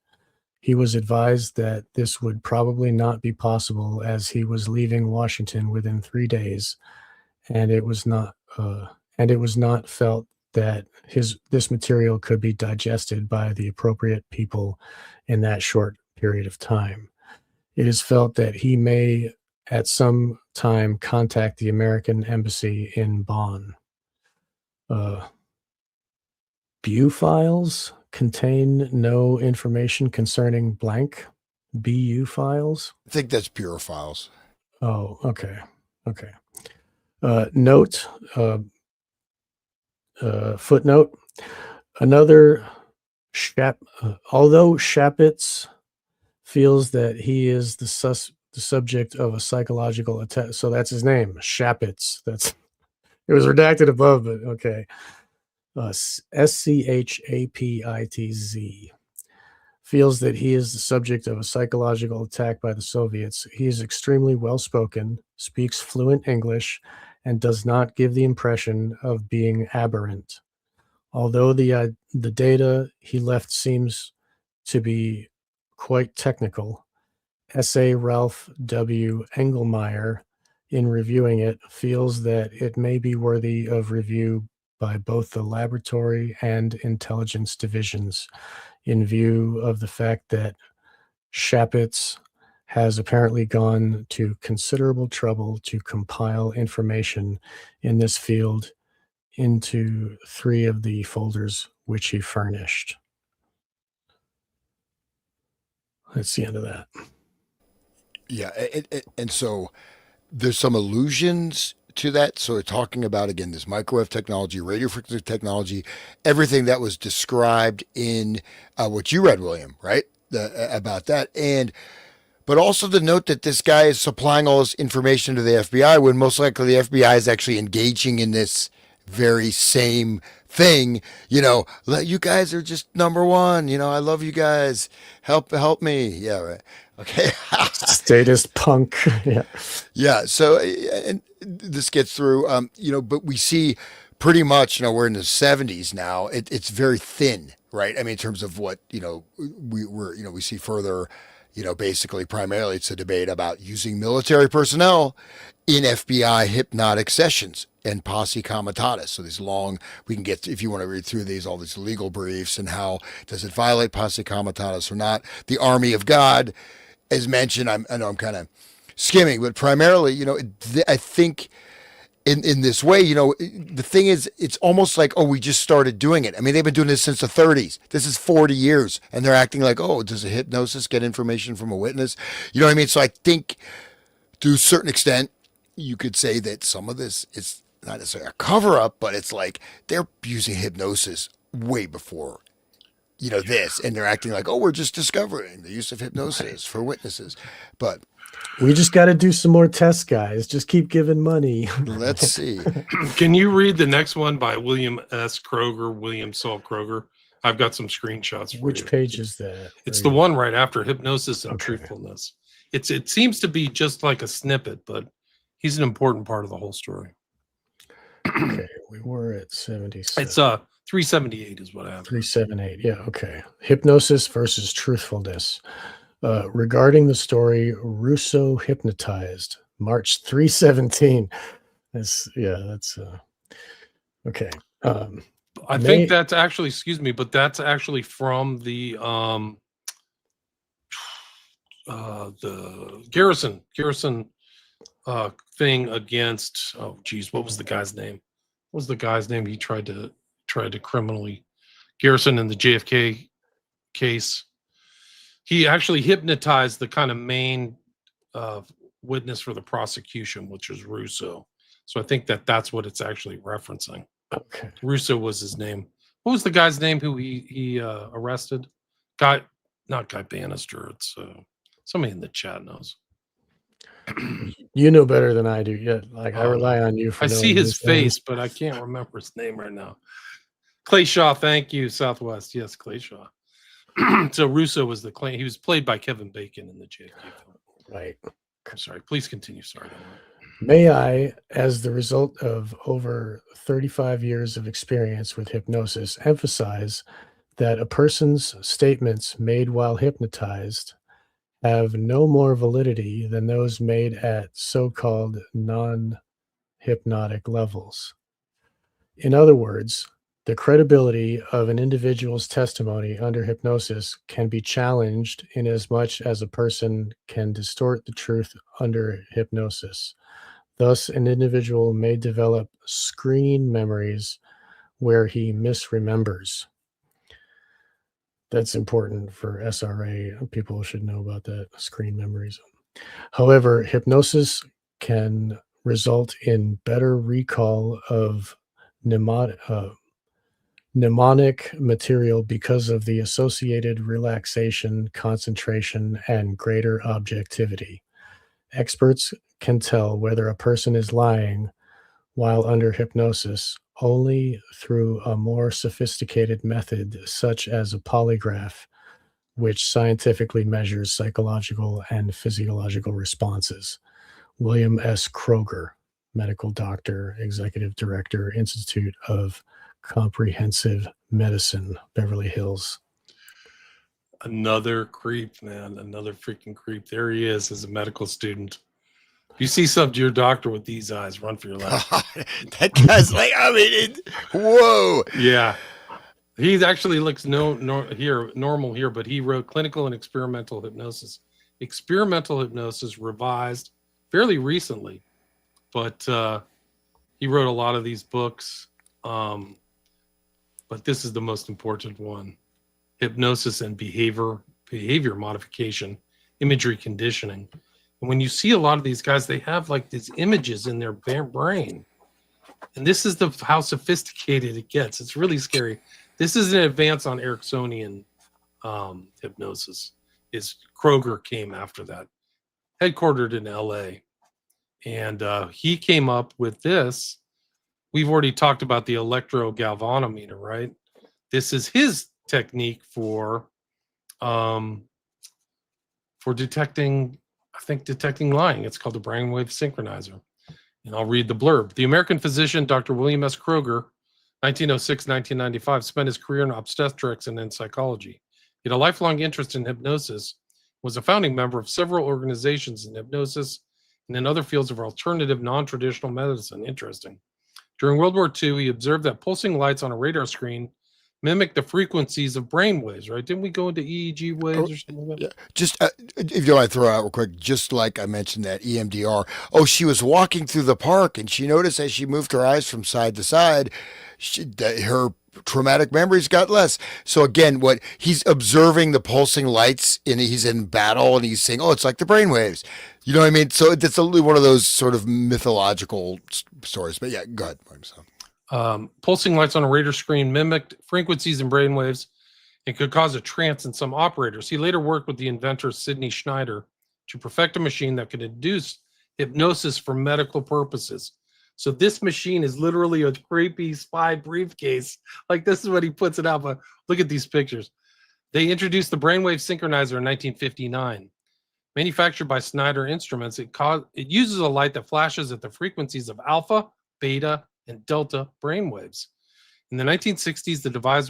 He was advised that this would probably not be possible as he was leaving Washington within 3 days, and it was not felt that this material could be digested by the appropriate people in that short period of time. It is felt that he may at some time contact the American embassy in Bonn. BU files contain no information concerning blank. BU files. I think that's Bureau files. Oh, okay. Note, footnote. Another although Shapitz feels that he is the subject of a psychological attack. So that's his name, Shapitz. It was redacted above, but okay. SCHAPITZ feels that he is the subject of a psychological attack by the Soviets. He is extremely well-spoken, speaks fluent English, and does not give the impression of being aberrant. Although the data he left seems to be quite technical, S.A. Ralph W. Engelmeyer, in reviewing it, feels that it may be worthy of review by both the laboratory and intelligence divisions, in view of the fact that Shapitz has apparently gone to considerable trouble to compile information in this field into 3 of the folders which he furnished. That's the end of that. Yeah, and so there's some allusions to that. So we're talking about, again, this microwave technology, radio frequency technology, everything that was described in what you read, William, right? About that. But also the note that this guy is supplying all this information to the FBI when most likely the FBI is actually engaging in this very same thing. You guys are just number one. I love you guys. Help me. Yeah, right. Okay. Statist punk. Yeah. Yeah. So, and this gets through, but we see pretty much, we're in the 70s now. It's very thin, right? I mean, in terms of what, we see further, basically primarily it's a debate about using military personnel in FBI hypnotic sessions and posse comitatus. So these long, we can get, if you want to read through these, all these legal briefs and how does it violate posse comitatus or not. The Army of God, as mentioned, I know I'm kind of skimming, but primarily, I think in this way, the thing is, it's almost like, we just started doing it. I mean, they've been doing this since the 30s. This is 40 years, and they're acting like, does a hypnosis get information from a witness? You know what I mean? So I think, to a certain extent, you could say that some of this is not necessarily a cover-up, but it's like they're using hypnosis way before, this, and they're acting like, we're just discovering the use of hypnosis for witnesses. But we just got to do some more tests, guys. Just keep giving money. Let's see. Can you read the next one by William S. Kroger, William Saul Kroger? I've got some screenshots for Which you. page is that? It's the one right after Hypnosis and Okay. Truthfulness. It seems to be just like a snippet, but he's an important part of the whole story. Okay, we were at 76. It's 378 is what I have. 378. Yeah, okay. Hypnosis versus truthfulness. Regarding the story, Russo hypnotized, March 317. That's okay. I think that's actually, excuse me, but that's actually from the Garrison thing against, what was the guy's name? What was the guy's name he tried to criminally, Garrison in the JFK case? He actually hypnotized the kind of main witness for the prosecution, which was Russo. So I think that's what it's actually referencing. Okay. Russo was his name. What was the guy's name who he arrested? Not Guy Bannister. It's somebody in the chat knows. You know better than I do. Yeah, like I rely on you for. I see his face, but I can't remember his name right now. Clay Shaw, thank you, Southwest. Yes, Clay Shaw. So Russo was the claim. He was played by Kevin Bacon in the JFK film. Right. I'm sorry. Please continue. Sorry. May I, as the result of over 35 years of experience with hypnosis, emphasize that a person's statements made while hypnotized have no more validity than those made at so-called non-hypnotic levels. In other words, the credibility of an individual's testimony under hypnosis can be challenged in as much as a person can distort the truth under hypnosis. Thus, an individual may develop screen memories where he misremembers. That's important for SRA. People should know about that, screen memories. However, hypnosis can result in better recall of mnemonic material because of the associated relaxation, concentration, and greater objectivity. Experts can tell whether a person is lying while under hypnosis only through a more sophisticated method, such as a polygraph, which scientifically measures psychological and physiological responses. William S. Kroger, medical doctor, executive director, Institute of Comprehensive Medicine, Beverly Hills. Another creep, man. Another freaking creep. There he is as a medical student. If you see some your doctor with these eyes, run for your life. God, that guy's like, I mean, whoa. Yeah. He actually looks normal here, but he wrote Clinical and Experimental Hypnosis. Experimental Hypnosis revised fairly recently, but he wrote a lot of these books. But this is the most important one. Hypnosis and behavior modification, imagery conditioning. And when you see a lot of these guys, they have like these images in their brain. And this is how sophisticated it gets. It's really scary. This is an advance on Ericksonian hypnosis. Kroger came after that, headquartered in LA. And he came up with this. We've already talked about the electrogalvanometer, right? This is his technique for detecting lying. It's called the brainwave synchronizer. And I'll read the blurb. The American physician, Dr. William S. Kroger, 1906-1995, spent his career in obstetrics and in psychology. He had a lifelong interest in hypnosis, was a founding member of several organizations in hypnosis and in other fields of alternative, non-traditional medicine. Interesting. During World War II, he observed that pulsing lights on a radar screen mimic the frequencies of brain waves, right? Didn't we go into EEG waves or something like that? Yeah. Just if you want to throw out real quick, just like I mentioned that EMDR. Oh, she was walking through the park and she noticed as she moved her eyes from side to side, her traumatic memories got less. So again, what he's observing the pulsing lights and he's in battle and he's saying, oh, it's like the brainwaves. You know what I mean? So it's one of those sort of mythological stories. But yeah, go ahead. Pulsing lights on a radar screen mimicked frequencies in brainwaves and could cause a trance in some operators. He later worked with the inventor Sidney Schneider to perfect a machine that could induce hypnosis for medical purposes. So this machine is literally a creepy spy briefcase. Like this is what he puts it out. But look at these pictures. They introduced the brainwave synchronizer in 1959. Manufactured by Schneider Instruments, it uses a light that flashes at the frequencies of alpha, beta, and delta brainwaves. In the 1960s, the device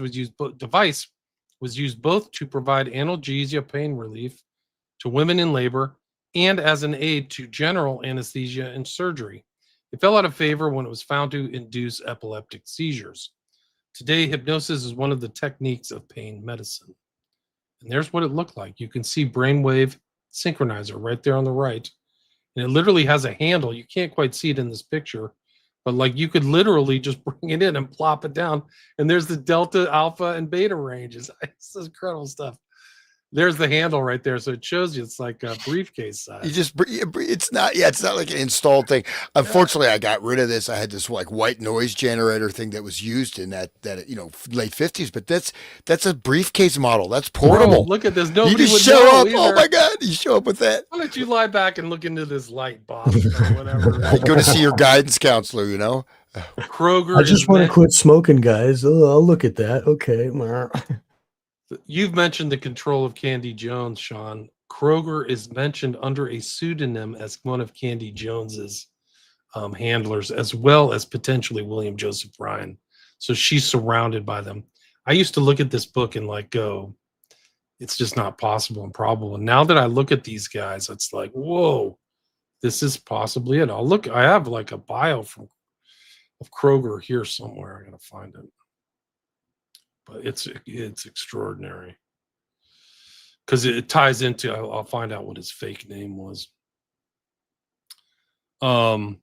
was used both to provide analgesia pain relief to women in labor and as an aid to general anesthesia and surgery. It fell out of favor when it was found to induce epileptic seizures. Today, hypnosis is one of the techniques of pain medicine. And there's what it looked like. You can see brainwave synchronizer right there on the right. And it literally has a handle. You can't quite see it in this picture, but like you could literally just bring it in and plop it down. And there's the delta, alpha, and beta ranges. It's incredible stuff. There's the handle right there. So it shows you it's like a briefcase size. It's not like an installed thing. Unfortunately, I got rid of this. I had this like white noise generator thing that was used in that late 50s, but that's a briefcase model. That's portable. Bro, look at this. Nobody you just would show know up. either. Oh my God. You show up with that. Why don't you lie back and look into this light, Bob, or whatever. Go to see your guidance counselor, Kroger. I just want to quit smoking, guys. Oh, I'll look at that. Okay. You've mentioned the control of Candy Jones, Sean. Kroger is mentioned under a pseudonym as one of Candy Jones's handlers, as well as potentially William Joseph Bryan. So she's surrounded by them. I used to look at this book and like go, it's just not possible and probable. And now that I look at these guys, it's like, whoa, this is possibly it. I have like a bio of Kroger here somewhere. I gotta find it. But it's extraordinary because it ties into. I'll find out what his fake name was. Let's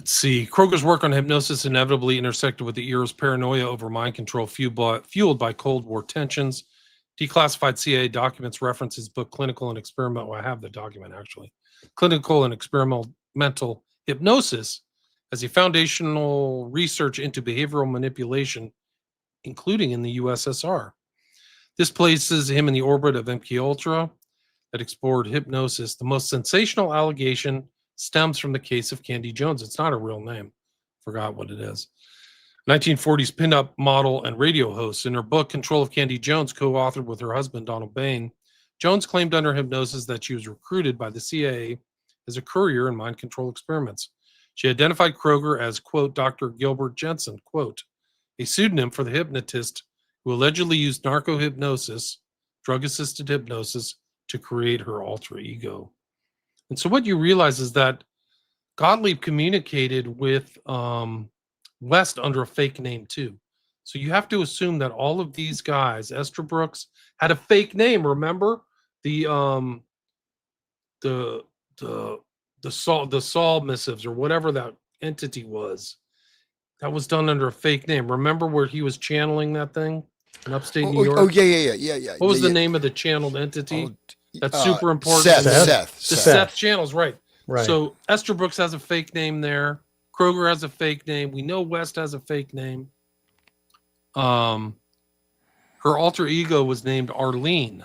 see. Kroger's work on hypnosis inevitably intersected with the era's paranoia over mind control fueled by Cold War tensions. Declassified CIA documents reference his book Clinical and Experimental. I have the document actually. Clinical and Experimental Hypnosis as a foundational research into behavioral manipulation, including in the USSR. This places him in the orbit of MKUltra that explored hypnosis. The most sensational allegation stems from the case of Candy Jones. It's not a real name. Forgot what it is. 1940s pinup model and radio host. In her book, Control of Candy Jones, co-authored with her husband, Donald Bain, Jones claimed under hypnosis that she was recruited by the CIA as a courier in mind control experiments. She identified Kroger as, quote, Dr. Gilbert Jensen, quote, a pseudonym for the hypnotist who allegedly used narco-hypnosis, drug-assisted hypnosis, to create her alter ego. And so what you realize is that Gottlieb communicated with West under a fake name too. So you have to assume that all of these guys, Esther Brooks, had a fake name. Remember the Saul missives or whatever that entity was. That was done under a fake name. Remember where he was channeling that thing in upstate New York? Oh, yeah. What was yeah, the name of the channeled entity? That's uh, super important. Seth. The Seth channels, right. Right. So Esther Brooks has a fake name there. Kroger has a fake name. We know West has a fake name. Her alter ego was named Arlene.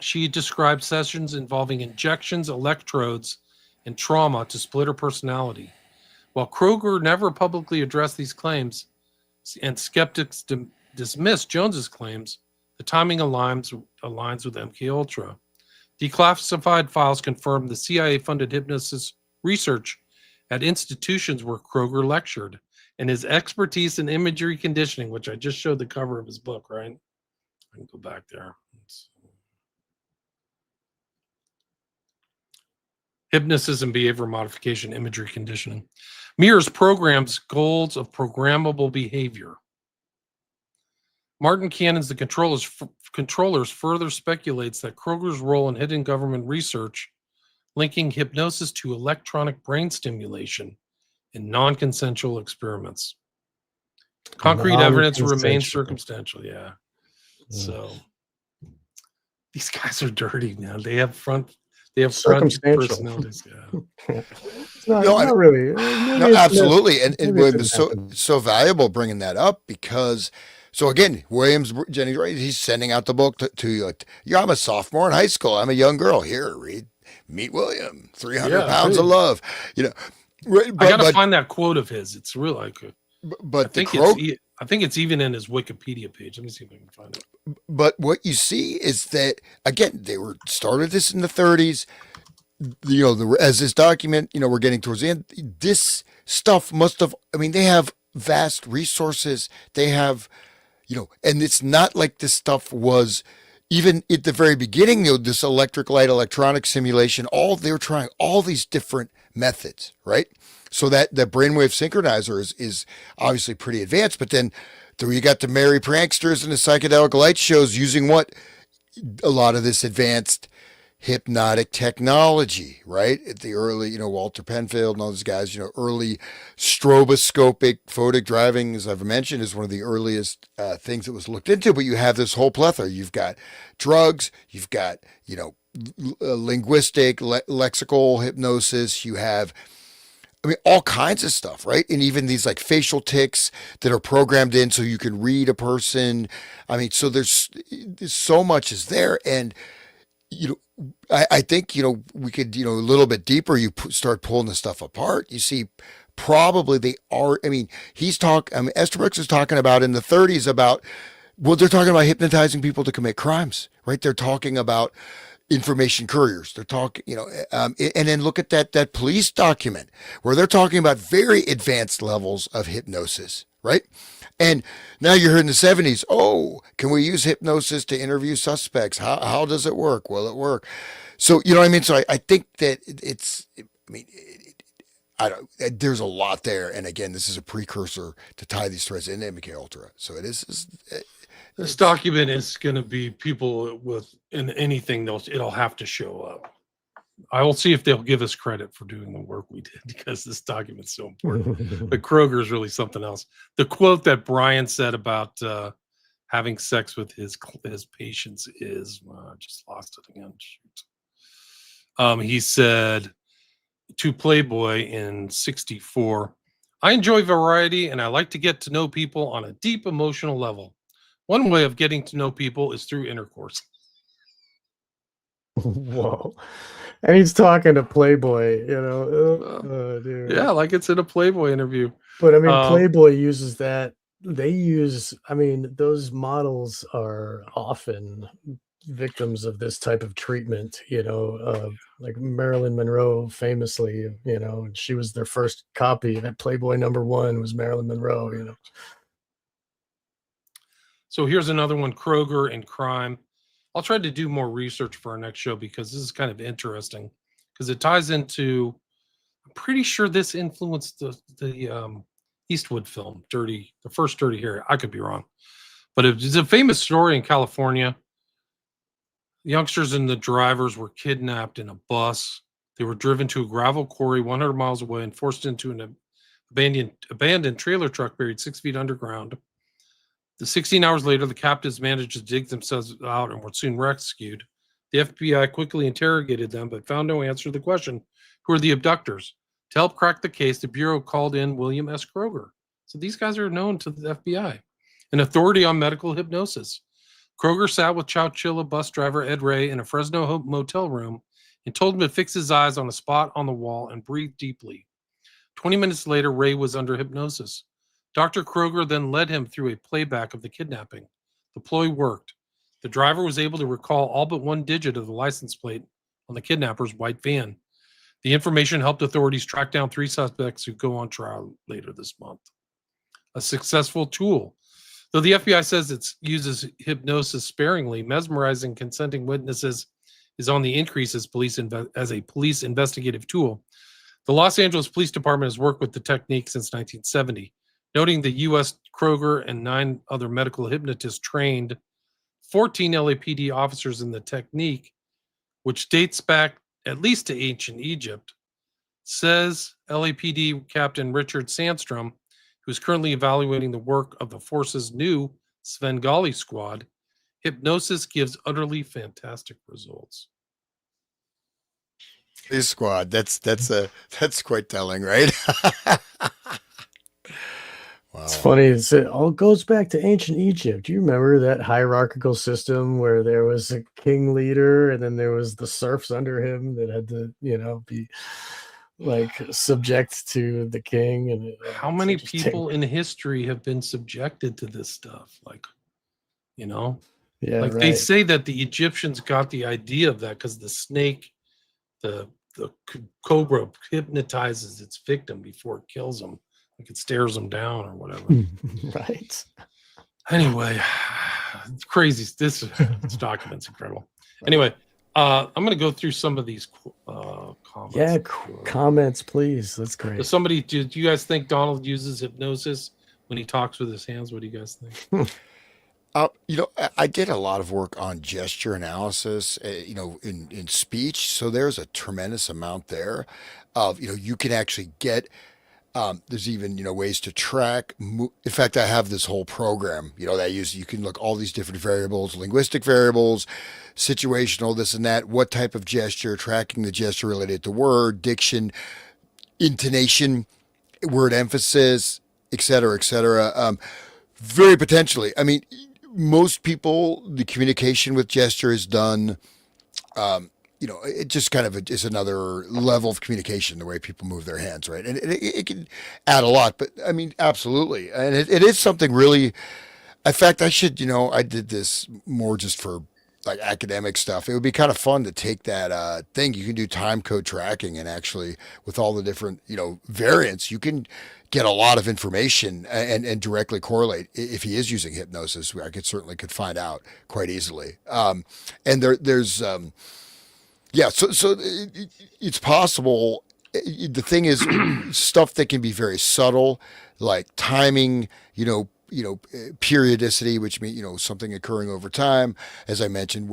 She described sessions involving injections, electrodes, and trauma to split her personality. While Kroger never publicly addressed these claims, and skeptics dismissed Jones's claims, the timing aligns with MK Ultra. Declassified files confirm the CIA-funded hypnosis research at institutions where Kroger lectured, and his expertise in imagery conditioning, which I just showed the cover of his book, right? I can go back there. Hypnosis and behavior modification, imagery conditioning. Mirrors programs goals of programmable behavior. Martin Cannon's The Controllers further speculates that Kroger's role in hidden government research linking hypnosis to electronic brain stimulation in non-consensual experiments. Concrete evidence remains circumstantial. Yeah. So these guys are dirty, man. They have front personalities. Yeah. Not really. No, absolutely. And Williams is so valuable bringing that up because, so again, Jennings, right? He's sending out the book to you. Like, yeah, I'm a sophomore in high school. I'm a young girl. Here, meet William. 300 pounds of love. You know, right, I gotta find that quote of his. It's real like. But I think it's even in his Wikipedia page. Let me see if I can find it. But what you see is that again, they started this in the 30s. You know, as this document, you know, we're getting towards the end. This stuff must have. I mean, they have vast resources. They have, you know, and it's not like this stuff was even at the very beginning. You know, this electric light, electronic simulation. They're trying all these different methods, right? So that the brainwave synchronizer is obviously pretty advanced, but then you got the merry pranksters and the psychedelic light shows using what a lot of this advanced hypnotic technology, right? At the early, you know, Walter Penfield and all those guys, you know, early stroboscopic photic driving, as I've mentioned, is one of the earliest things that was looked into. But you have this whole plethora. You've got drugs, you've got, you know, linguistic, lexical hypnosis, you have, I mean, all kinds of stuff, right? And even these like facial tics that are programmed in so you can read a person. I mean, so there's so much is there. And, you know, I think, you know, we could, you know, a little bit deeper, you start pulling the stuff apart. You see, probably they are, I mean, Esther Brooks is talking about in the 30s about, well, they're talking about hypnotizing people to commit crimes, right? They're talking about information couriers. They're talking, you know, and then look at that police document where they're talking about very advanced levels of hypnosis, right? And now you're here in the 70s. Oh, can we use hypnosis to interview suspects? How does it work? Will it work? So, you know what I mean? So I think that there's a lot there. And again, this is a precursor to tie these threads into MK Ultra. So it is. This document is going to be people in anything, it'll have to show up. I will see if they'll give us credit for doing the work we did because this document's so important. But Kroger is really something else. The quote that Brian said about having sex with his patients is, I just lost it again. Shoot. He said to Playboy in '64, "I enjoy variety and I like to get to know people on a deep emotional level. One way of getting to know people is through intercourse." Whoa. And he's talking to Playboy, dude. Yeah, like it's in a Playboy interview. But I mean, Um, Playboy uses that. I mean, those models are often victims of this type of treatment, like Marilyn Monroe famously, she was their first copy. That Playboy #1 was Marilyn Monroe. So here's another one, Kroger and crime. I'll try to do more research for our next show because this is kind of interesting because it ties into. I'm pretty sure this influenced the Eastwood film, the first Dirty Harry. I could be wrong, but it's a famous story in California. Youngsters and the drivers were kidnapped in a bus. They were driven to a gravel quarry 100 miles away and forced into an abandoned trailer truck buried 6 feet underground. The 16 hours later, the captives managed to dig themselves out and were soon rescued. The FBI quickly interrogated them, but found no answer to the question, who are the abductors? To help crack the case, the Bureau called in William S. Kroger. So these guys are known to the FBI, an authority on medical hypnosis. Kroger sat with Chowchilla bus driver Ed Ray in a Fresno motel room and told him to fix his eyes on a spot on the wall and breathe deeply. 20 minutes later, Ray was under hypnosis. Dr. Kroger then led him through a playback of the kidnapping. The ploy worked. The driver was able to recall all but one digit of the license plate on the kidnapper's white van. The information helped authorities track down 3 suspects who go on trial later this month. A successful tool. Though the FBI says it uses hypnosis sparingly, mesmerizing consenting witnesses is on the increase as a police investigative tool. The Los Angeles Police Department has worked with the technique since 1970, noting the U.S. Kroger and 9 other medical hypnotists trained 14 LAPD officers in the technique, which dates back at least to ancient Egypt, says LAPD Captain Richard Sandstrom, who is currently evaluating the work of the force's new Svengali squad. Hypnosis gives utterly fantastic results. His squad. That's quite telling, right? Wow. It's funny. It all goes back to ancient Egypt. Do you remember that hierarchical system where there was a king leader and then there was the serfs under him that had to, be like subject to the king? And how many people in history have been subjected to this stuff? Yeah, like right. they say that the Egyptians got the idea of that because the snake, the cobra hypnotizes its victim before it kills them. Like it stares them down or whatever. Right. Anyway, crazy. This document's incredible. Anyway, I'm going to go through some of these comments. Yeah, comments, please. That's great. Do you guys think Donald uses hypnosis when he talks with his hands? What do you guys think? I did a lot of work on gesture analysis, in speech. So there's a tremendous amount there of, you can actually get, there's even, ways to track. In fact, I have this whole program, that you can look all these different variables, linguistic variables, situational, this and that, what type of gesture, tracking the gesture related to word, diction, intonation, word emphasis, et cetera, et cetera. Very potentially. I mean, most people, the communication with gesture is done, it just kind of is another level of communication, the way people move their hands, right? And it can add a lot, but I mean, absolutely. And it is something really, in fact, I did this more just for like academic stuff. It would be kind of fun to take that thing. You can do time code tracking, and actually with all the different, variants, you can get a lot of information and directly correlate. If he is using hypnosis, I could find out quite easily. And there's yeah, so it's possible. The thing is, stuff that can be very subtle, like timing, periodicity, which means, something occurring over time. As I mentioned,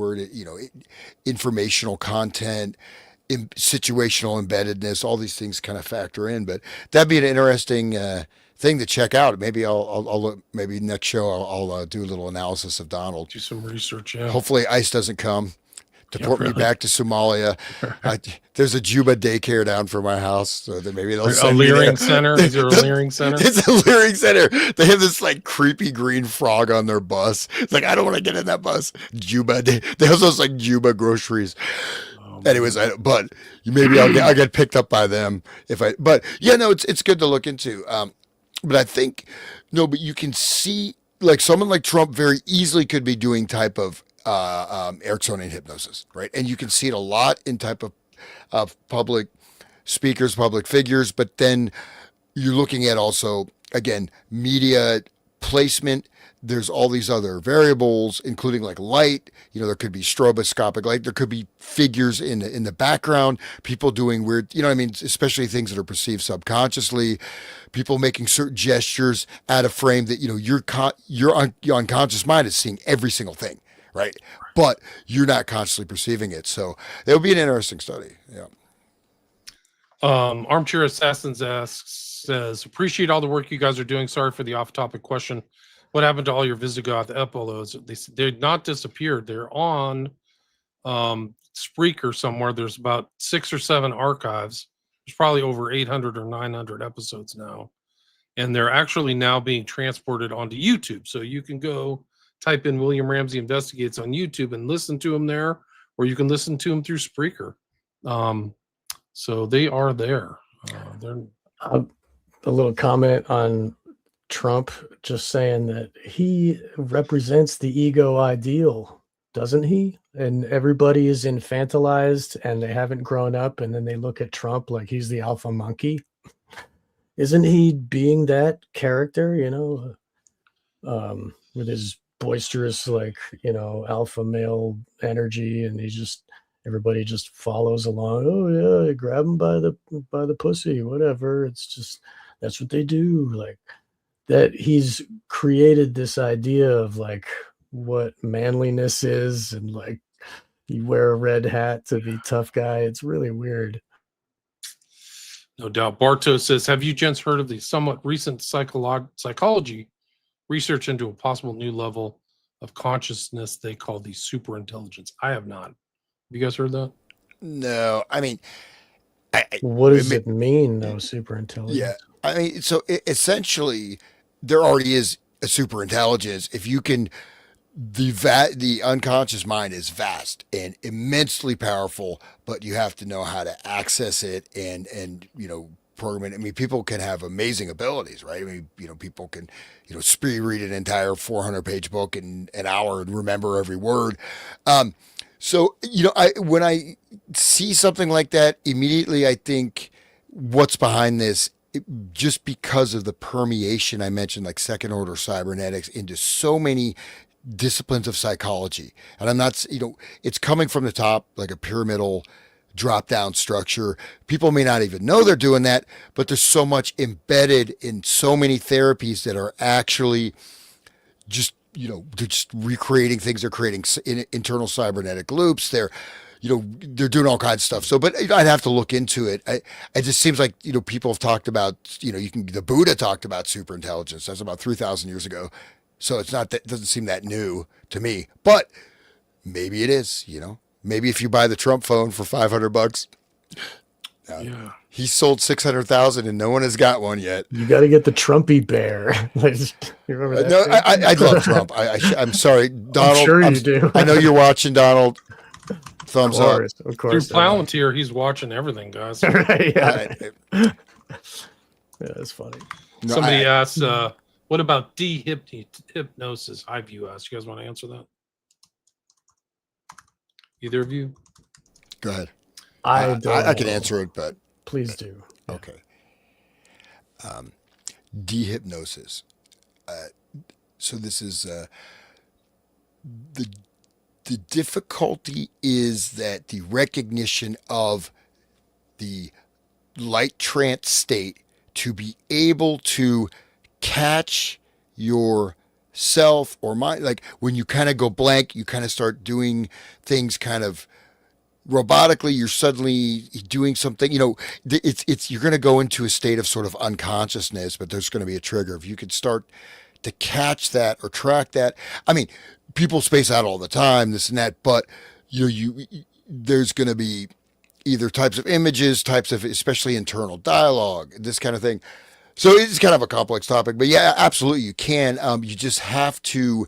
informational content, situational embeddedness, all these things kind of factor in. But that'd be an interesting thing to check out. Maybe I'll look, maybe next show I'll do a little analysis of Donald. Do some research. Yeah. Hopefully ICE doesn't come. Deport me back to Somalia. There's a Juba daycare down for my house, so that maybe they'll send me Leering center. Is there a Leering center? It's a Leering center. They have this like creepy green frog on their bus. It's like, I don't want to get in that bus. Juba. They also like Juba groceries. Oh Anyways, but maybe I'll get picked up by them if I. But yeah, no, it's good to look into. But I think no, but you can see like someone like Trump very easily could be doing type of Ericksonian hypnosis, right? And you can see it a lot in type of public speakers, public figures. But then you're looking at also again media placement. There's all these other variables, including like light. There could be stroboscopic light. There could be figures in the background. People doing weird, what I mean, especially things that are perceived subconsciously. People making certain gestures out of frame that your unconscious mind is seeing every single thing, right? But you're not consciously perceiving it. So it'll be an interesting study. Yeah. Armchair Assassins says, appreciate all the work you guys are doing. Sorry for the off-topic question. What happened to all your Visigoth epilodes? They're not disappeared. They're on Spreaker somewhere. There's about 6 or 7 archives. There's probably over 800 or 900 episodes now. And they're actually now being transported onto YouTube. So you can go type in William Ramsey Investigates on YouTube and listen to them there, or you can listen to them through Spreaker. So they are there. A little comment on Trump, just saying that he represents the ego ideal, doesn't he? And everybody is infantilized and they haven't grown up, and then they look at Trump like he's the alpha monkey. Isn't he being that character, with his boisterous, alpha male energy, and everybody just follows along. Oh yeah, grab him by the pussy, whatever. It's just, that's what they do. Like, that he's created this idea of like what manliness is, and like you wear a red hat to be tough guy. It's really weird. No doubt. Barto says, have you gents heard of the somewhat recent psychology research into a possible new level of consciousness they call the superintelligence? I have not. Have you guys heard that? No, I mean, what does it mean, though, superintelligence? Yeah, I mean, so essentially, there already is a superintelligence. If you can, the unconscious mind is vast and immensely powerful, but you have to know how to access it and program it. I mean, people can have amazing abilities, right? I mean, people can, speed read an entire 400-page book in an hour and remember every word. So, when I see something like that, immediately I think, what's behind this? Just because of the permeation I mentioned, like second order cybernetics into so many disciplines of psychology. And I'm not, it's coming from the top, like a pyramidal drop down structure. People may not even know they're doing that, but there's so much embedded in so many therapies that are actually just, they're just recreating things. They're creating internal cybernetic loops. They're doing all kinds of stuff. So, but I'd have to look into it. It just seems like, people have talked about, the Buddha talked about superintelligence. That's about 3,000 years ago. So it doesn't seem that new to me, but maybe it is, maybe if you buy the Trump phone for $500, yeah, he sold 600,000 and no one has got one yet. You got to get the Trumpy bear. You remember that? No, I love Trump. I'm sorry, Donald. I'm sure you do. I know you're watching, Donald. Thumbs up. Of course. Through Palantir, he's watching everything, guys. Right, yeah. Yeah, that's funny. Somebody asked, what about hypnosis? You asked. You guys want to answer that? Either of you? Go ahead. I can answer it, but please do. Okay. Dehypnosis. So this is the difficulty is that the recognition of the light trance state to be able to catch yourself or mind, like when you kind of go blank, you kind of start doing things kind of robotically, you're suddenly doing something, it's you're going to go into a state of sort of unconsciousness, but there's going to be a trigger. If you could start to catch that or track that, I mean, people space out all the time, this and that, but there's going to be either types of images, types of, especially internal dialogue, this kind of thing. So it's kind of a complex topic, but yeah, absolutely you can. You just have to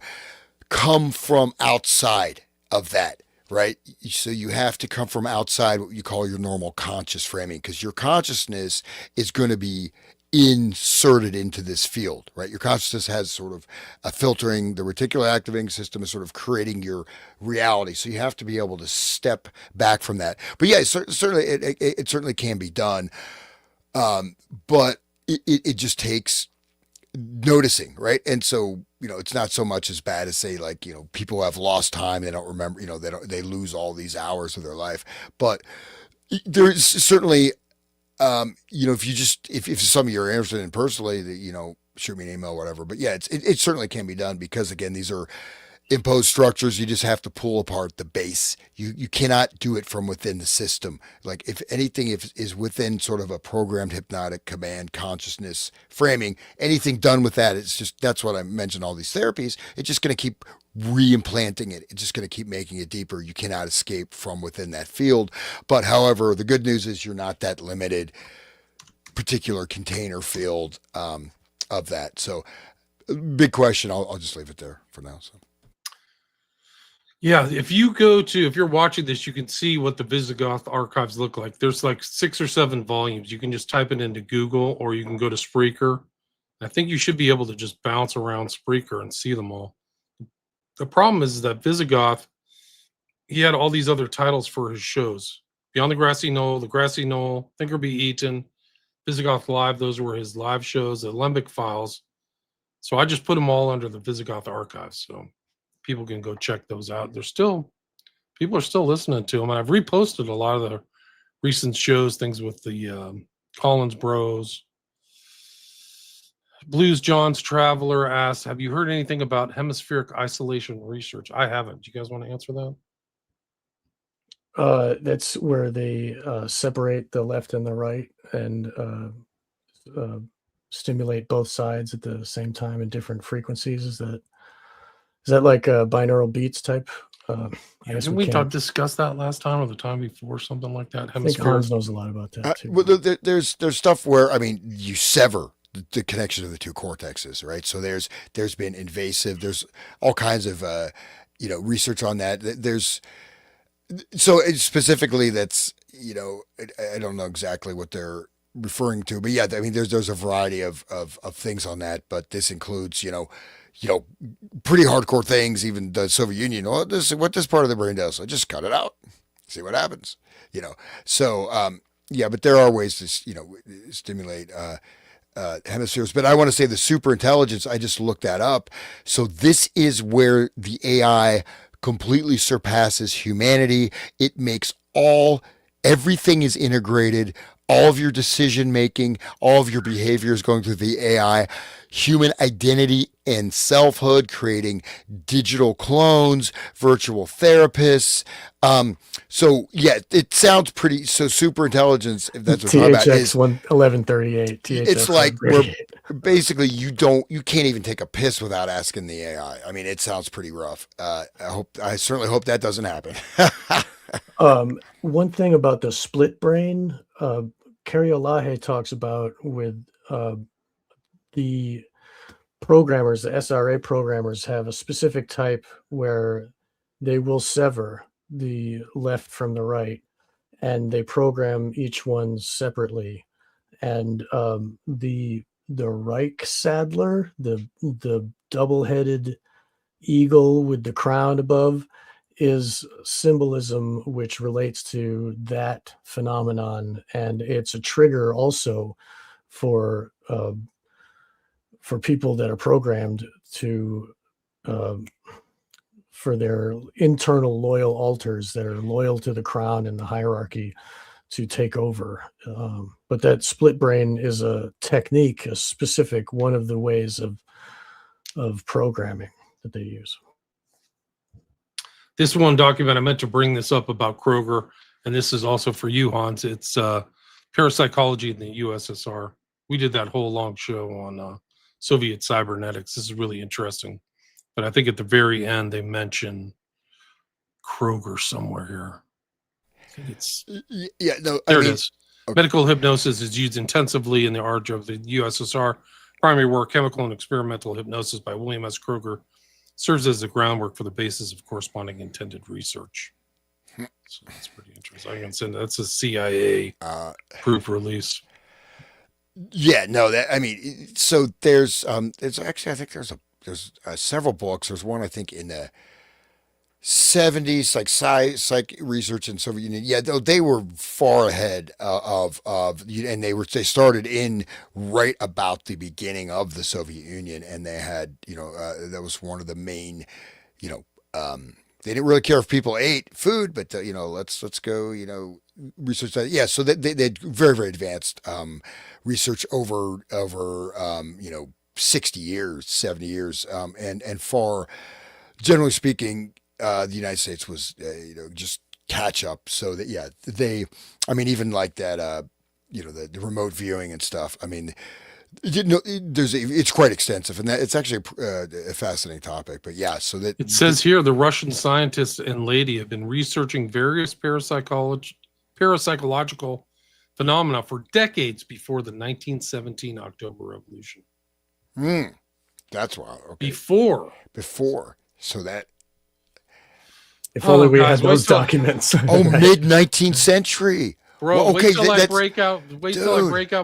come from outside of that, right? So you have to come from outside what you call your normal conscious framing, because your consciousness is going to be inserted into this field, right? Your consciousness has sort of a filtering, the reticular activating system is sort of creating your reality. So you have to be able to step back from that. But yeah, certainly it certainly can be done. But it just takes noticing, right? And so, it's not so much as bad as say like, people have lost time, they don't remember, they lose all these hours of their life. But there's certainly, if some of you are interested in personally, that, shoot me an email, whatever. But yeah, it certainly can be done, because again, these are imposed structures. You just have to pull apart the base. You cannot do it from within the system. Like if anything is within sort of a programmed hypnotic command consciousness framing, anything done with that, that's what I mentioned, all these therapies. It's just going to keep reimplanting it. It's just going to keep making it deeper. You cannot escape from within that field. But however, the good news is you're not that limited particular container field of that. So big question. I'll just leave it there for now. So. Yeah, if you're watching this, you can see what the Visigoth archives look like. There's like 6 or 7 volumes. You can just type it into Google, or you can go to Spreaker. I think you should be able to just bounce around Spreaker and see them all. The problem is that Visigoth, he had all these other titles for his shows. Beyond the Grassy Knoll, Think or Be Eaten, Visigoth Live, those were his live shows, the Lembic Files. So I just put them all under the Visigoth archives. So people can go check those out. People are still listening to them. And I've reposted a lot of the recent shows, things with the Collins Bros. Blues John's Traveler asks, have you heard anything about hemispheric isolation research? I haven't. Do you guys want to answer that? That's where they separate the left and the right and stimulate both sides at the same time in different frequencies. Is that like a binaural beats type? I guess Didn't we discuss that last time or the time before, something like that? I think Hans knows a lot about that too. Well, there's stuff where you sever the connection of the two cortexes, right? So there's been invasive. There's all kinds of research on that. So specifically, that's I don't know exactly what they're referring to, but yeah, I mean there's a variety of things on that, but this includes pretty hardcore things. Even the Soviet Union, what this part of the brain does, so just cut it out, see what happens. So yeah, but there are ways to stimulate hemispheres. But I want to say the super intelligence, I just looked that up. So this is where the AI completely surpasses humanity. It makes everything is integrated. All of your decision making, all of your behavior is going through the AI. Human identity and selfhood, creating digital clones, virtual therapists. So yeah, it sounds pretty. So super intelligence, if that's what we're talking about, is 1138. It's like basically you can't even take a piss without asking the AI. I mean, it sounds pretty rough. I certainly hope that doesn't happen. One thing about the split brain, Kerry Olahe talks about with the programmers, the SRA programmers have a specific type where they will sever the left from the right, and they program each one separately. And the Reich Saddler, the double-headed eagle with the crown above, is symbolism which relates to that phenomenon, and it's a trigger also for people that are programmed to for their internal loyal alters that are loyal to the crown and the hierarchy to take over. But that split brain is a technique, a specific one of the ways of programming that they use. This one document, I meant to bring this up about Kroger, and this is also for you, Hans. It's parapsychology in the USSR. We did that whole long show on Soviet cybernetics. This is really interesting. But I think at the very end, they mention Kroger somewhere here. I think it's... Yeah, no, there it is. Okay. Medical hypnosis is used intensively in the art of the USSR. Primary work, chemical and experimental hypnosis by William S. Kroger, serves as the groundwork for the basis of corresponding intended research. So that's pretty interesting. I can send that's a CIA proof release. Yeah, no, that I mean, so there's actually I think there's several books. There's one I think in the '70s, like psych research in Soviet Union. Yeah, they were far ahead and they started in right about the beginning of the Soviet Union, and they had that was one of the main you know they didn't really care if people ate food, but let's go research that. Yeah, so they had very very advanced research over 60 years, 70 years, and far generally speaking, the United States was just catch up. So that I mean even like that the remote viewing and stuff. I mean it's quite extensive, and that it's actually a fascinating topic. But yeah, so that it says here the Russian scientists and lady have been researching various parapsychological phenomena for decades before the 1917 October Revolution. That's wild. Okay. Before. So that. If only we had those documents. Mid 19th century. Bro, well, okay, till I break out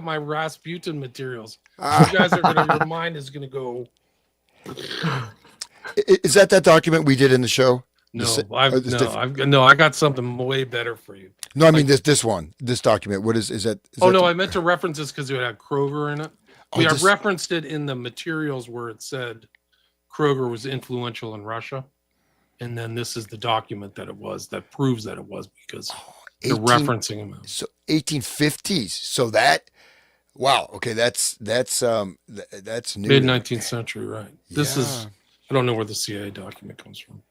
my Rasputin materials. You guys your mind is gonna go. Is that document we did in the show? No, I got something way better for you. No, I mean this document. What is that? I meant to reference this because it had Kroger in it. I referenced it in the materials where it said Kroger was influential in Russia, and then this is the document that proves that it was because they're referencing him. So 1850s. So that, wow. Okay, that's new. Mid 19th century, right? Yeah. This is. I don't know where the CIA document comes from.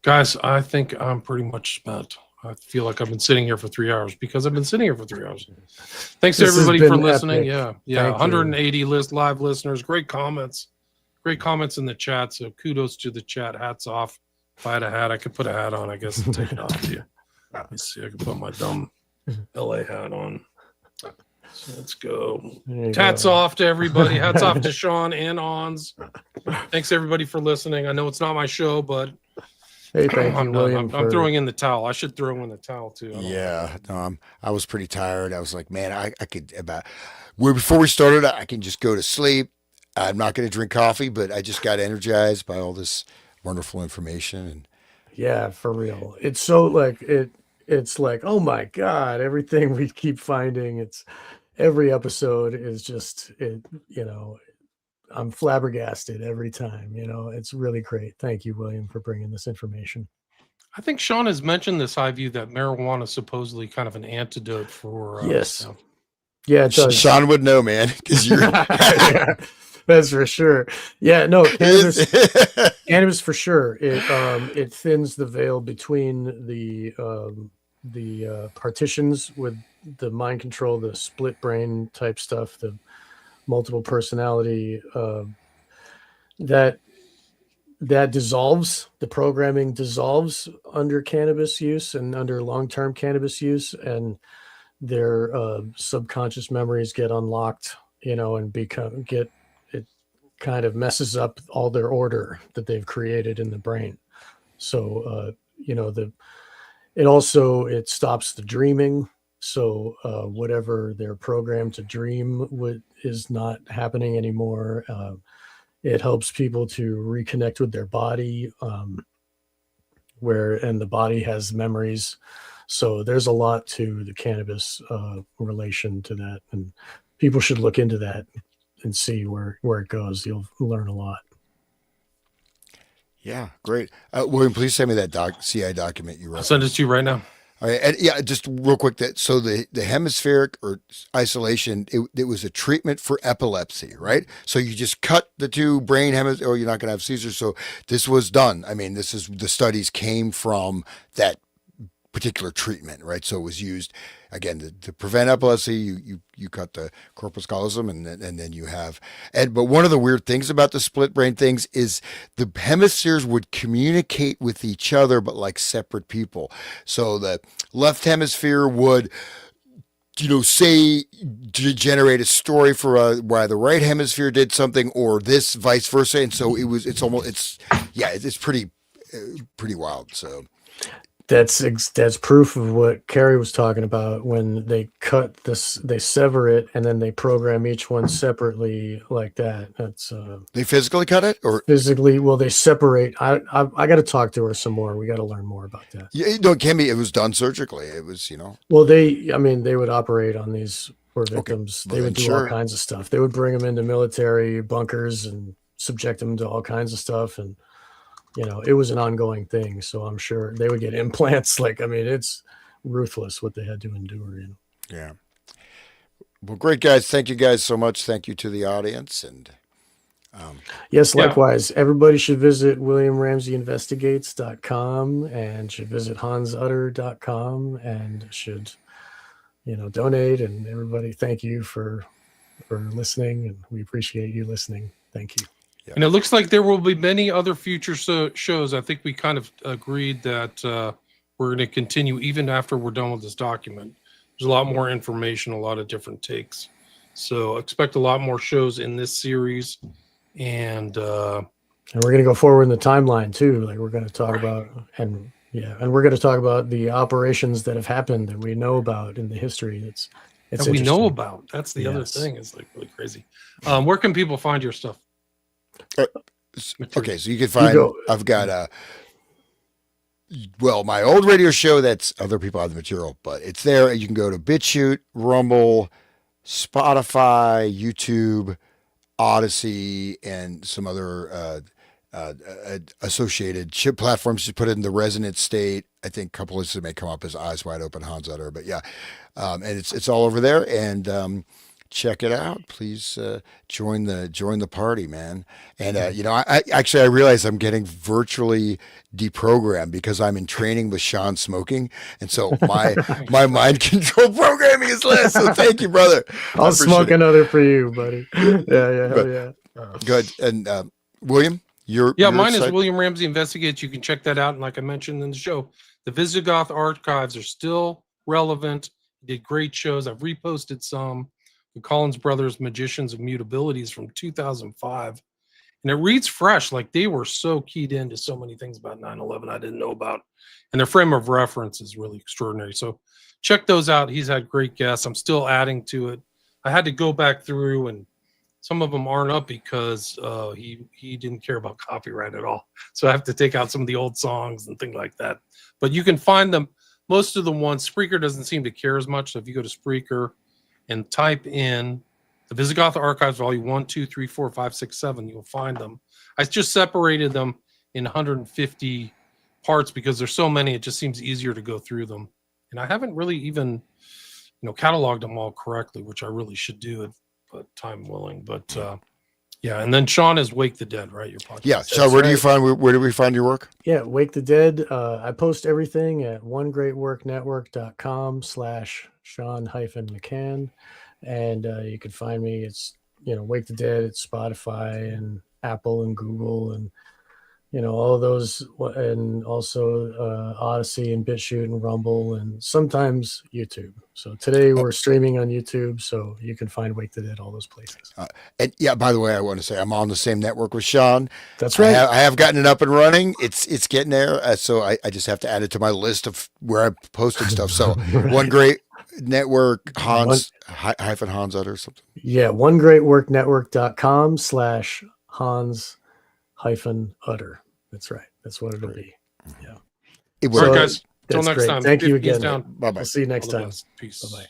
Guys, I think I'm pretty much spent. I feel like I've been sitting here for 3 hours because I've been sitting here for 3 hours. Thanks to everybody for listening. Epic. Yeah. 180 live listeners. Great comments in the chat. So kudos to the chat. Hats off. If I had a hat, I could put a hat on, I guess, and take it off to you. Let me see. I can put my dumb LA hat on. So let's go. Hats off to everybody. Hats off to Sean and Ons. Thanks everybody for listening. I know it's not my show, but hey, thank you, William. I'm throwing in the towel. I should throw in the towel too. I was pretty tired. I was like, man, I could before we started, I can just go to sleep. I'm not going to drink coffee, but I just got energized by all this wonderful information. And yeah, for real. It's so it's like, oh my God, everything we keep finding. Every episode is just I'm flabbergasted every time. It's really great. Thank you, William, for bringing this information. I think Sean has mentioned this high view that marijuana is supposedly kind of an antidote for yes. Yeah, it does. Sean would know, man, because you're that's for sure. Yeah, no, cannabis for sure. It thins the veil between the partitions with the mind control, the split brain type stuff, the multiple personality, that dissolves, the programming dissolves under cannabis use and under long-term cannabis use, and their subconscious memories get unlocked, and it kind of messes up all their order that they've created in the brain. So it stops the dreaming. So whatever they're programmed to dream is not happening anymore. It helps people to reconnect with their body, and the body has memories. So there's a lot to the cannabis relation to that, and people should look into that and see where it goes. You'll learn a lot. Yeah, great. William, please send me that CI document you wrote. I'll send it to you right now. All right, and yeah, just real quick. So the hemispheric or isolation, it was a treatment for epilepsy, right? So you just cut the two brain hemispheres, or you're not going to have seizures. So this was done. I mean, the studies came from that particular treatment, right? So it was used again to prevent epilepsy. You cut the corpus callosum, and then you have. But one of the weird things about the split brain things is the hemispheres would communicate with each other, but like separate people. So the left hemisphere would, say generate a story for why the right hemisphere did something, or this vice versa. And so it's pretty. pretty wild. So That's proof of what Carrie was talking about when they cut this, they sever it, and then they program each one separately like that. That's they physically cut it, or physically. Well, they separate. I got to talk to her some more. We got to learn more about that. yeah, no, it can be. It was done surgically. It was, Well, I mean, they would operate on these poor victims. Well, They then would do sure. all kinds of stuff. They would bring them into military bunkers and subject them to all kinds of stuff. And, it was an ongoing thing. So I'm sure they would get implants. Like, I mean, it's ruthless what they had to endure. Yeah. Well, great, guys. Thank you guys so much. Thank you to the audience. And Yes, Yeah. likewise. Everybody should visit WilliamRamseyInvestigates.com and should visit HansUtter.com and should, donate. And everybody, thank you for listening, and we appreciate you listening. Thank you. Yeah. And it looks like there will be many other future shows. I think we kind of agreed that we're going to continue even after we're done with this document. There's a lot more information, a lot of different takes. So expect a lot more shows in this series. And we're going to go forward in the timeline too. Like we're going to talk about, and we're going to talk about the operations that have happened that we know about in the history. It's that we know interesting. about. That's the other Yes. thing. It's like really crazy. Where can people find your stuff? okay, so you can find. I've got my old radio show. That's other people have the material, but it's there. You can go to BitChute, Rumble, Spotify, YouTube, Odyssey, and some other associated chip platforms. Just put it in the Resonant State. I think a couple of this may come up as Eyes Wide Open, Hans Utter, but yeah, and it's all over there. And check it out. Please join the party, man. And I realize I'm getting virtually deprogrammed because I'm in training with Sean Smoking, and so my mind control programming is less. So thank you, brother. I'll smoke another for you, buddy. Yeah. Good. And William, your mine site? is William Ramsey Investigates. You can check that out. And like I mentioned in the show, the Visigoth archives are still relevant. He did great shows. I've reposted some. The Collins Brothers Magicians of Mutabilities from 2005. And it reads fresh. Like they were so keyed into so many things about 9/11 I didn't know about. And their frame of reference is really extraordinary. So check those out. He's had great guests. I'm still adding to it. I had to go back through, and some of them aren't up because he didn't care about copyright at all. So I have to take out some of the old songs and things like that. But you can find them. Most of the ones, Spreaker doesn't seem to care as much. So if you go to Spreaker and type in the Visigoth Archives, Volume 1, 2, 3, 4, 5, 6, 7, you'll find them. I just separated them in 150 parts because there's so many, it just seems easier to go through them. And I haven't really even, cataloged them all correctly, which I really should do, but time willing. But and then Sean is Wake the Dead, right? Your podcast. Yeah, Sean, where do we find your work? Yeah, Wake the Dead. I post everything at onegreatworknetwork.com/Sean-McCann. And you can find me. It's, Wake the Dead. It's Spotify and Apple and Google and, all of those. And also Odyssey and BitChute and Rumble and sometimes YouTube. So today we're streaming on YouTube. So you can find Wake the Dead all those places. And yeah, by the way, I want to say I'm on the same network with Sean. That's right. I have gotten it up and running. It's getting there. So I just have to add it to my list of where I'm posting stuff. So Right. One Great Network, Hans Utter or something. Yeah, onegreatworknetwork.com/Hans-Utter. That's right. That's what it'll be. Yeah. All right, guys. Till That's next great. time. Thank you 15's again. down. Bye bye. We'll see you next All the time. best. Peace. Bye-bye.